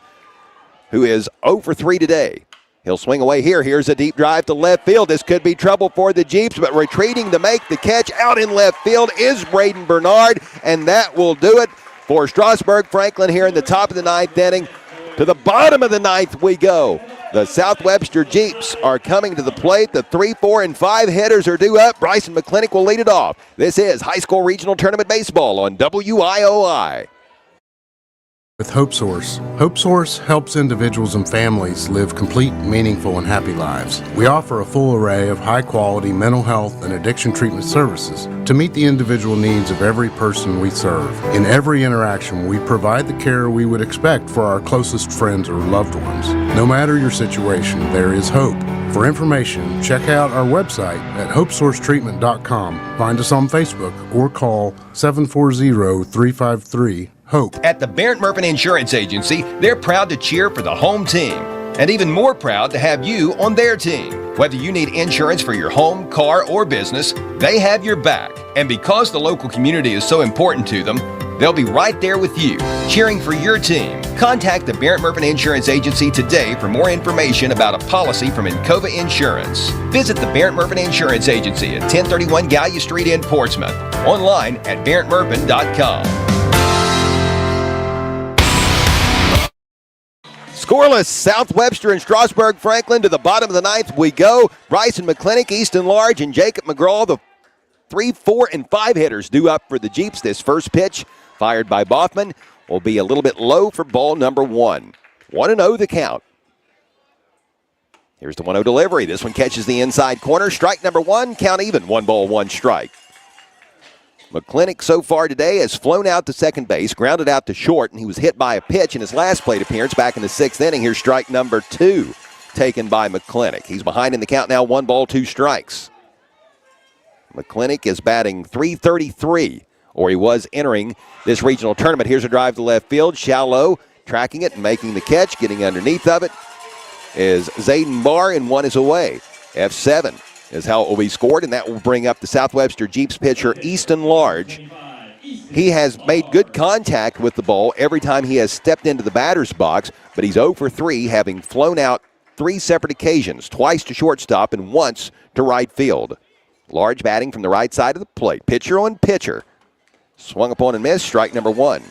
who is 0 for 3 today. He'll swing away here. Here's a deep drive to left field. This could be trouble for the Jeeps, but retreating to make the catch out in left field is Braden Bernard, and that will do it for Strasburg-Franklin here in the top of the ninth inning. To the bottom of the ninth we go. The South Webster Jeeps are coming to the plate. The 3, 4, and 5 hitters are due up. Bryson McClintock will lead it off. This is High School Regional Tournament Baseball on WIOI. With Hope Source. Hope Source helps individuals and families live complete, meaningful, and happy lives. We offer a full array of high-quality mental health and addiction treatment services to meet the individual needs of every person we serve. In every interaction, we provide the care we would expect for our closest friends or loved ones. No matter your situation, there is hope. For information, check out our website at hopesourcetreatment.com. Find us on Facebook or call 740-353-HOPE. At the Barrett Murphy Insurance Agency, they're proud to cheer for the home team, and even more proud to have you on their team. Whether you need insurance for your home, car, or business, they have your back. And because the local community is so important to them, they'll be right there with you, cheering for your team. Contact the Barrett Murphy Insurance Agency today for more information about a policy from Encova Insurance. Visit the Barrett Murphy Insurance Agency at 1031 Gallia Street in Portsmouth. Online at barrettmurphy.com. Scoreless, South Webster and Strasburg-Franklin to the bottom of the ninth we go. Bryson McClintock, Easton Large, and Jacob McGraw, the 3, 4, and 5 hitters due up for the Jeeps. This first pitch, fired by Boffman, will be a little bit low for ball number 1. 1-0 the count. Here's the 1-0 delivery. This one catches the inside corner. Strike number 1, count even. 1 ball, 1 strike. McClintock so far today has flown out to second base, grounded out to short, and he was hit by a pitch in his last plate appearance back in the 6th inning. Here's strike number 2 taken by McClintock. He's behind in the count now, 1 ball, 2 strikes. McClintock is batting .333, or he was entering this regional tournament. Here's a drive to left field. Shallow tracking it and making the catch. Getting underneath of it is Zayden Barr, and 1 is away. F7 is how it will be scored, and that will bring up the South Webster Jeeps pitcher, Easton Large. He has made good contact with the ball every time he has stepped into the batter's box, but he's 0 for 3, having flown out 3 separate occasions, twice to shortstop and once to right field. Large batting from the right side of the plate. Pitcher on pitcher. Swung upon and missed. Strike number 1.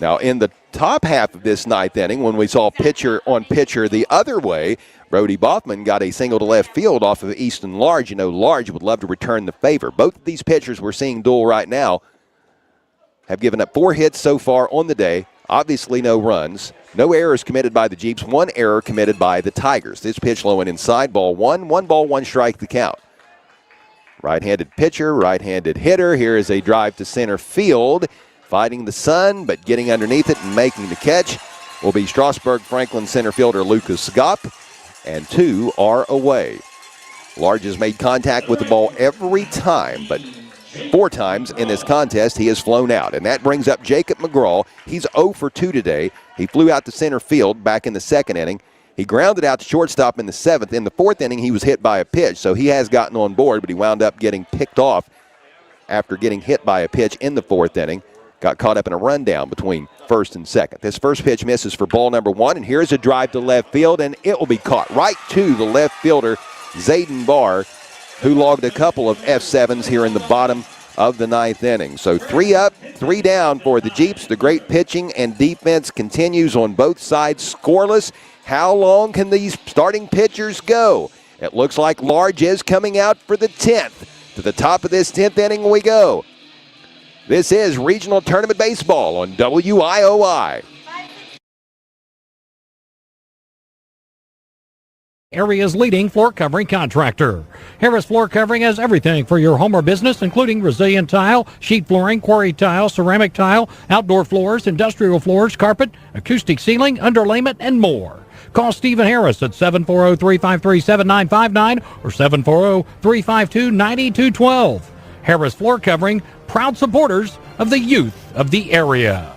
Now, in the top half of this 9th inning, when we saw pitcher on pitcher the other way, Brody Boffman got a single to left field off of Easton Large. You know, Large would love to return the favor. Both of these pitchers we're seeing duel right now have given up 4 hits so far on the day. Obviously no runs. No errors committed by the Jeeps. 1 error committed by the Tigers. This pitch low and inside, ball 1. 1 ball, 1 strike the count. Right-handed pitcher, right-handed hitter. Here is a drive to center field. Fighting the sun, but getting underneath it and making the catch will be Strasburg-Franklin center fielder Lucas Gopp, and 2 are away. Large has made contact with the ball every time, but 4 times in this contest he has flown out. And that brings up Jacob McGraw. He's 0 for 2 today. He flew out to center field back in the 2nd inning. He grounded out to shortstop in the 7th. In the 4th inning, he was hit by a pitch, so he has gotten on board, but he wound up getting picked off after getting hit by a pitch in the 4th inning. Got caught up in a rundown between 1st and 2nd. This first pitch misses for ball number 1, and here's a drive to left field, and it will be caught right to the left fielder, Zayden Barr, who logged a couple of F7s here in the bottom of the 9th inning. So 3 up, 3 down for the Jeeps. The great pitching and defense continues on both sides, scoreless. How long can these starting pitchers go? It looks like Large is coming out for the 10th. To the top of this 10th inning we go. This is Regional Tournament Baseball on WIOI. Area's leading floor covering contractor. Harris Floor Covering has everything for your home or business, including resilient tile, sheet flooring, quarry tile, ceramic tile, outdoor floors, industrial floors, carpet, acoustic ceiling, underlayment, and more. Call Stephen Harris at 740-353-7959 or 740-352-9212. Harris Floor Covering, proud supporters of the youth of the area.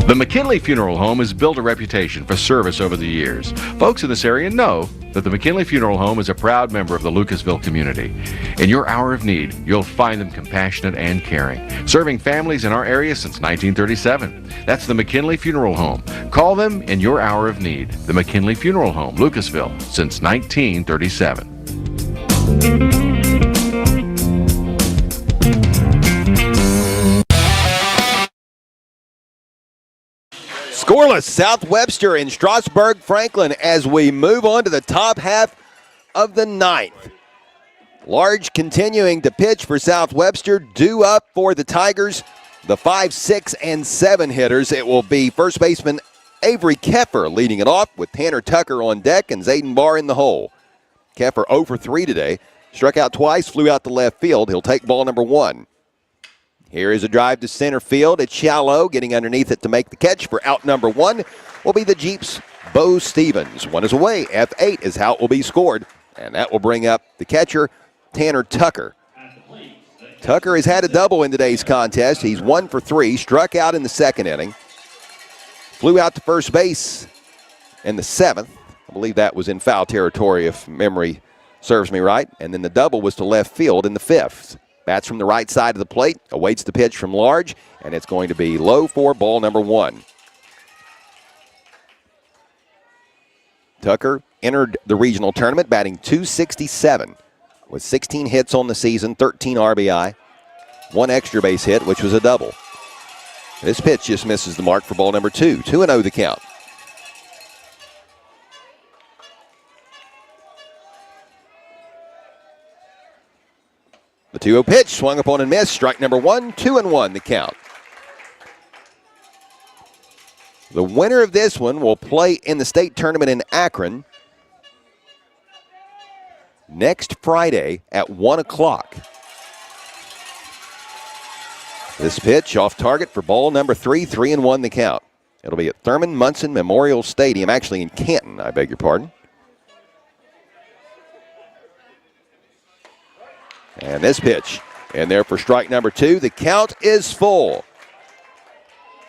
The McKinley Funeral Home has built a reputation for service over the years. Folks in this area know that the McKinley Funeral Home is a proud member of the Lucasville community. In your hour of need, you'll find them compassionate and caring, serving families in our area since 1937. That's the McKinley Funeral Home. Call them in your hour of need. The McKinley Funeral Home, Lucasville, since 1937. Scoreless, South Webster and Strasburg-Franklin as we move on to the top half of the ninth. Large continuing to pitch for South Webster, due up for the Tigers. The 5, 6, and 7 hitters. It will be first baseman Avery Keffer leading it off with Tanner Tucker on deck and Zayden Barr in the hole. Keffer 0 for 3 today. Struck out twice, flew out to left field. He'll take ball number 1. Here is a drive to center field. It's shallow. Getting underneath it to make the catch for out number 1 will be the Jeeps' Bo Stevens. 1 is away. F8 is how it will be scored. And that will bring up the catcher, Tanner Tucker. Tucker has had a double in today's contest. He's 1 for 3. Struck out in the second inning. Flew out to first base in the 7th. I believe that was in foul territory if memory serves me right. And then the double was to left field in the 5th. Bats from the right side of the plate, awaits the pitch from Large, and it's going to be low for ball number 1. Tucker entered the regional tournament batting .267 with 16 hits on the season, 13 RBI, 1 extra base hit, which was a double. This pitch just misses the mark for ball number 2. 2-0 the count. The 2-0 pitch, swung upon and missed. Strike number 1, 2-1 the count. The winner of this one will play in the state tournament in Akron next Friday at 1 o'clock. This pitch off target for ball number 3, 3-1 the count. It'll be at Thurman Munson Memorial Stadium, actually in Canton, I beg your pardon. And this pitch in there for strike number 2. The count is full.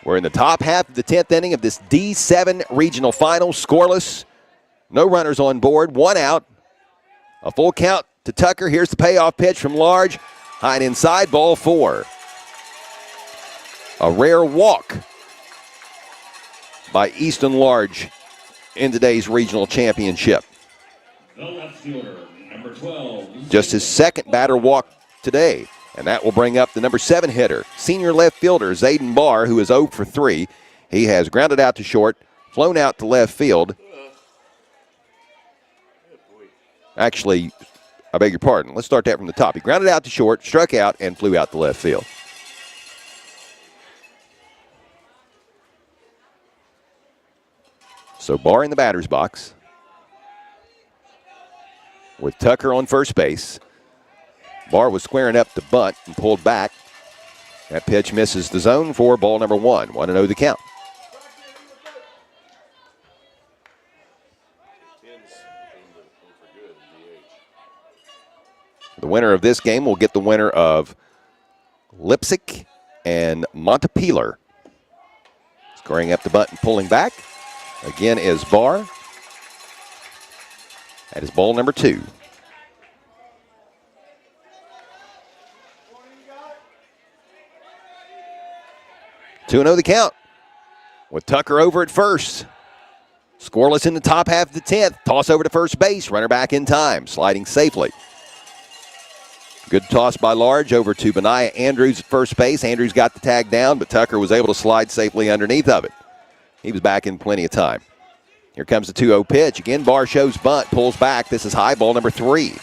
We're in the top half of the 10th inning of this D7 regional final. Scoreless. No runners on board. 1 out. A full count to Tucker. Here's the payoff pitch from Large. High and inside. Ball 4. A rare walk by Easton Large in today's regional championship. The left fielder, number 12. Just his second batter walk today. And that will bring up the number 7 hitter, senior left fielder Zayden Barr, who is 0 for 3. He has grounded out to short, flown out to left field. Actually, I beg your pardon. Let's start that from the top. He grounded out to short, struck out, and flew out to left field. So Barr in the batter's box with Tucker on first base. Barr was squaring up to bunt and pulled back. That pitch misses the zone for ball number 1. 1-0 the count. The winner of this game will get the winner of Lipsick and Montpelier. Squaring up the bunt and pulling back. Again is Barr. That is ball number 2. Two 2-0 the count with Tucker over at first. Scoreless in the top half of the 10th. Toss over to first base. Runner back in time. Sliding safely. Good toss by Large over to Benaiah Andrews at first base. Andrews got the tag down, but Tucker was able to slide safely underneath of it. He was back in plenty of time. Here comes the 2-0 pitch. Again, Barr shows bunt, pulls back. This is high, ball number 3.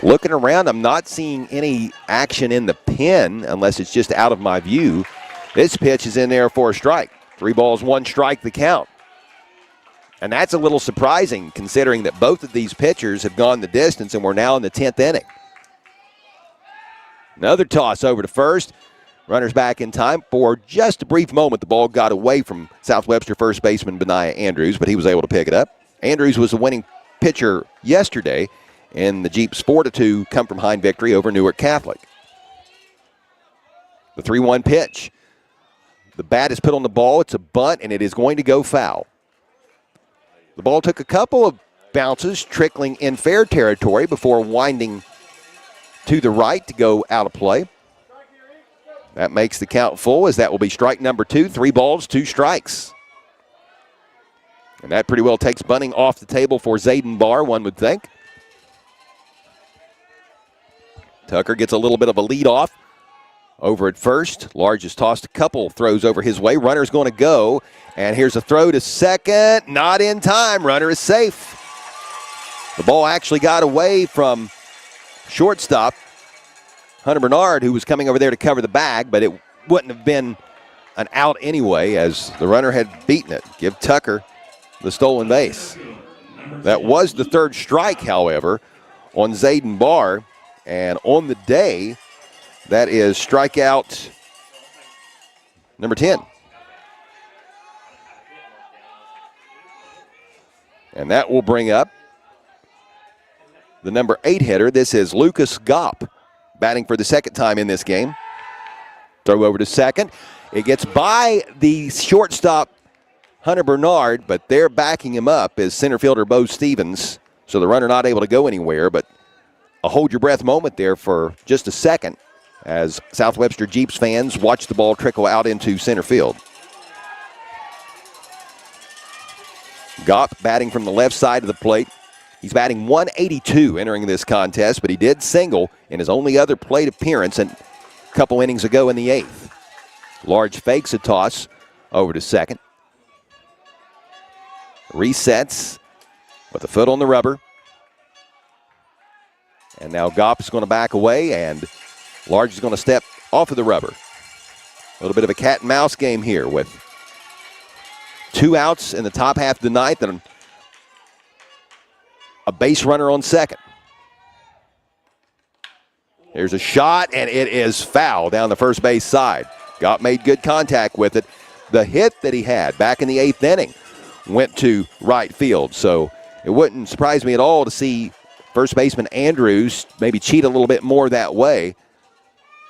Looking around, I'm not seeing any action in the pen unless it's just out of my view. This pitch is in there for a strike. 3 balls, 1 strike, the count. And that's a little surprising considering that both of these pitchers have gone the distance and we're now in the 10th inning. Another toss over to first. Runners back in time. For just a brief moment, the ball got away from South Webster first baseman Benaiah Andrews, but he was able to pick it up. Andrews was the winning pitcher yesterday in the Jeeps' 4-2 come-from-behind victory over Newark Catholic. The 3-1 pitch. The bat is put on the ball. It's a bunt, and it is going to go foul. The ball took a couple of bounces, trickling in fair territory before winding to the right to go out of play. That makes the count full as that will be strike number 2. 3 balls, 2 strikes. And that pretty well takes bunting off the table for Zayden Barr, one would think. Tucker gets a little bit of a lead off over at first. Large has tossed a couple throws over his way. Runner's going to go. And here's a throw to second. Not in time. Runner is safe. The ball actually got away from shortstop Hunter Bernard, who was coming over there to cover the bag, but it wouldn't have been an out anyway as the runner had beaten it. Give Tucker the stolen base. That was the third strike, however, on Zayden Barr. And on the day, that is strikeout number 10. And that will bring up the number 8 hitter. This is Lucas Gopp, batting for the second time in this game. Throw over to second. It gets by the shortstop, Hunter Bernard, but they're backing him up is center fielder Bo Stevens. So the runner not able to go anywhere, but a hold-your-breath moment there for just a second as South Webster Jeeps fans watch the ball trickle out into center field. Gopp batting from the left side of the plate. He's batting 182 entering this contest, but he did single in his only other plate appearance a couple innings ago in the 8th. Large fakes a toss over to second. Resets with a foot on the rubber. And now Gopp is going to back away, and Large is going to step off of the rubber. A little bit of a cat and mouse game here with 2 outs in the top half of the ninth and a base runner on second. There's a shot, and it is foul down the first base side. Gopp made good contact with it. The hit that he had back in the 8th inning went to right field, so it wouldn't surprise me at all to see first baseman Andrews maybe cheat a little bit more that way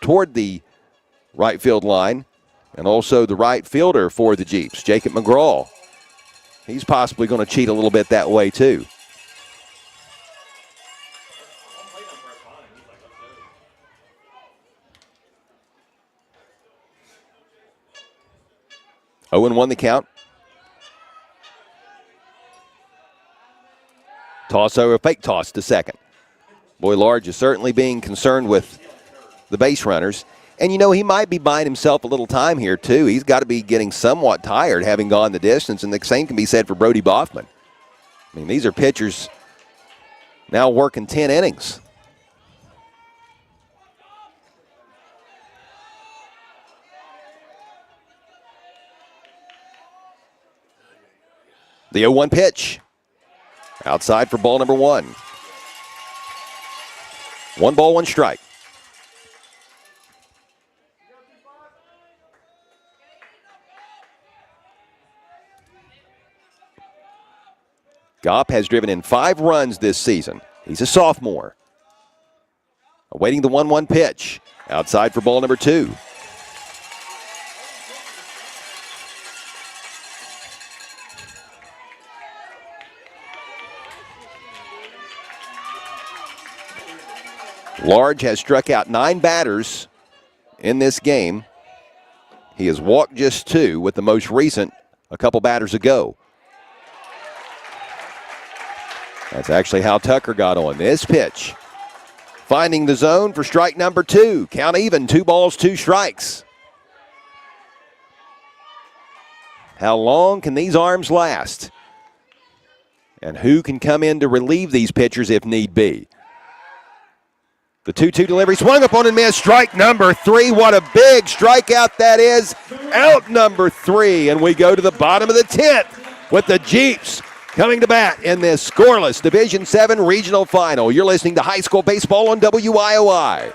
toward the right field line. And also the right fielder for the Jeeps, Jacob McGraw. He's possibly going to cheat a little bit that way too. Oh, 0-1 the count. Toss over, fake toss to second. Boy, Large is certainly being concerned with the base runners. And, you know, he might be buying himself a little time here, too. He's got to be getting somewhat tired having gone the distance, and the same can be said for Brody Boffman. I mean, these are pitchers now working 10 innings. The 0-1 pitch. Outside for ball number 1. 1 ball, 1 strike. Gopp has driven in 5 runs this season. He's a sophomore. Awaiting the 1-1 pitch. Outside for ball number 2. Large has struck out 9 batters in this game. He has walked just 2, with the most recent a couple batters ago. That's actually how Tucker got on this pitch. Finding the zone for strike number 2. Count even, 2 balls, 2 strikes. How long can these arms last? And who can come in to relieve these pitchers if need be? The 2-2 delivery swung up on and missed. Strike number 3. What a big strikeout that is. Out number 3. And we go to the bottom of the 10th with the Jeeps coming to bat in this scoreless Division VII regional final. You're listening to high school baseball on WIOI.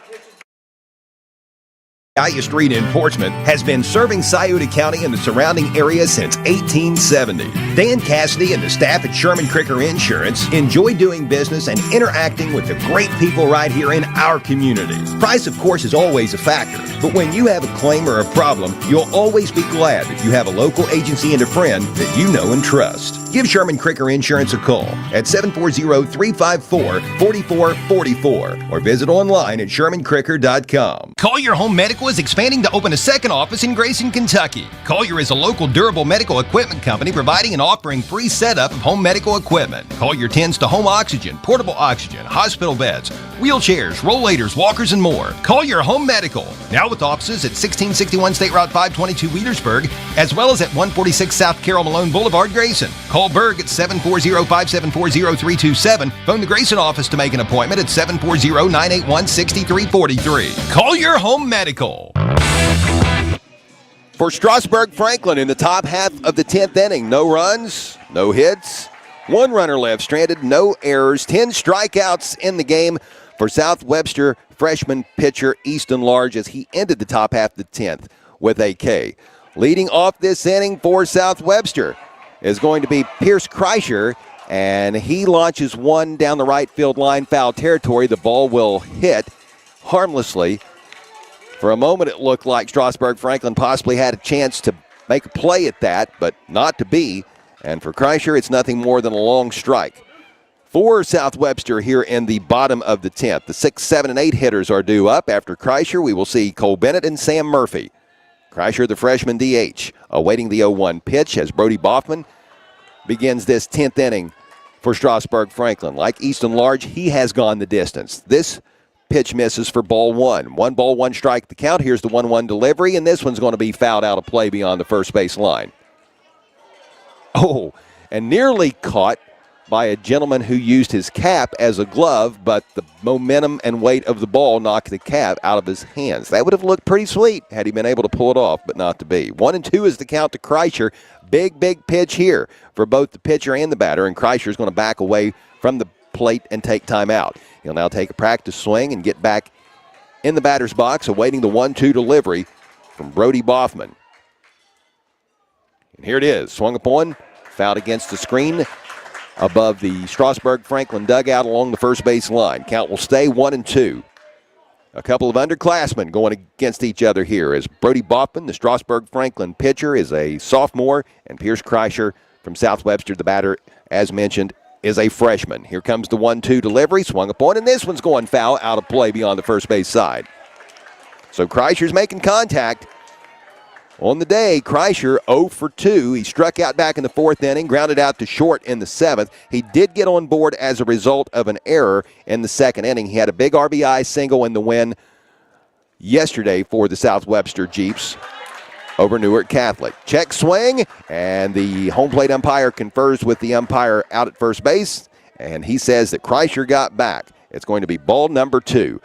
Gallia Street in Portsmouth has been serving Scioto County and the surrounding area since 1870. Dan Cassidy and the staff at Sherman Cricker Insurance enjoy doing business and interacting with the great people right here in our community. Price, of course, is always a factor, but when you have a claim or a problem, you'll always be glad that you have a local agency and a friend that you know and trust. Give Sherman Cricker Insurance a call at 740-354-4444 or visit online at shermancricker.com. Collier Home Medical is expanding to open a second office in Grayson, Kentucky. Collier is a local durable medical equipment company providing and offering free setup of home medical equipment. Collier tends to home oxygen, portable oxygen, hospital beds, wheelchairs, rollators, walkers, and more. Collier Home Medical, now with offices at 1661 State Route 522 Wheelersburg, as well as at 146 South Carroll Malone Boulevard, Grayson. Call Berg at 740-574-0327. Phone the Grayson office to make an appointment at 740-981-6343. Collier Home Medical. For Strasburg-Franklin in the top half of the 10th inning, no runs, no hits, one runner left stranded, no errors, 10 strikeouts in the game for South Webster freshman pitcher Easton Large as he ended the top half of the 10th with a K. Leading off this inning for South Webster is going to be Pierce Kreischer, and he launches one down the right field line, foul territory. The ball will hit harmlessly. For a moment, it looked like Strasburg-Franklin possibly had a chance to make a play at that, but not to be. And for Kreischer, it's nothing more than a long strike. For South Webster here in the bottom of the 10th, the 6, 7, and 8 hitters are due up. After Kreischer, we will see Cole Bennett and Sam Murphy. Kreischer, the freshman DH, awaiting the 0-1 pitch as Brody Boffman begins this 10th inning for Strasburg-Franklin. Like Easton Large, he has gone the distance. This pitch misses for ball one. 1 ball, 1 strike the count. Here's the 1-1 delivery, and this one's going to be fouled out of play beyond the first base line. Oh, and nearly caught by a gentleman who used his cap as a glove, but the momentum and weight of the ball knocked the cap out of his hands. That would have looked pretty sweet had he been able to pull it off, but not to be. 1-2 is the count to Kreischer. Big pitch here for both the pitcher and the batter, and Kreischer is going to back away from the plate and take time out. He'll now take a practice swing and get back in the batter's box, awaiting the 1-2 delivery from Brody Boffman. And here it is, swung upon, fouled against the screen above the Strasburg-Franklin dugout along the first base line. Count will stay 1-2. A couple of underclassmen going against each other here as Brody Boffman, the Strasburg-Franklin pitcher, is a sophomore, and Pierce Kreischer from South Webster, the batter, as mentioned, is a freshman. Here comes the 1-2 delivery, swung upon, and this one's going foul out of play beyond the first base side. So Kreischer's making contact. On the day, Kreischer 0 for 2. He struck out back in the 4th inning, grounded out to short in the 7th. He did get on board as a result of an error in the 2nd inning. He had a big RBI single in the win yesterday for the South Webster Jeeps over Newark Catholic. Check swing, and the home plate umpire confers with the umpire out at first base, and he says that Kreischer got back. It's going to be ball number 2.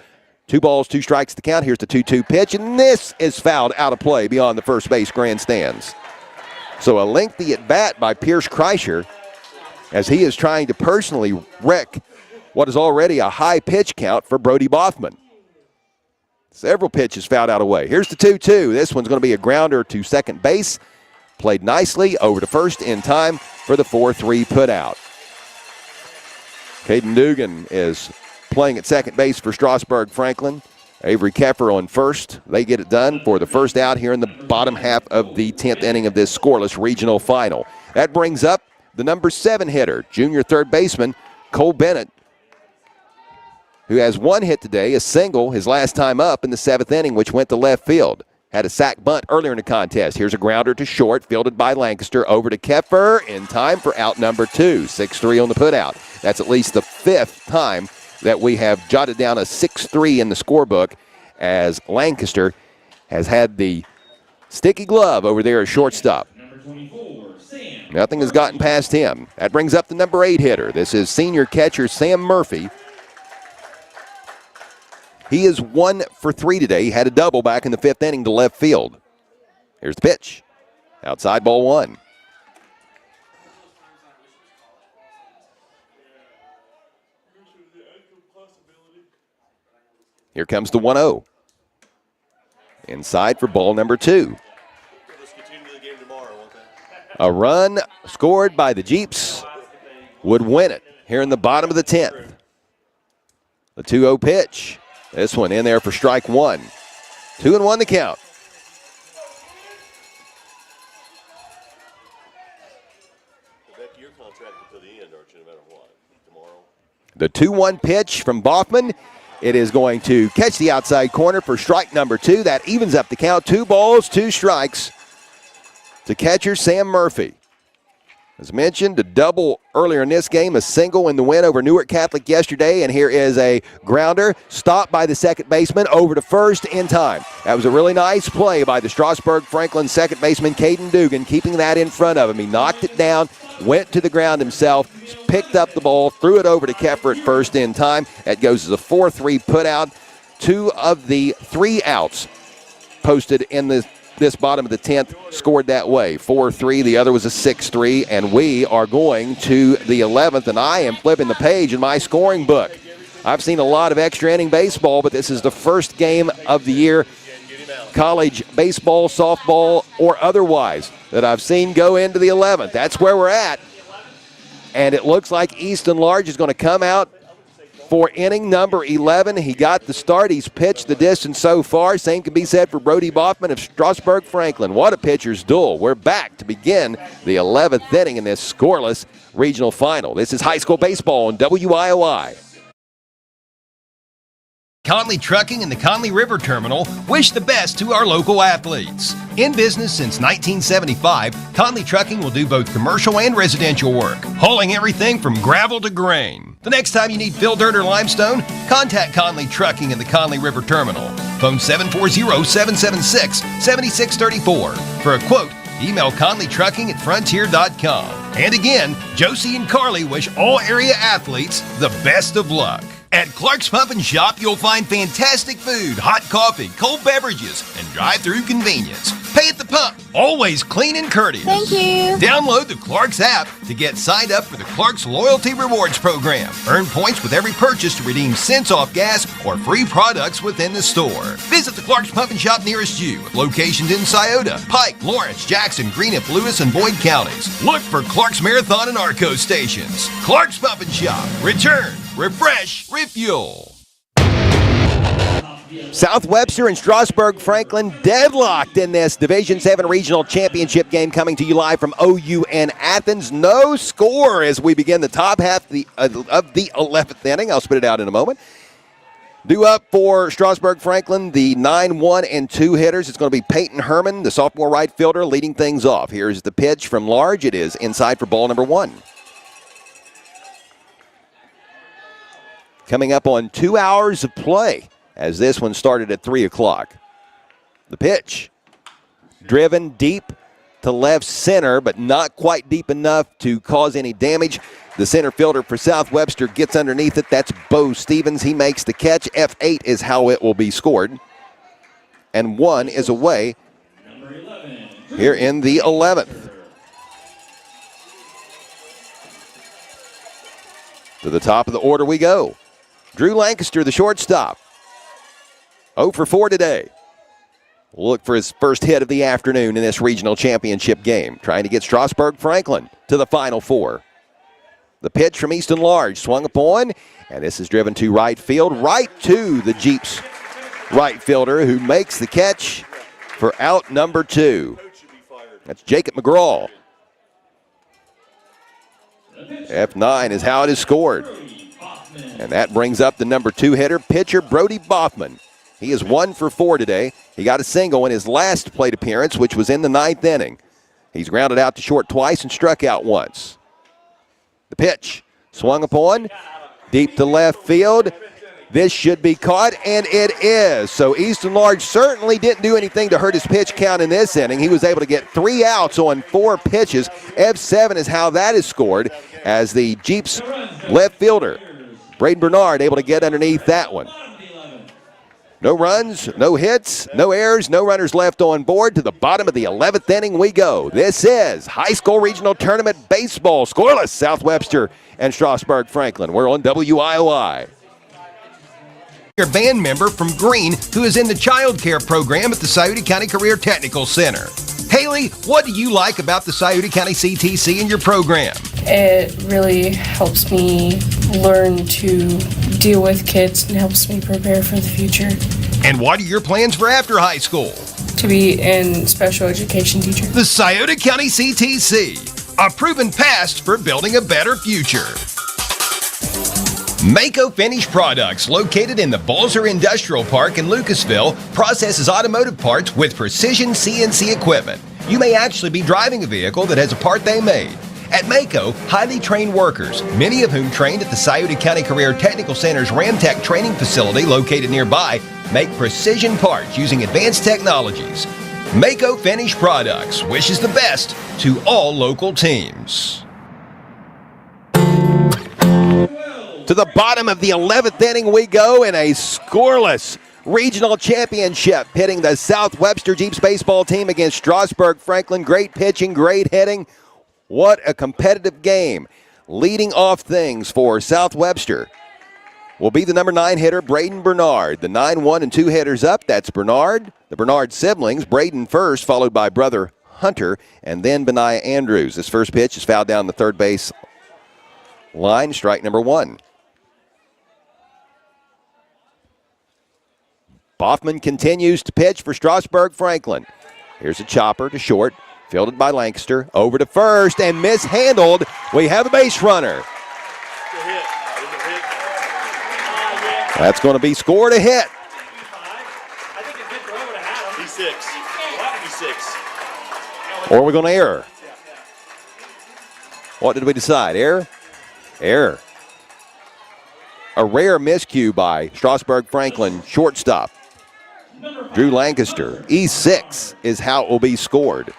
2 balls, 2 strikes to count. Here's the 2-2 pitch, and this is fouled out of play beyond the first base grandstands. So a lengthy at bat by Pierce Kreischer as he is trying to personally wreck what is already a high pitch count for Brody Boffman. Several pitches fouled out of way. Here's the 2-2. This one's going to be a grounder to second base. Played nicely over to first in time for the 4-3 put out. Caden Dugan is playing at second base for Strasburg-Franklin. Avery Keffer on first. They get it done for the first out here in the bottom half of the 10th inning of this scoreless regional final. That brings up the number 7 hitter, junior third baseman Cole Bennett, who has 1 hit today, a single his last time up in the 7th inning, which went to left field. Had a sac bunt earlier in the contest. Here's a grounder to short, fielded by Lancaster, over to Keffer in time for out number 2. 6-3 on the putout. That's at least the 5th time that we have jotted down a 6-3 in the scorebook as Lancaster has had the sticky glove over there at shortstop. Nothing has gotten past him. That brings up the number 8 hitter. This is senior catcher Sam Murphy. He is 1 for 3 today. He had a double back in the 5th inning to left field. Here's the pitch. Outside ball 1. Here comes the 1-0. Inside for ball number 2. A run scored by the Jeeps would win it here in the bottom of the 10th. The 2-0 pitch. This one in there for strike 1. 2-1 the count. The 2-1 pitch from Boffman. It is going to catch the outside corner for strike number 2. That evens up the count. 2 balls, 2 strikes to catcher Sam Murphy. As mentioned, a double earlier in this game, a single in the win over Newark Catholic yesterday, and here is a grounder stopped by the second baseman over to first in time. That was a really nice play by the Strasburg-Franklin second baseman, Caden Dugan, keeping that in front of him. He knocked it down, went to the ground himself, picked up the ball, threw it over to Keffer at first in time. That goes as a 4-3 put out. 2 of the 3 outs posted in this bottom of the 10th scored that way. 4-3, the other was a 6-3, and we are going to the 11th, and I am flipping the page in my scoring book. I've seen a lot of extra inning baseball, but this is the first game of the year, college baseball, softball, or otherwise, that I've seen go into the 11th. That's where we're at, and it looks like Easton Large is going to come out for inning number 11. He got the start. He's pitched the distance so far. Same can be said for Brody Boffman of Strasburg-Franklin. What a pitcher's duel. We're back to begin the 11th inning in this scoreless regional final. This is high school baseball on WIOI. Conley Trucking and the Conley River Terminal wish the best to our local athletes. In business since 1975, Conley Trucking will do both commercial and residential work, hauling everything from gravel to grain. The next time you need fill dirt or limestone, contact Conley Trucking and the Conley River Terminal. Phone 740-776-7634. For a quote, email conleytrucking@frontier.com. And again, Josie and Carly wish all area athletes the best of luck. At Clark's Pump and Shop, you'll find fantastic food, hot coffee, cold beverages, and drive-through convenience. Pay at the pump, always clean and courteous. Thank you. Download the Clark's app to get signed up for the Clark's Loyalty Rewards Program. Earn points with every purchase to redeem cents off gas or free products within the store. Visit the Clark's Pump and Shop nearest you, with locations in Scioto, Pike, Lawrence, Jackson, Greenup, Lewis, and Boyd counties. Look for Clark's Marathon and Arco stations. Clark's Pump and Shop. Return, refresh, refuel. South Webster and Strasburg-Franklin deadlocked in this Division 7 Regional Championship game, coming to you live from OU in Athens. No score as we begin the top half of the 11th inning. I'll spit it out in a moment. Due up for Strasburg-Franklin, the 9-1 and 2 hitters. It's going to be Peyton Herman, the sophomore right fielder, leading things off. Here's the pitch from Large. It is inside for ball number 1. Coming up on 2 hours of play, as this one started at 3 o'clock. The pitch, driven deep to left center, but not quite deep enough to cause any damage. The center fielder for South Webster gets underneath it. That's Bo Stevens. He makes the catch. F8 is how it will be scored. And 1 is away here in the 11th. To the top of the order we go. Drew Lancaster, the shortstop. 0 for 4 today. We'll look for his first hit of the afternoon in this regional championship game, trying to get Strasburg-Franklin to the Final Four. The pitch from Easton Large, swung upon, and this is driven to right field, right to the Jeeps right fielder, who makes the catch for out number 2. That's Jacob McGraw. F9 is how it is scored. And that brings up the number 2 hitter, pitcher Brody Boffman. He is 1 for 4 today. He got a single in his last plate appearance, which was in the 9th inning. He's grounded out to short twice and struck out once. The pitch, swung upon, deep to left field. This should be caught, and it is. So Easton Large certainly didn't do anything to hurt his pitch count in this inning. He was able to get 3 outs on 4 pitches. F7 is how that is scored, as the Jeeps left fielder, Braden Bernard, able to get underneath that one. No runs, no hits, no errors, no runners left on board. To the bottom of the 11th inning we go. This is high school regional tournament baseball. Scoreless, South Webster and Strasburg-Franklin. We're on WIOI. Your band member from Green, who is in the child care program at the Scioto County Career Technical Center. Haley, what do you like about the Scioto County CTC and your program? It really helps me learn to deal with kids and helps me prepare for the future. And what are your plans for after high school? To be in special education teacher. The Scioto County CTC, a proven past for building a better future. Mako Finish Products, located in the Balzer Industrial Park in Lucasville, processes automotive parts with precision CNC equipment. You may actually be driving a vehicle that has a part they made. At Mako, highly trained workers, many of whom trained at the Scioto County Career Technical Center's Ramtech training facility located nearby, make precision parts using advanced technologies. Mako Finish Products wishes the best to all local teams. To the bottom of the 11th inning we go in a scoreless regional championship, pitting the South Webster Jeeps baseball team against Strasburg-Franklin. Great pitching, great hitting. What a competitive game. Leading off things for South Webster will be the number 9 hitter, Braden Bernard. The 9-1 and 2 hitters up, that's Bernard. The Bernard siblings, Braden first, followed by brother Hunter, and then Benaiah Andrews. This first pitch is fouled down the third base line, strike number 1. Boffman continues to pitch for Strasburg-Franklin. Here's a chopper to short, fielded by Lancaster, over to first, and mishandled. We have a base runner. That's going to be scored a hit. Or we're going to error. What did we decide? Error? Error. A rare miscue by Strasburg-Franklin shortstop Drew Lancaster. E6 is how it will be scored.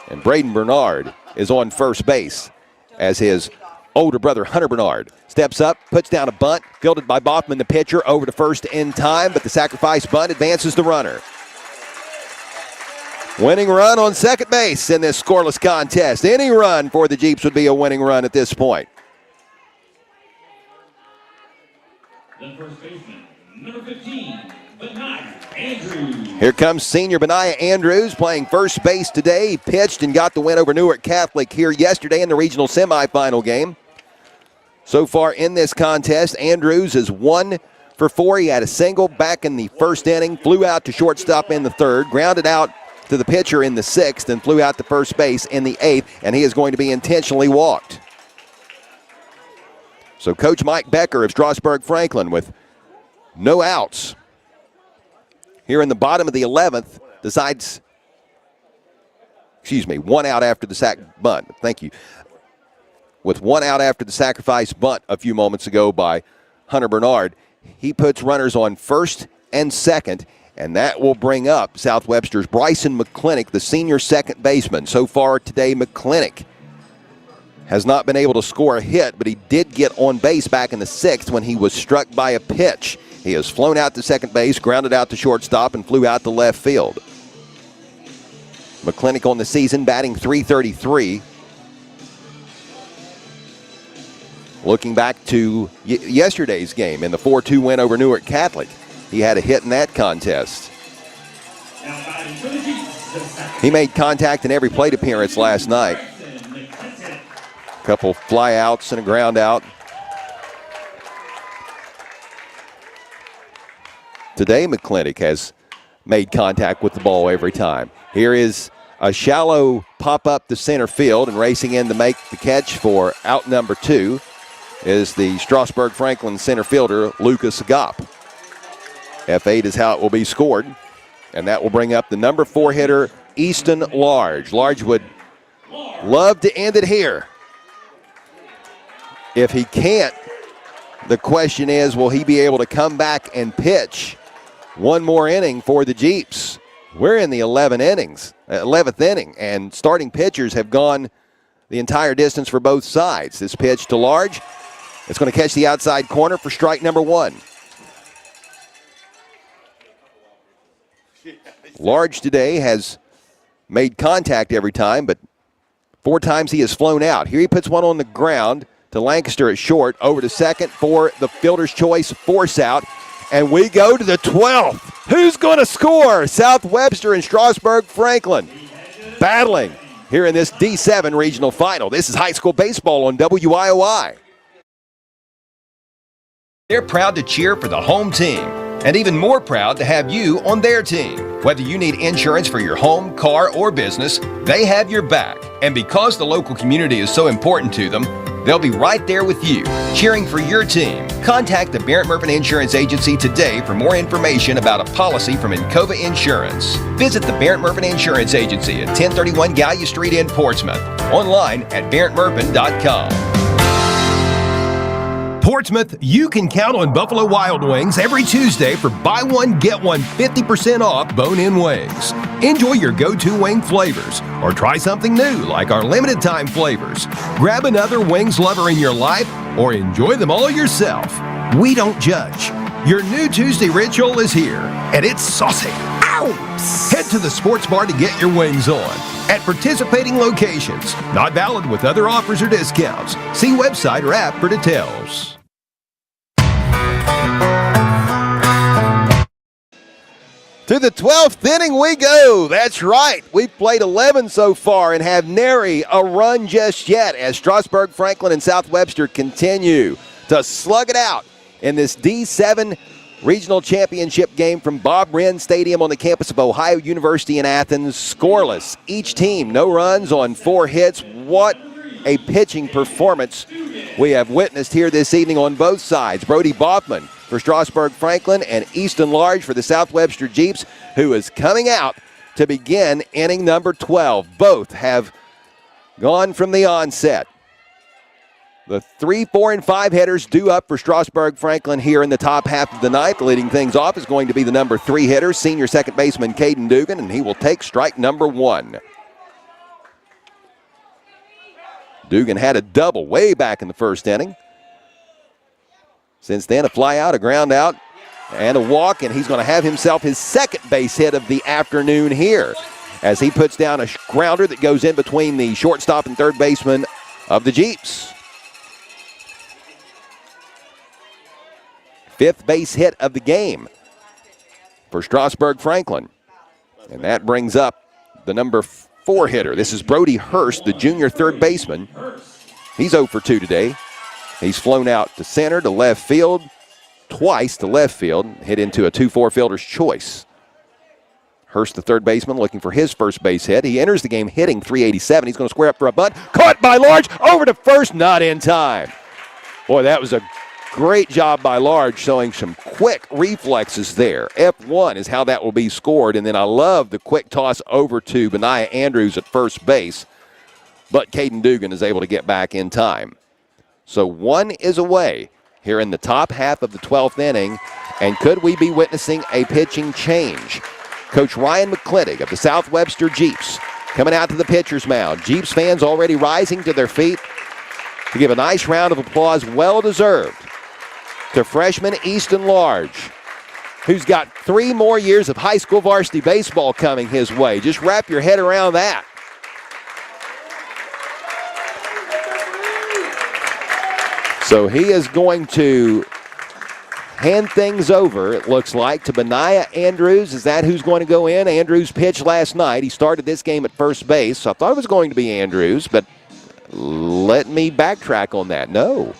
And Braden Bernard is on first base as his older brother Hunter Bernard steps up, puts down a bunt, fielded by Boffman, the pitcher, over to first in time, but the sacrifice bunt advances the runner. Winning run on second base in this scoreless contest. Any run for the Jeeps would be a winning run at this point. The first baseman, number 15, Benaiah Andrews. Here comes senior Benaiah Andrews playing first base today. He pitched and got the win over Newark Catholic here yesterday in the regional semifinal game. So far in this contest, Andrews is 1 for 4. He had a single back in the first inning, flew out to shortstop in the third, grounded out to the pitcher in the sixth, and flew out to first base in the eighth, and he is going to be intentionally walked. So Coach Mike Becker of Strasburg-Franklin with no outs here in the bottom of the 11th decides, 1 out after the sac bunt. Thank you. With 1 out after the sacrifice bunt a few moments ago by Hunter Bernard, he puts runners on first and second, and that will bring up South Webster's Bryson McClintock, the senior second baseman. So far today, McClintock has not been able to score a hit, but he did get on base back in the sixth when he was struck by a pitch. He has flown out to second base, grounded out to shortstop, and flew out to left field. McClintock on the season batting .333. Looking back to yesterday's game in the 4-2 win over Newark Catholic, he had a hit in that contest. He made contact in every plate appearance last night. A couple flyouts and a ground out. Today, McClintock has made contact with the ball every time. Here is a shallow pop-up to center field, and racing in to make the catch for out number 2 is the Strasburg-Franklin center fielder, Lucas Gopp. F8 is how it will be scored, and that will bring up the number 4 hitter, Easton Large. Large would love to end it here. If he can't, the question is, will he be able to come back and pitch one more inning for the Jeeps? We're in the 11th inning, and starting pitchers have gone the entire distance for both sides. This pitch to Large, it's going to catch the outside corner for strike number 1. Large today has made contact every time, but 4 times he has flown out. Here he puts one on the ground to Lancaster at short, over to second for the fielder's choice force out, and we go to the 12th. Who's going to score? South Webster and Strasburg-Franklin battling here in this D7 regional final. This is high school baseball on WIOI. They're proud to cheer for the home team, and even more proud to have you on their team. Whether you need insurance for your home, car, or business, they have your back. And because the local community is so important to them, They'll be right there with you, cheering for your team. Contact the Barrett Murphy Insurance Agency today for more information about a policy from Encova Insurance. Visit the Barrett Murphy Insurance Agency at 1031 Gallia Street in Portsmouth. Online at barrettmurphin.com. Portsmouth, you can count on Buffalo Wild Wings every Tuesday for buy one, get one 50% off bone-in wings. Enjoy your go-to wing flavors or try something new like our limited time flavors. Grab another wings lover in your life or enjoy them all yourself. We don't judge. Your new Tuesday ritual is here and it's saucy. Ow! Head to the sports bar to get your wings on at participating locations. Not valid with other offers or discounts. See website or app for details. To the 12th inning we go. That's right. We've played 11 so far and have nary a run just yet as Strasburg-Franklin and South Webster continue to slug it out in this D7 Regional Championship game from Bob Wren Stadium on the campus of Ohio University in Athens. Scoreless. Each team, no runs on 4 hits. What a pitching performance we have witnessed here this evening on both sides. Brody Boffman for Strasburg-Franklin and Easton Large for the South Webster Jeeps, who is coming out to begin inning number 12. Both have gone from the onset. The 3, 4, and 5 hitters due up for Strasburg-Franklin here in the top half of the ninth. Leading things off is going to be the number 3 hitter, senior second baseman Caden Dugan, and he will take strike number 1. Dugan had a double way back in the first inning. Since then, a fly out, a ground out, and a walk, and he's going to have himself his second base hit of the afternoon here as he puts down a grounder that goes in between the shortstop and third baseman of the Jeeps. 5th base hit of the game for Strasburg-Franklin. And that brings up the number 4 hitter. This is Brody Hurst, the junior third baseman. He's 0 for 2 today. He's flown out to center, to left field, twice to left field, hit into a 2-4 fielder's choice. Hurst, the third baseman, looking for his first base hit. He enters the game hitting .387. He's going to square up for a bunt. Caught by Large, over to first, not in time. Boy, that was a great job by Large, showing some quick reflexes there. F1 is how that will be scored, and then I love the quick toss over to Benaiah Andrews at first base, but Caden Dugan is able to get back in time. So 1 is away here in the top half of the 12th inning, and could we be witnessing a pitching change? Coach Ryan McClintock of the South Webster Jeeps coming out to the pitcher's mound. Jeeps fans already rising to their feet to give a nice round of applause, well-deserved, to freshman Easton Large, who's got 3 more years of high school varsity baseball coming his way. Just wrap your head around that. So he is going to hand things over, it looks like, to Benaiah Andrews. Is that who's going to go in? Andrews pitched last night. He started this game at first base. So I thought it was going to be Andrews, but let me backtrack on that. No.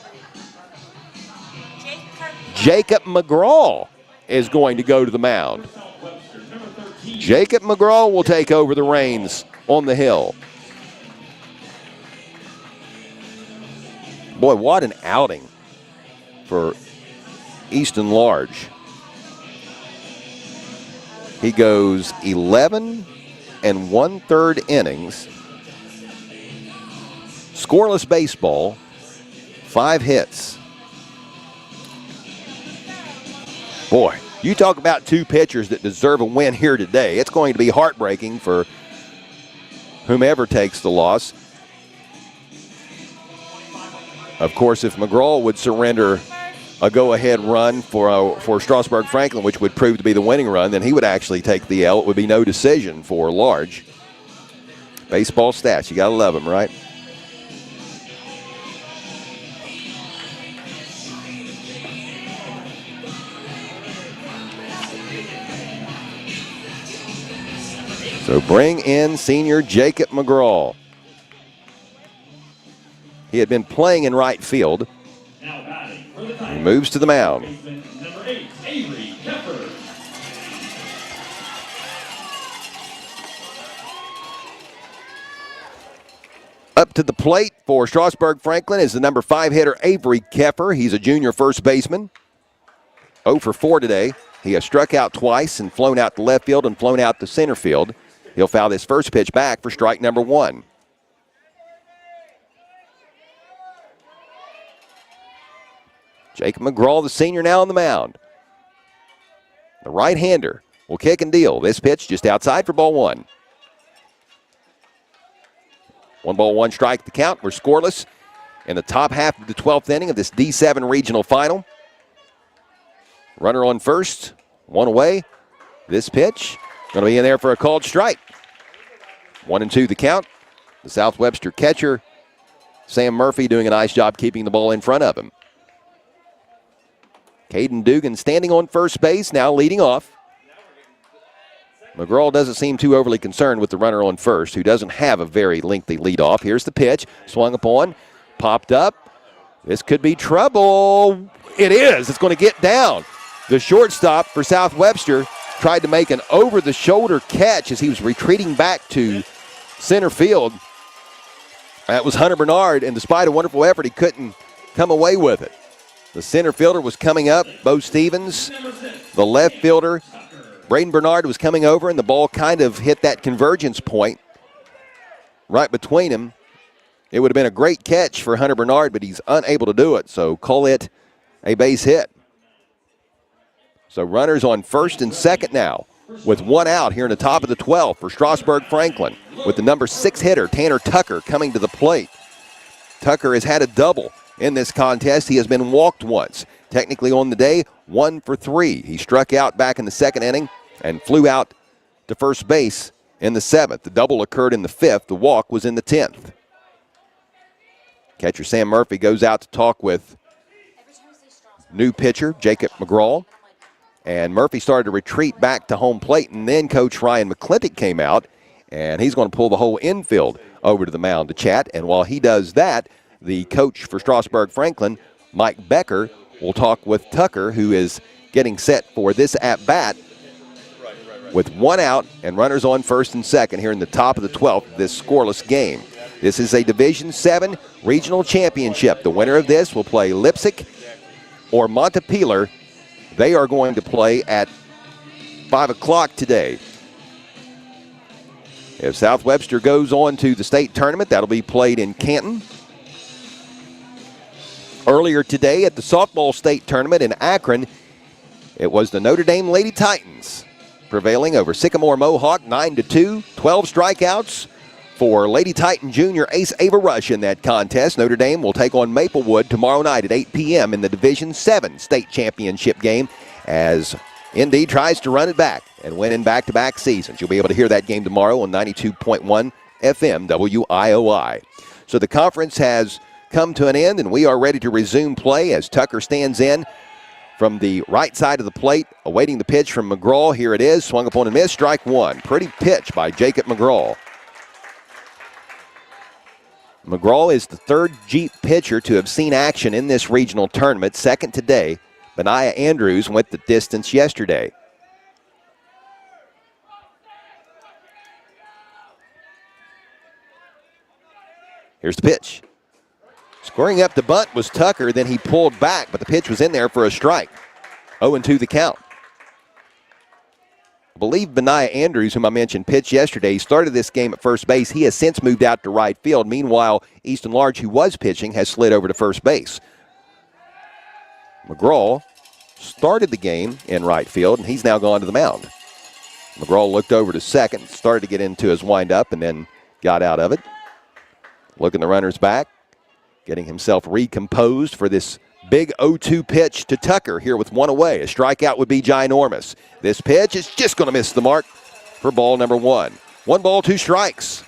Jacob McGraw is going to go to the mound. Jacob McGraw will take over the reins on the hill. Boy, what an outing for Easton Large. He goes 11 1/3 innings, scoreless baseball, 5 hits. Boy, you talk about 2 pitchers that deserve a win here today. It's going to be heartbreaking for whomever takes the loss. Of course, if McGraw would surrender a go-ahead run for Strasburg-Franklin, which would prove to be the winning run, then he would actually take the L. It would be no decision for Large. Baseball stats, you got to love them, right? So bring in senior Jacob McGraw. He had been playing in right field. He moves to the mound. Up to the plate for Strasburg-Franklin is the number 5 hitter, Avery Keffer. He's a junior first baseman. 0 for 4 today. He has struck out twice and flown out to left field and flown out to center field. He'll foul this first pitch back for strike number 1. Jacob McGraw, the senior, now on the mound. The right-hander will kick and deal. This pitch just outside for ball 1. 1 ball, 1 strike, the count. We're scoreless in the top half of the 12th inning of this D7 regional final. Runner on first, 1 away. This pitch going to be in there for a called strike. 1-2 the count. The South Webster catcher, Sam Murphy, doing a nice job keeping the ball in front of him. Caden Dugan standing on first base, now leading off. McGraw doesn't seem too overly concerned with the runner on first, who doesn't have a very lengthy leadoff. Here's the pitch, swung upon, popped up. This could be trouble. It is. It's going to get down. The shortstop for South Webster tried to make an over-the-shoulder catch as he was retreating back to center field. That was Hunter Bernard, and despite a wonderful effort, he couldn't come away with it. The center fielder was coming up, Bo Stevens. The left fielder, Braden Bernard, was coming over, and the ball kind of hit that convergence point right between them. It would have been a great catch for Hunter Bernard, but he's unable to do it, so call it a base hit. So runners on first and second now with 1 out here in the top of the 12th for Strasburg-Franklin, with the number 6 hitter, Tanner Tucker, coming to the plate. Tucker has had a double in this contest. He has been walked once. Technically on the day, 1 for 3. He struck out back in the second inning and flew out to first base in the 7th. The double occurred in the 5th. The walk was in the 10th. Catcher Sam Murphy goes out to talk with new pitcher Jacob McGraw. And Murphy started to retreat back to home plate, and then Coach Ryan McClintock came out, and he's going to pull the whole infield over to the mound to chat. And while he does that, the coach for Strasburg-Franklin, Mike Becker, will talk with Tucker, who is getting set for this at-bat with 1 out and runners on first and second here in the top of the 12th, this scoreless game. This is a Division VII regional championship. The winner of this will play Lipsick or Montpelier. They are going to play at 5 o'clock today. If South Webster goes on to the state tournament, that'll be played in Canton. Earlier today at the softball state tournament in Akron, it was the Notre Dame Lady Titans prevailing over Sycamore Mohawk 9-2, 12 strikeouts for Lady Titan Junior ace Ava Rush in that contest. Notre Dame will take on Maplewood tomorrow night at 8 p.m. in the Division VII state championship game as ND tries to run it back and win in back-to-back seasons. You'll be able to hear that game tomorrow on 92.1 FM WIOI. So the conference has come to an end, and we are ready to resume play as Tucker stands in from the right side of the plate, awaiting the pitch from McGraw. Here it is, swung upon and missed, strike 1. Pretty pitch by Jacob McGraw. McGraw is the 3rd Jeep pitcher to have seen action in this regional tournament, second today. Benaiah Andrews went the distance yesterday. Here's the pitch. Squaring up the bunt was Tucker, then he pulled back, but the pitch was in there for a strike. 0-2 the count. I believe Benaiah Andrews, whom I mentioned, pitched yesterday. He started this game at first base. He has since moved out to right field. Meanwhile, Easton Large, who was pitching, has slid over to first base. McGraw started the game in right field, and he's now gone to the mound. McGraw looked over to second, started to get into his windup, and then got out of it. Looking the runners back, getting himself recomposed for this big 0-2 pitch to Tucker here with 1 away. A strikeout would be ginormous. This pitch is just going to miss the mark for ball number 1. 1 ball, 2 strikes.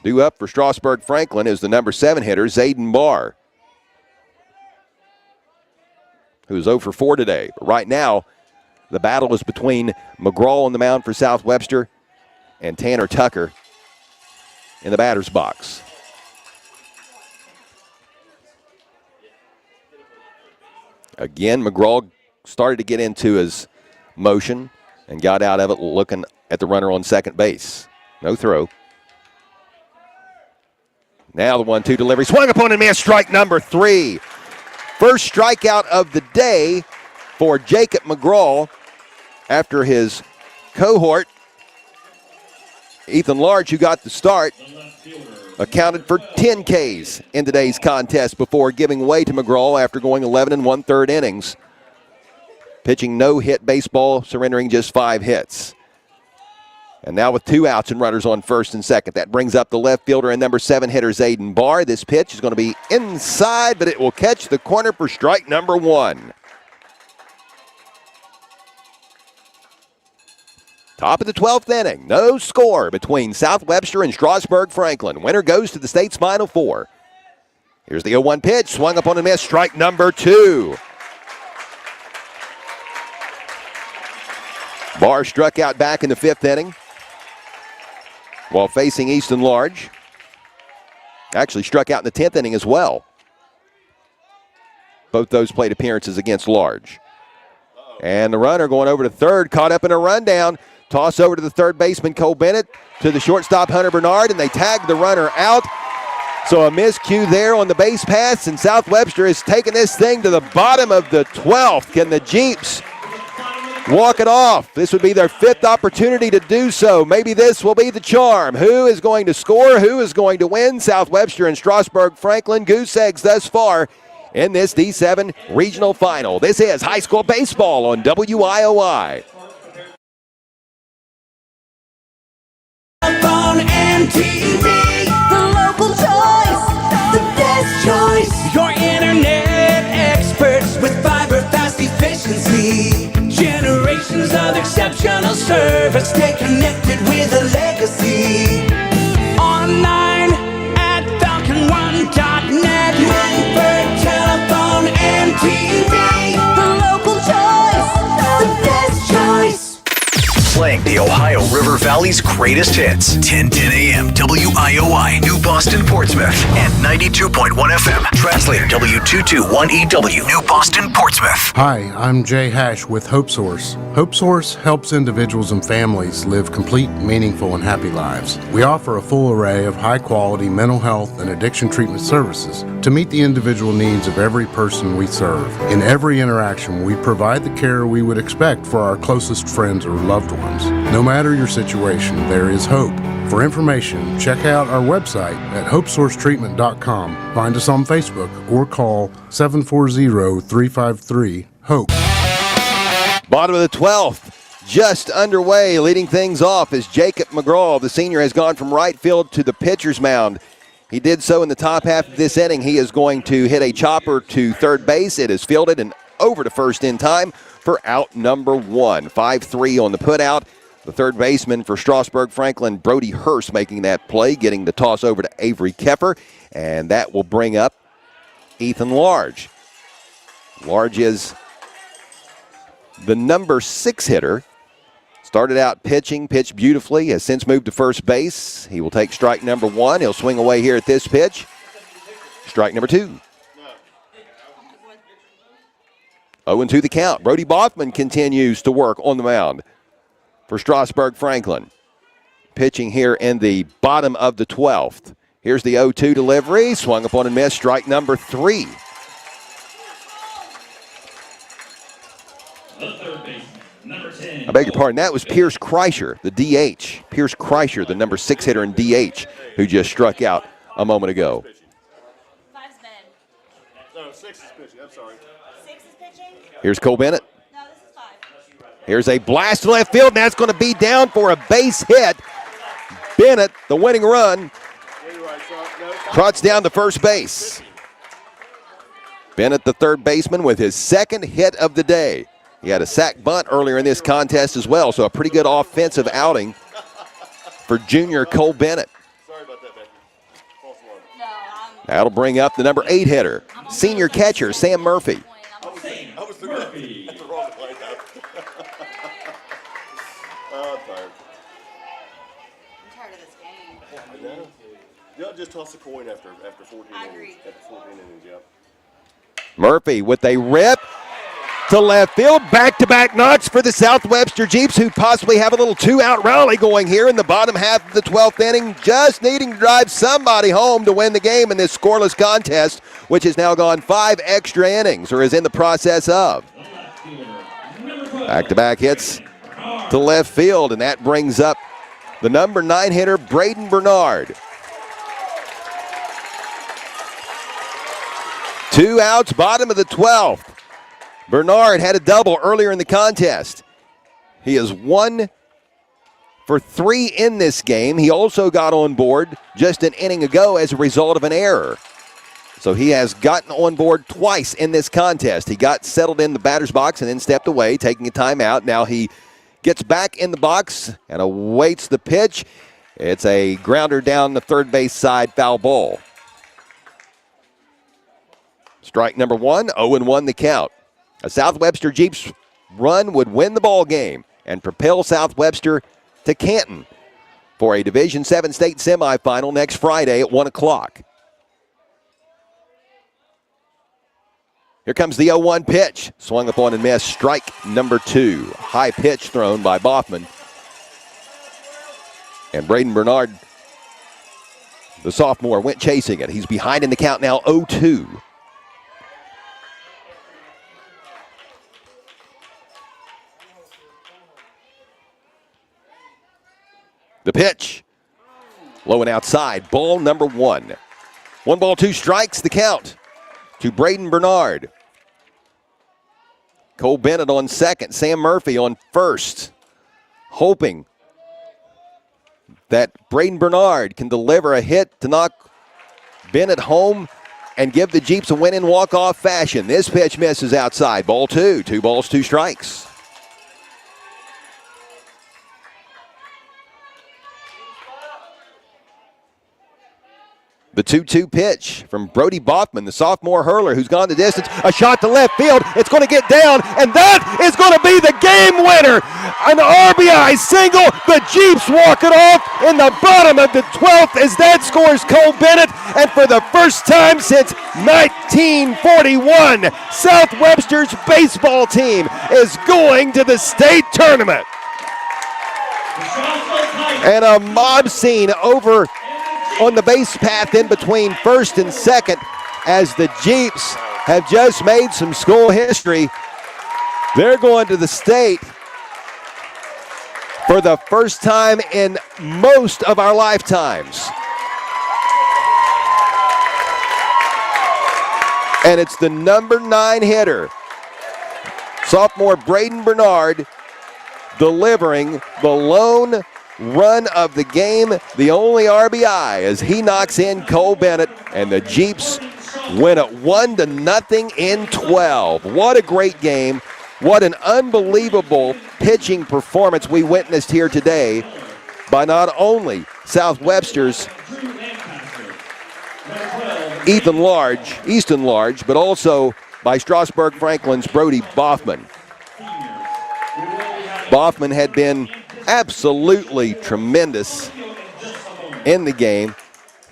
Due up for Strasburg-Franklin is the number 7 hitter, Zayden Barr, who's 0 for 4 today. But right now, the battle is between McGraw on the mound for South Webster and Tanner Tucker in the batter's box. Again, McGraw started to get into his motion and got out of it looking at the runner on second base. No throw. Now the 1-2 delivery. Swung upon and missed. Strike number 3. First strikeout of the day for Jacob McGraw after his cohort, Ethan Large, who got the start, accounted for 10 Ks in today's contest before giving way to McGraw after going 11 1/3 innings. Pitching no-hit baseball, surrendering just 5 hits. And now with 2 outs and runners on first and second. That brings up the left fielder and number 7 hitter, Zayden Barr. This pitch is going to be inside, but it will catch the corner for strike number 1. Top of the 12th inning. No score between South Webster and Strasburg-Franklin. Winner goes to the state's Final Four. Here's the 0-1 pitch. Swung up on a miss. Strike number 2. Barr struck out back in the 5th inning while facing Easton Large. Actually struck out in the 10th inning as well. Both those plate appearances against Large. And the runner going over to third, caught up in a rundown. Toss over to the third baseman, Cole Bennett, to the shortstop, Hunter Bernard, and they tag the runner out. So a miscue there on the base pass, and South Webster has taken this thing to the bottom of the 12th. Can the Jeeps walk it off? This would be their 5th opportunity to do so. Maybe this will be the charm. Who is going to score? Who is going to win? South Webster and Strasburg-Franklin, goose eggs thus far in this D7 regional final. This is high school baseball on WIOI. Phone and TV, the local choice, the best choice. Your internet experts with fiber fast efficiency. Generations of exceptional service. Stay connected with a legacy. Online at falcon1.net. Manford telephone and TV, the local choice, the best choice. Playing the Ohio River Valley's greatest hits. 1010 AM WIOI, New Boston, Portsmouth, and 92.1 FM. Translator W221EW, New Boston, Portsmouth. Hi, I'm Jay Hash with Hope Source. Hope Source helps individuals and families live complete, meaningful, and happy lives. We offer a full array of high-quality mental health and addiction treatment services to meet the individual needs of every person we serve. In every interaction, we provide the care we would expect for our closest friends or loved ones. No matter your situation, there is hope. For information, check out our website at hopesourcetreatment.com. Find us on Facebook or call 740-353-HOPE. Bottom of the 12th, just underway. Leading things off is Jacob McGraw. The senior has gone from right field to the pitcher's mound. He did so in the top half of this inning. He is going to hit a chopper to third base. It is fielded and over to first in time for out number 1. 5-3 on the putout. The third baseman for Strasburg-Franklin, Brody Hurst, making that play, getting the toss over to Avery Keffer, and that will bring up Ethan Large. Large is the number 6 hitter. Started out pitching, pitched beautifully, has since moved to first base. He will take strike number 1. He'll swing away here at this pitch. Strike number 2. 0-2 the count. Brody Bothman continues to work on the mound for Strasburg-Franklin. Pitching here in the bottom of the 12th. Here's the 0-2 delivery. Swung upon and missed. Strike number 3. The third baseman, number 10. I beg your pardon. That was Pierce Kreischer, the DH. Pierce Kreischer, the number 6 hitter in DH, who just struck out a moment ago. No, 6 is pitching. I'm sorry. 6 is pitching? Here's Cole Bennett. No, this is 5. Here's a blast to left field, and that's going to be down for a base hit. Bennett, the winning run, trots down to first base. Bennett, the third baseman, with his 2nd hit of the day. He had a sac bunt earlier in this contest as well, so a pretty good offensive outing for junior Cole Bennett. Sorry about that, Becky. False alarm. That'll bring up the number 8 hitter, senior catcher Sam Murphy. I was looking at the wrong play now. Oh, I'm tired. I'm tired of this game. I know. Y'all just toss a coin after 14 I innings. agree. After 14 innings, yeah. Murphy with a rip. to left field. Back-to-back knocks for the South Webster Jeeps, who possibly have a little two-out rally going here in the bottom half of the 12th inning, just needing to drive somebody home to win the game in this scoreless contest, which has now gone 5 extra innings, or is in the process of. Back-to-back hits to left field, and that brings up the number 9 hitter, Braden Bernard. 2 outs, bottom of the 12th. Bernard had a double earlier in the contest. He is 1 for 3 in this game. He also got on board just an inning ago as a result of an error. So he has gotten on board twice in this contest. He got settled in the batter's box and then stepped away, taking a timeout. Now he gets back in the box and awaits the pitch. It's a grounder down the third base side, foul ball. Strike number 1, 0-1 the count. A South Webster Jeeps run would win the ball game and propel South Webster to Canton for a Division VII state semifinal next Friday at 1 o'clock. Here comes the 0-1 pitch. Swung upon and missed. Strike number 2. High pitch thrown by Boffman. And Braden Bernard, the sophomore, went chasing it. He's behind in the count now, 0-2. The pitch, low and outside, ball number 1. 1 ball, 2 strikes, the count to Braden Bernard. Cole Bennett on second, Sam Murphy on first, hoping that Braden Bernard can deliver a hit to knock Bennett home and give the Jeeps a win in walk-off fashion. This pitch misses outside, ball 2, 2 balls, 2 strikes. The 2-2 pitch from Brody Boffman, the sophomore hurler who's gone the distance. A shot to left field. It's going to get down, and that is going to be the game winner. An RBI single. The Jeeps walk it off in the bottom of the 12th as that scores Cole Bennett. And for the first time since 1941, South Webster's baseball team is going to the state tournament. And a mob scene over on the base path in between first and second as the Jeeps have just made some school history. They're going to the state for the first time in most of our lifetimes. And it's the number 9 hitter, sophomore Braden Bernard, delivering the lone run of the game, the only RBI, as he knocks in Cole Bennett, and the Jeeps win it 1-0 in 12. What a great game. What an unbelievable pitching performance we witnessed here today by not only South Webster's Easton Large, but also by Strasburg-Franklin's Brody Boffman. Boffman had been absolutely tremendous in the game.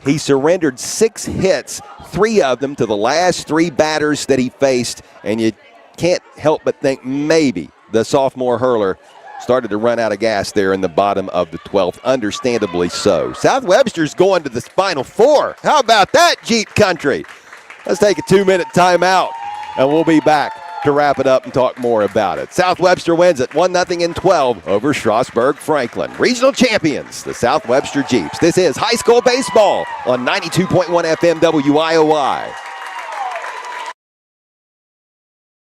He surrendered 6 hits, 3 of them to the last 3 batters that he faced, and you can't help but think maybe the sophomore hurler started to run out of gas there in the bottom of the 12th, understandably so. South Webster's going to the Final Four. How about that, Jeep country? Let's take a 2-minute timeout, and we'll be back to wrap it up and talk more about it. South Webster wins it 1-0 in 12 over Strasburg-Franklin. Regional champions, the South Webster Jeeps. This is high school baseball on 92.1 FM WIOI.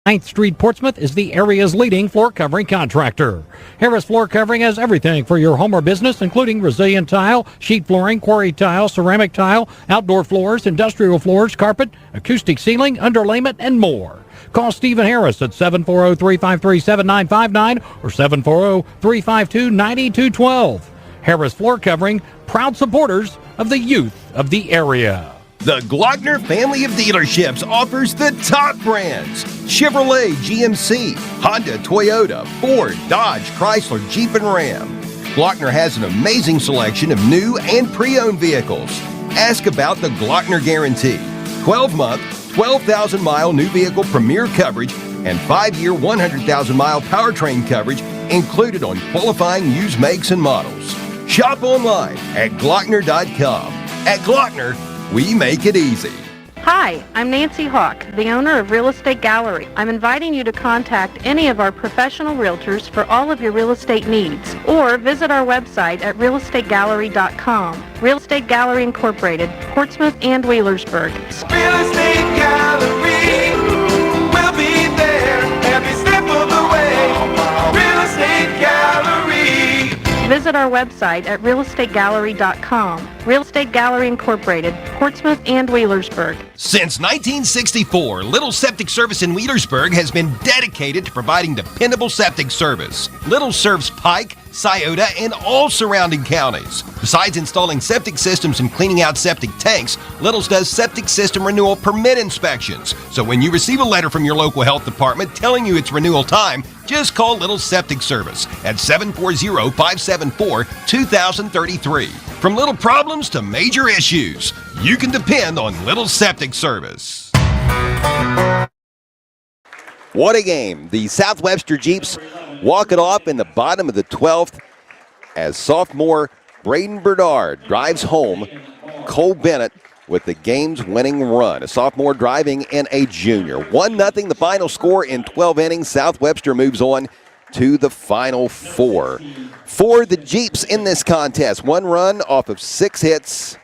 9th Street Portsmouth is the area's leading floor covering contractor. Harris Floor Covering has everything for your home or business, including resilient tile, sheet flooring, quarry tile, ceramic tile, outdoor floors, industrial floors, carpet, acoustic ceiling, underlayment, and more. Call Stephen Harris at 740-353-7959 or 740-352-9212. Harris Floor Covering, proud supporters of the youth of the area. The Glockner family of dealerships offers the top brands: Chevrolet, GMC, Honda, Toyota, Ford, Dodge, Chrysler, Jeep, and Ram. Glockner has an amazing selection of new and pre-owned vehicles. Ask about the Glockner Guarantee. 12-month, 12,000-mile new vehicle premier coverage and 5-year 100,000-mile powertrain coverage included on qualifying used makes and models. Shop online at Glockner.com. At Glockner, we make it easy. Hi, I'm Nancy Hawk, the owner of Real Estate Gallery. I'm inviting you to contact any of our professional realtors for all of your real estate needs, or visit our website at realestategallery.com. Real Estate Gallery Incorporated, Portsmouth and Wheelersburg. Real Estate Gallery, we'll be there every step of the way. Real Estate Gallery. Visit our website at realestategallery.com. Real Estate Gallery Incorporated, Portsmouth and Wheelersburg. Since 1964, Little Septic Service in Wheelersburg has been dedicated to providing dependable septic service. Little serves Pike, Scioto, and all surrounding counties. Besides installing septic systems and cleaning out septic tanks, Little's does septic system renewal permit inspections. So when you receive a letter from your local health department telling you it's renewal time, just call Little Septic Service at 740-574-2033. From little problems to major issues, you can depend on Little Septic Service. What a game. The South Webster Jeeps walk it off in the bottom of the 12th as sophomore Braden Bernard drives home Cole Bennett with the game's winning run. A sophomore driving in a junior. 1-0 the final score in 12 innings. South Webster moves on to the Final Four. For the Jeeps in this contest, 1 run off of 6 hits,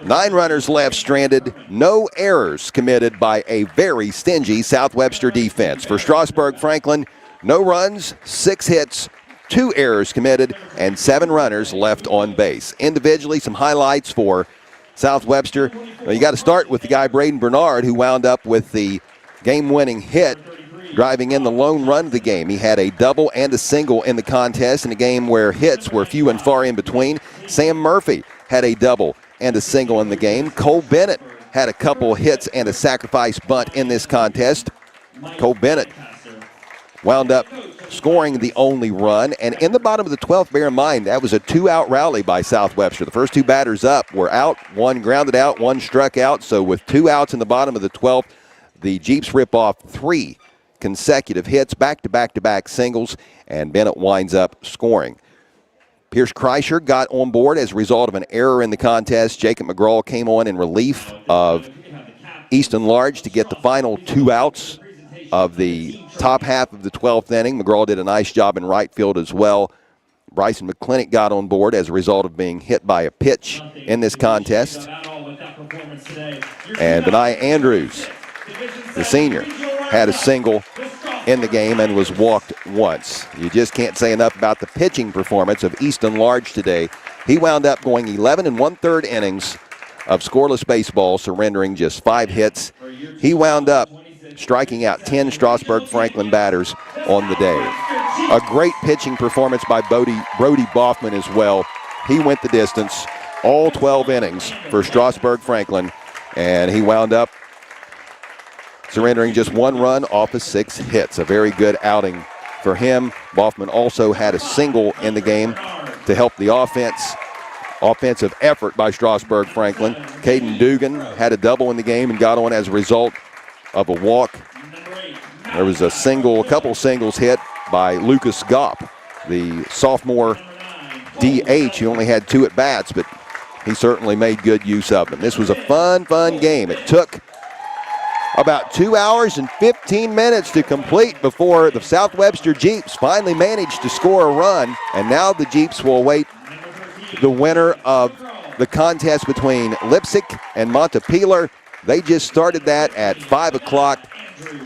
9 runners left stranded, no errors committed by a very stingy South Webster defense. For Strasburg-Franklin, no runs, 6 hits, 2 errors committed, and 7 runners left on base. Individually, some highlights for South Webster. Well, you got to start with the guy Braden Bernard, who wound up with the game-winning hit, driving in the lone run of the game. He had a double and a single in the contest in a game where hits were few and far in between. Sam Murphy had a double and a single in the game. Cole Bennett had a couple hits and a sacrifice bunt in this contest. Cole Bennett wound up scoring the only run. And in the bottom of the 12th, bear in mind, that was a 2-out rally by South Webster. The first 2 batters up were out. 1 grounded out, 1 struck out. So with 2 outs in the bottom of the 12th, the Jeeps rip off 3 consecutive hits, back-to-back-to-back singles, and Bennett winds up scoring. Pierce Kreischer got on board as a result of an error in the contest. Jacob McGraw came on in relief of Easton Large to get the final 2 outs of the top half of the 12th inning. McGraw did a nice job in right field as well. Bryson McClintock got on board as a result of being hit by a pitch in this contest. And Benai Andrews, the senior, had a single in the game and was walked once. You just can't say enough about the pitching performance of Easton Large today. He wound up going 11 1/3 innings of scoreless baseball, surrendering just 5 hits. He wound up striking out 10 Strasburg-Franklin batters on the day. A great pitching performance by Brody Boffman as well. He went the distance, all 12 innings for Strasburg-Franklin, and he wound up surrendering just 1 run off of 6 hits. A very good outing for him. Boffman also had a single in the game to help the offensive effort by Strasburg-Franklin. Caden Dugan had a double in the game and got on as a result of a walk. There was a couple singles hit by Lucas Gopp, the sophomore DH. He only had 2 at-bats, but he certainly made good use of them. This was a fun game. It took about 2 hours and 15 minutes to complete before the South Webster Jeeps finally managed to score a run, and now the Jeeps will await the winner of the contest between Lipsick and Montpelier. They just started that at 5 o'clock,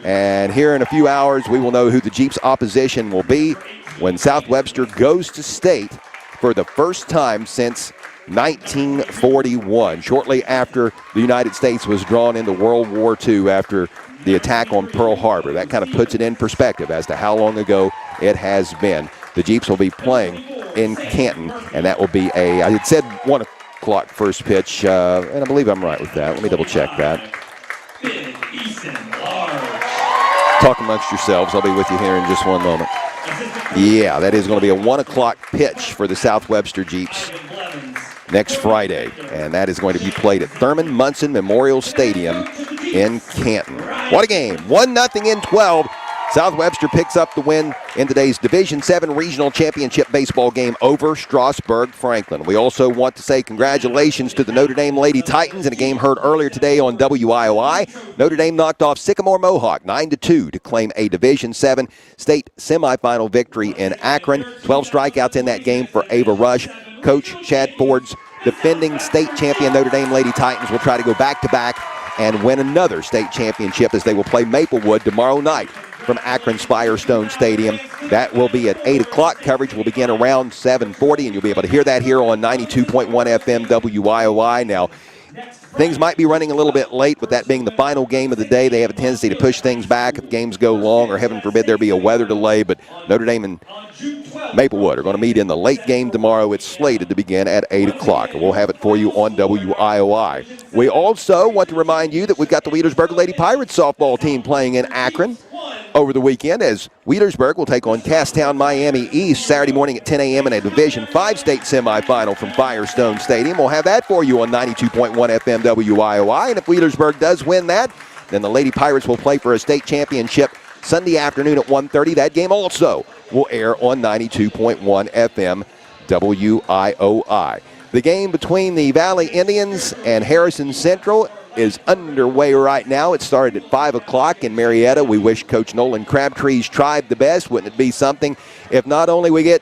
and here in a few hours we will know who the Jeeps' opposition will be when South Webster goes to state for the first time since 1941, shortly after the United States was drawn into World War II after the attack on Pearl Harbor. That kind of puts it in perspective as to how long ago it has been. The Jeeps will be playing in Canton, and that will be I had said 1 o'clock first pitch, and I believe I'm right with that. Let me double check that. Talk amongst yourselves. I'll be with you here in just 1 moment. Yeah, that is going to be a 1 o'clock pitch for the South Webster Jeeps next Friday, and that is going to be played at Thurman Munson Memorial Stadium in Canton. What a game. 1-0 in 12. South Webster picks up the win in today's Division 7 Regional Championship baseball game over Strasburg-Franklin. We also want to say congratulations to the Notre Dame Lady Titans in a game heard earlier today on WIOI. Notre Dame knocked off Sycamore Mohawk 9-2 to claim a Division 7 state semifinal victory in Akron. 12 strikeouts in that game for Ava Rush. Coach Chad Ford's defending state champion Notre Dame Lady Titans will try to go back-to-back and win another state championship as they will play Maplewood tomorrow night from Akron's Firestone Stadium. That will be at 8 o'clock. Coverage will begin around 7:40, and you'll be able to hear that here on 92.1 FM WIOI. Now, things might be running a little bit late with that being the final game of the day. They have a tendency to push things back if games go long, or heaven forbid there be a weather delay, but Notre Dame and Maplewood are going to meet in the late game tomorrow. It's slated to begin at 8 o'clock, and we'll have it for you on WIOI. We also want to remind you that we've got the Wheelersburg Lady Pirates softball team playing in Akron over the weekend, as Wheelersburg will take on Casstown Miami East Saturday morning at 10 a.m. in a Division 5 state semifinal from Firestone Stadium. We'll have that for you on 92.1 FM WIOI, and if Wheelersburg does win that, then the Lady Pirates will play for a state championship Sunday afternoon at 1:30. That game also will air on 92.1 FM WIOI. The game between the Valley Indians and Harrison Central is underway right now. It started at 5 o'clock in Marietta. We wish Coach Nolan Crabtree's tribe the best. Wouldn't it be something if not only we get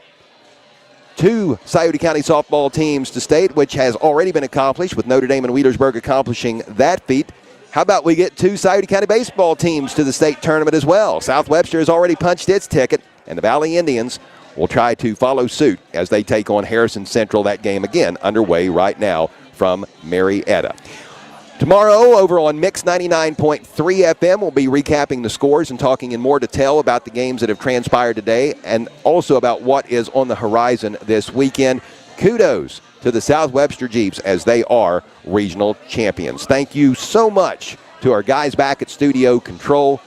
2 Scioto County softball teams to state, which has already been accomplished with Notre Dame and Wheelersburg accomplishing that feat. How about we get 2 Scioto County baseball teams to the state tournament as well? South Webster has already punched its ticket, and the Valley Indians will try to follow suit as they take on Harrison Central. That game again underway right now from Marietta. Tomorrow, over on Mix 99.3 FM, we'll be recapping the scores and talking in more detail about the games that have transpired today and also about what is on the horizon this weekend. Kudos to the South Webster Jeeps as they are regional champions. Thank you so much to our guys back at Studio Control,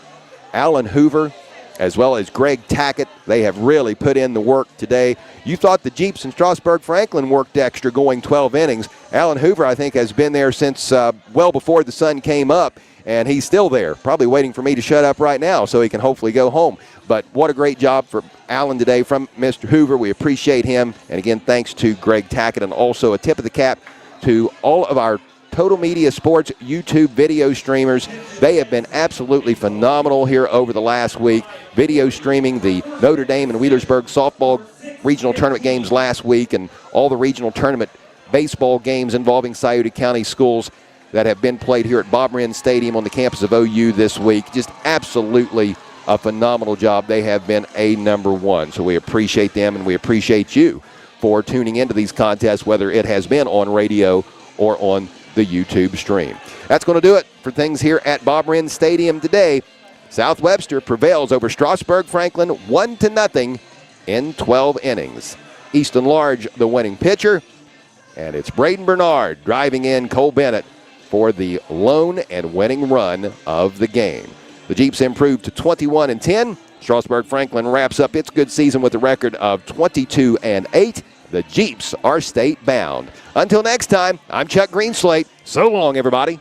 Alan Hoover, as well as Greg Tackett. They have really put in the work today. You thought the Jeeps in Strasburg-Franklin worked extra going 12 innings. Alan Hoover, I think, has been there since well before the sun came up, and he's still there, probably waiting for me to shut up right now so he can hopefully go home. But what a great job for Alan today from Mr. Hoover. We appreciate him. And again, thanks to Greg Tackett, and also a tip of the cap to all of our Total Media Sports YouTube video streamers. They have been absolutely phenomenal here over the last week. Video streaming the Notre Dame and Wheelersburg softball regional tournament games last week, and all the regional tournament baseball games involving Scioto County schools that have been played here at Bob Wren Stadium on the campus of OU this week. Just absolutely a phenomenal job. They have been a number one. So we appreciate them, and we appreciate you for tuning into these contests, whether it has been on radio or on the YouTube stream. That's going to do it for things here at Bob Wren Stadium today. South Webster prevails over Strasburg-Franklin 1-0 in 12 innings. Easton Large, the winning pitcher, and it's Braden Bernard driving in Cole Bennett for the lone and winning run of the game. The Jeeps improved to 21-10. Strasburg-Franklin wraps up its good season with a record of 22-8. The Jeeps are state bound. Until next time, I'm Chuck Greenslate. So long, everybody.